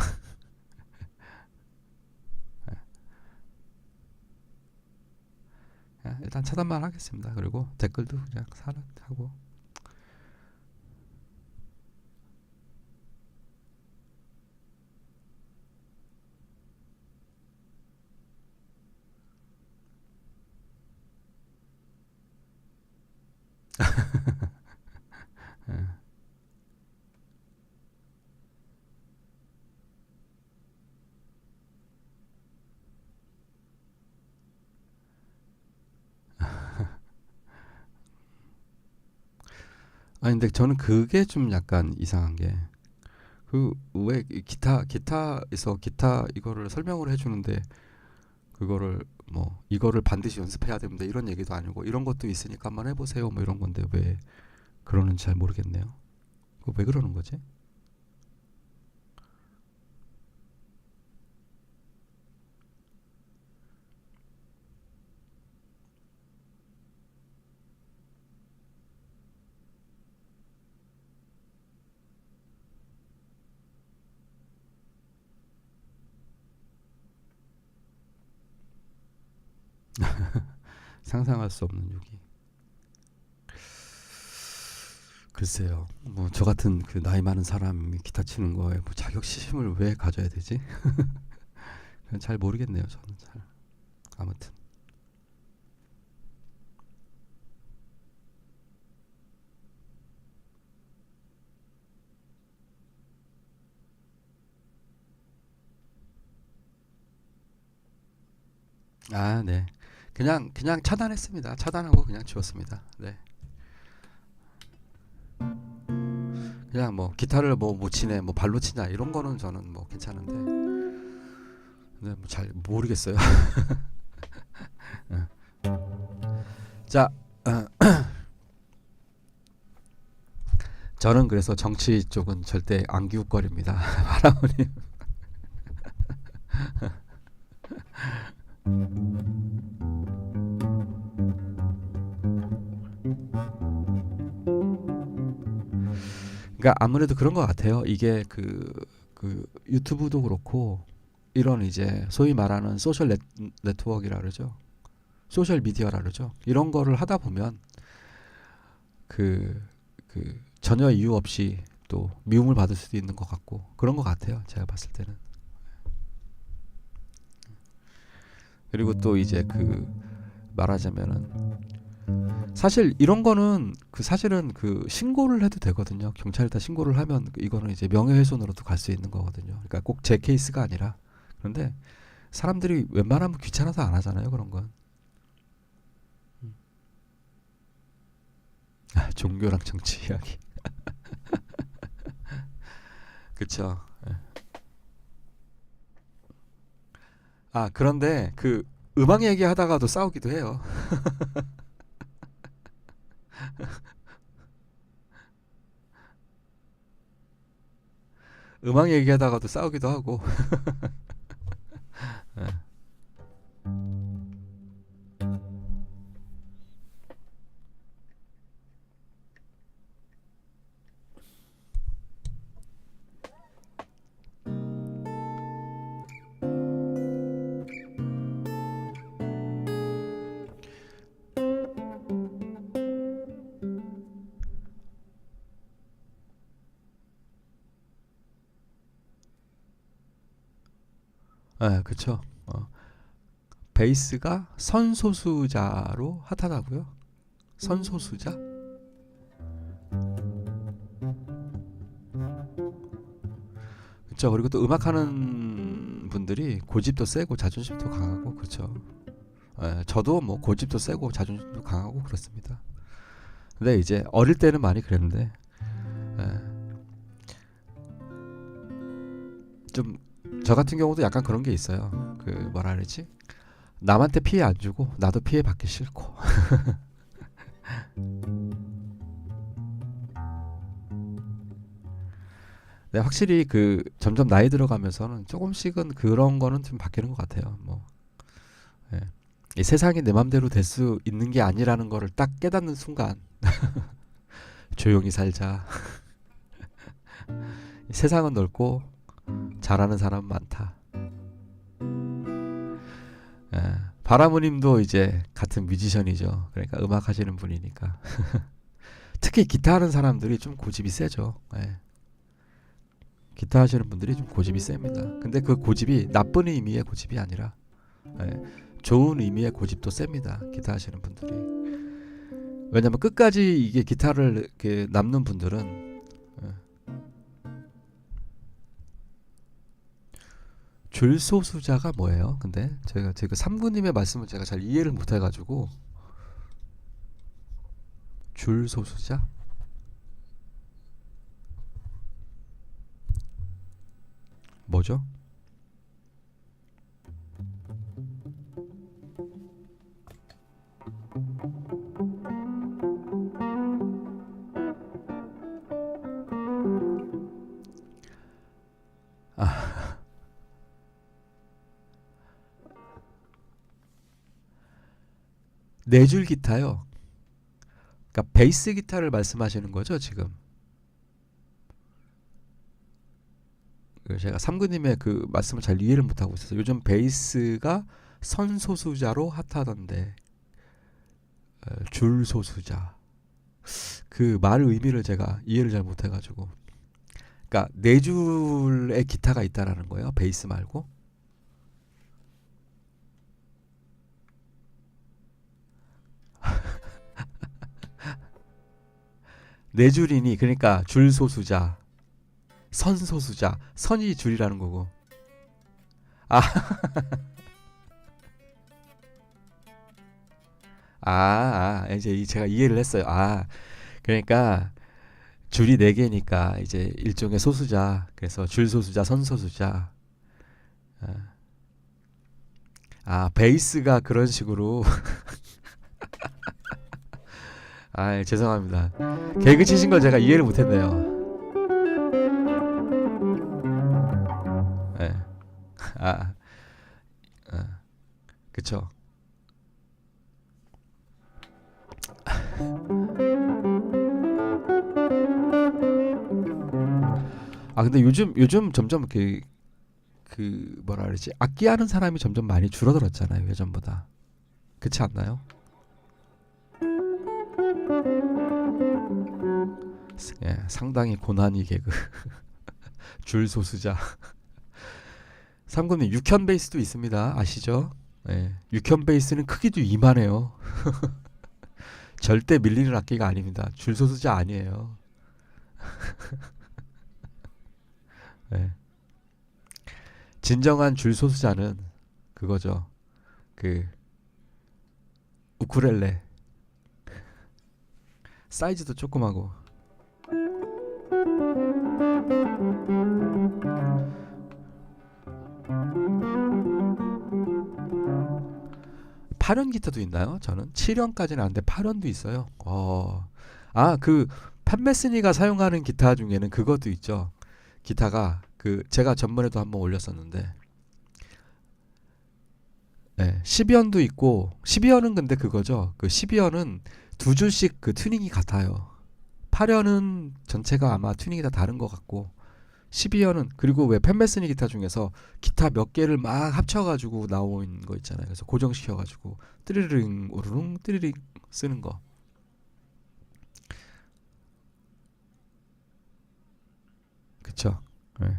Speaker 1: 일단 차단만 하겠습니다. 그리고 댓글도 그냥 하고. 아니, 근데 저는 그게 좀 약간 이상한 게, 그, 왜 기타에서 기타 이거를 설명을 해주는데, 그거를 뭐, 이거를 반드시 연습해야 됩니다. 이런 얘기도 아니고, 이런 것도 있으니까 한번 해보세요. 뭐 이런 건데, 왜 그러는지 잘 모르겠네요. 그거 왜 그러는 거지? 상상할 수 없는 욕이. 글쎄요. 뭐 저 같은 그 나이 많은 사람이 기타 치는 거에 뭐 자격지심을 왜 가져야 되지? 그냥 잘 모르겠네요. 저는 잘. 아무튼. 아, 네. 그냥 차단했습니다. 차단하고 그냥 지웠습니다. 네. 그냥 뭐 기타를 뭐 못 치네, 뭐 발로 치냐 이런 거는 저는 뭐 괜찮은데. 근데 뭐 잘 모르겠어요. 자, 저는 그래서 정치 쪽은 절대 안 기웃거립니다. 바라보님. 그러니까 아무래도 그런 것 같아요. 이게 그 유튜브도 그렇고 이런 이제 소위 말하는 소셜 네트워크라 그러죠. 소셜 미디어라 그러죠. 이런 거를 하다 보면 그, 그 전혀 이유 없이 또 미움을 받을 수도 있는 것 같고 그런 것 같아요. 제가 봤을 때는. 그리고 또 이제 그 말하자면은 사실 이런 거는 그 사실은 그 신고를 해도 되거든요. 경찰에다 신고를 하면 이거는 이제 명예훼손으로도 갈 수 있는 거거든요. 그러니까 꼭 제 케이스가 아니라 그런데 사람들이 웬만하면 귀찮아서 안 하잖아요. 그런 건. 종교랑 정치 이야기. 그쵸. 예. 그런데 그 음악 얘기하다가도 싸우기도 해요. 음악 얘기하다가도 싸우기도 하고. 예. 그쵸. 베이스가 선소수자로 핫하다고요? 선소수자? 그쵸. 그리고 또 음악하는 분들이 고집도 세고 자존심도 강하고 그렇죠. 저도 뭐 고집도 세고 자존심도 강하고 그렇습니다. 근데 이제 어릴 때는 많이 그랬는데 좀 저 같은 경우도 약간 그런 게 있어요. 그 뭐라 그러지? 남한테 피해 안 주고 나도 피해 받기 싫고. 네, 확실히 그 점점 나이 들어가면서는 조금씩은 그런 거는 좀 바뀌는 것 같아요. 뭐 예. 이 세상이 내 맘대로 될 수 있는 게 아니라는 거를 딱 깨닫는 순간 조용히 살자. 세상은 넓고 잘하는 사람 많다. 예. 바라무님도 이제 같은 뮤지션이죠. 그러니까 음악 하시는 분이니까. 특히 기타 하는 사람들이 좀 고집이 세죠. 예. 기타 하시는 분들이 좀 고집이 셉니다. 근데 그 고집이 나쁜 의미의 고집이 아니라 예, 좋은 의미의 고집도 셉니다. 기타 하시는 분들이. 왜냐면 끝까지 이게 기타를 이렇게 남는 분들은 예, 줄소수자가 뭐예요? 근데 제가 삼구님의 말씀을 제가 잘 이해를 못 해가지고 줄소수자? 뭐죠? 아, 네 줄 기타요. 그러니까 베이스 기타를 말씀하시는 거죠, 지금? 제가 삼구님의 그 말씀을 잘 이해를 못 하고 있어서 요즘 베이스가 선소수자로 핫하던데 줄소수자 그 말 의미를 제가 이해를 잘 못해가지고 그러니까 네 줄의 기타가 있다라는 거예요. 베이스 말고. 네 줄이니 그러니까 줄소수자, 선소수자, 선이 줄이라는 거고. 아, 이제 제가 이해를 했어요. 그러니까 줄이 네 개니까 이제 일종의 소수자. 그래서 줄소수자, 선소수자. 아, 아, 베이스가 그런 식으로. 아, 죄송합니다. 개그 치신 걸 제가 이해를 못했네요. 예. 아, 아, 그쵸. 아, 근데 요즘 점점 그 뭐라 그러지? 악기하는 사람이 점점 많이 줄어들었잖아요, 예전보다. 그렇지 않나요? 예, 상당히 고난이 개그. 줄 소수자. 삼군님 육현 베이스도 있습니다. 아시죠? 예, 육현 베이스는 크기도 이만해요. 절대 밀리는 악기가 아닙니다. 줄 소수자 아니에요. 예. 진정한 줄 소수자는 그거죠. 그 우쿨렐레 사이즈도 조그마고. 파련 기타도 있나요? 저는 7현까지는 아는데 파련도 있어요. 아, 그 팬메스니가 사용하는 기타 중에는 그것도 있죠. 기타가 그 제가 전번에도 한번 올렸었는데, 네, 12현도 있고 12현은 근데 그거죠. 그 12현은 두 줄씩 그 튜닝이 같아요. 8현은 전체가 아마 튜닝이 다 다른 것 같고 12현은 그리고 왜 팬메스니 기타 중에서 기타 몇 개를 막 합쳐가지고 나온 거 있잖아요. 그래서 고정시켜가지고 띠리링 오르릉 띠리링 쓰는 거. 그쵸? 네.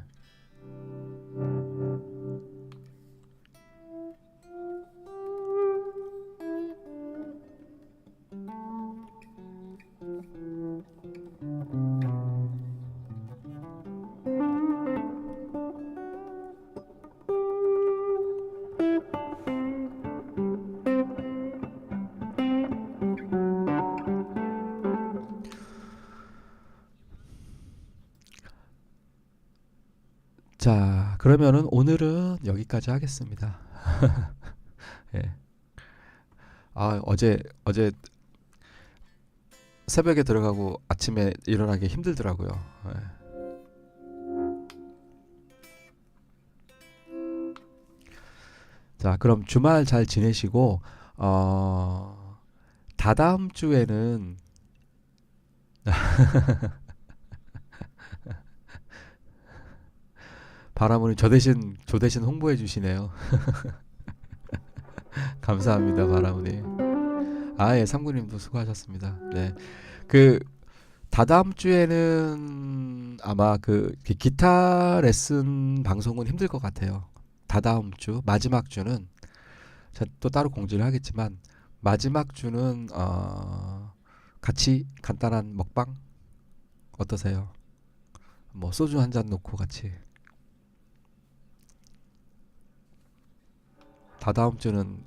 Speaker 1: 자, 그러면은 오늘은 여기까지 하겠습니다. 예. 아, 어제 새벽에 들어가고 아침에 일어나기 힘들더라고요. 예. 자, 그럼 주말 잘 지내시고 다다음 주에는 바라보니 저 대신 홍보해 주시네요. 감사합니다, 바라보니. 아, 예, 삼구님도 수고하셨습니다. 네, 그 다다음 주에는 아마 그 기타 레슨 방송은 힘들 것 같아요. 다다음 주 마지막 주는 제가 또 따로 공지를 하겠지만 마지막 주는 같이 간단한 먹방 어떠세요? 뭐 소주 한 잔 놓고 같이. 다다음 주는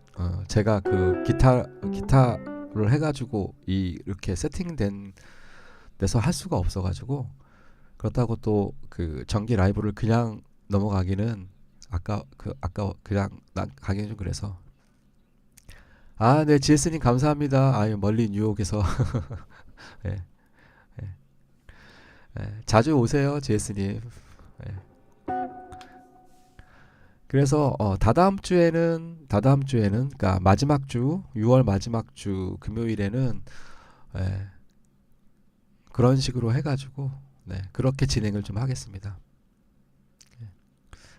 Speaker 1: 제가 그 기타를 해가지고 이렇게 세팅된 데서 할 수가 없어가지고 그렇다고 또 그 정기 라이브를 그냥 넘어가기는 아까 그냥 가기는 좀 그래서. 아, 네, GS님 감사합니다. 아유, 멀리 뉴욕에서. 예, 예, 예. 자주 오세요, GS님. 예. 그래서 다다음 주에는 그러니까 마지막 주 6월 마지막 주 금요일에는 예, 그런 식으로 해가지고 네, 그렇게 진행을 좀 하겠습니다. 예.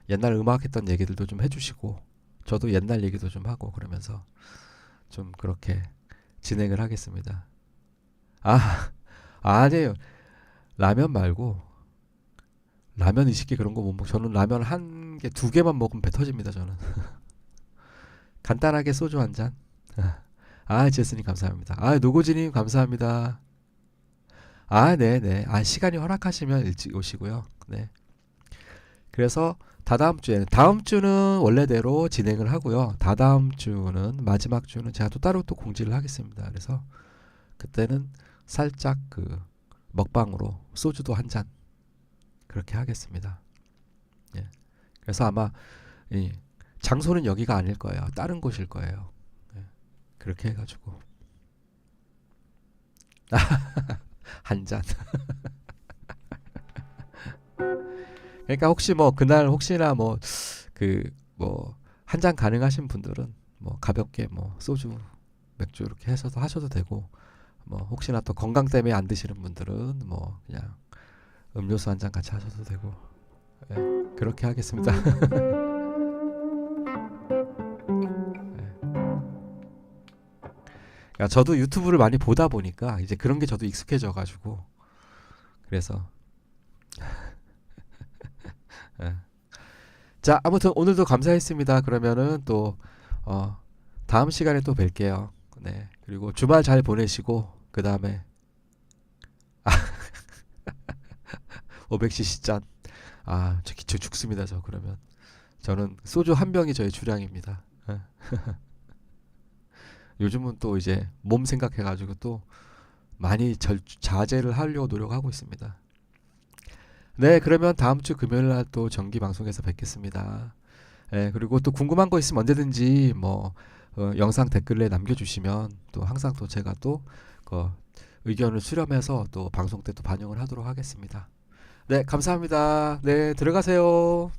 Speaker 1: 옛날 음악했던 얘기들도 좀 해주시고 저도 옛날 얘기도 좀 하고 그러면서 좀 그렇게 진행을 하겠습니다. 아, 아니에요. 라면 말고 라면 20개 그런 거 못 먹. 저는 라면 한 개, 두 개만 먹으면 배 터집니다. 저는 간단하게 소주 한 잔. 아, 제스님 감사합니다. 아, 노고지님 감사합니다. 아, 네네. 아, 시간이 허락하시면 일찍 오시고요. 네. 그래서 다음 주는 원래대로 진행을 하고요. 다다음 주는 마지막 주는 제가 또 따로 또 공지를 하겠습니다. 그래서 그때는 살짝 그 먹방으로 소주도 한 잔 그렇게 하겠습니다. 예. 그래서 아마 이 장소는 여기가 아닐 거예요. 다른 곳일 거예요. 예, 그렇게 해가지고 한 잔. 그러니까 혹시 뭐 그날 혹시나 뭐 그 뭐 한 잔 가능하신 분들은 뭐 가볍게 뭐 소주, 맥주 이렇게 해서도 하셔도 되고, 뭐 혹시나 또 건강 때문에 안 드시는 분들은 뭐 그냥 음료수 한 잔 같이 하셔도 되고, 예, 그렇게 하겠습니다. 예. 그러니까 저도 유튜브를 많이 보다 보니까 이제 그런 게 저도 익숙해져 가지고, 그래서 예. 자, 아무튼 오늘도 감사했습니다. 그러면은 또 어, 다음 시간에 또 뵐게요. 네. 그리고 주말 잘 보내시고 그 다음에 500cc 짠. 아, 저 죽습니다. 저 그러면 저는 소주 한 병이 저의 주량입니다. 예. 요즘은 또 이제 몸 생각해가지고 또 많이 자제를 하려고 노력하고 있습니다. 네, 그러면 다음 주 금요일 날 또 정기 방송에서 뵙겠습니다. 예, 그리고 또 궁금한 거 있으면 언제든지 뭐 영상 댓글에 남겨주시면 또 항상 또 제가 또 그 의견을 수렴해서 또 방송 때 또 반영을 하도록 하겠습니다. 네, 감사합니다. 네, 들어가세요.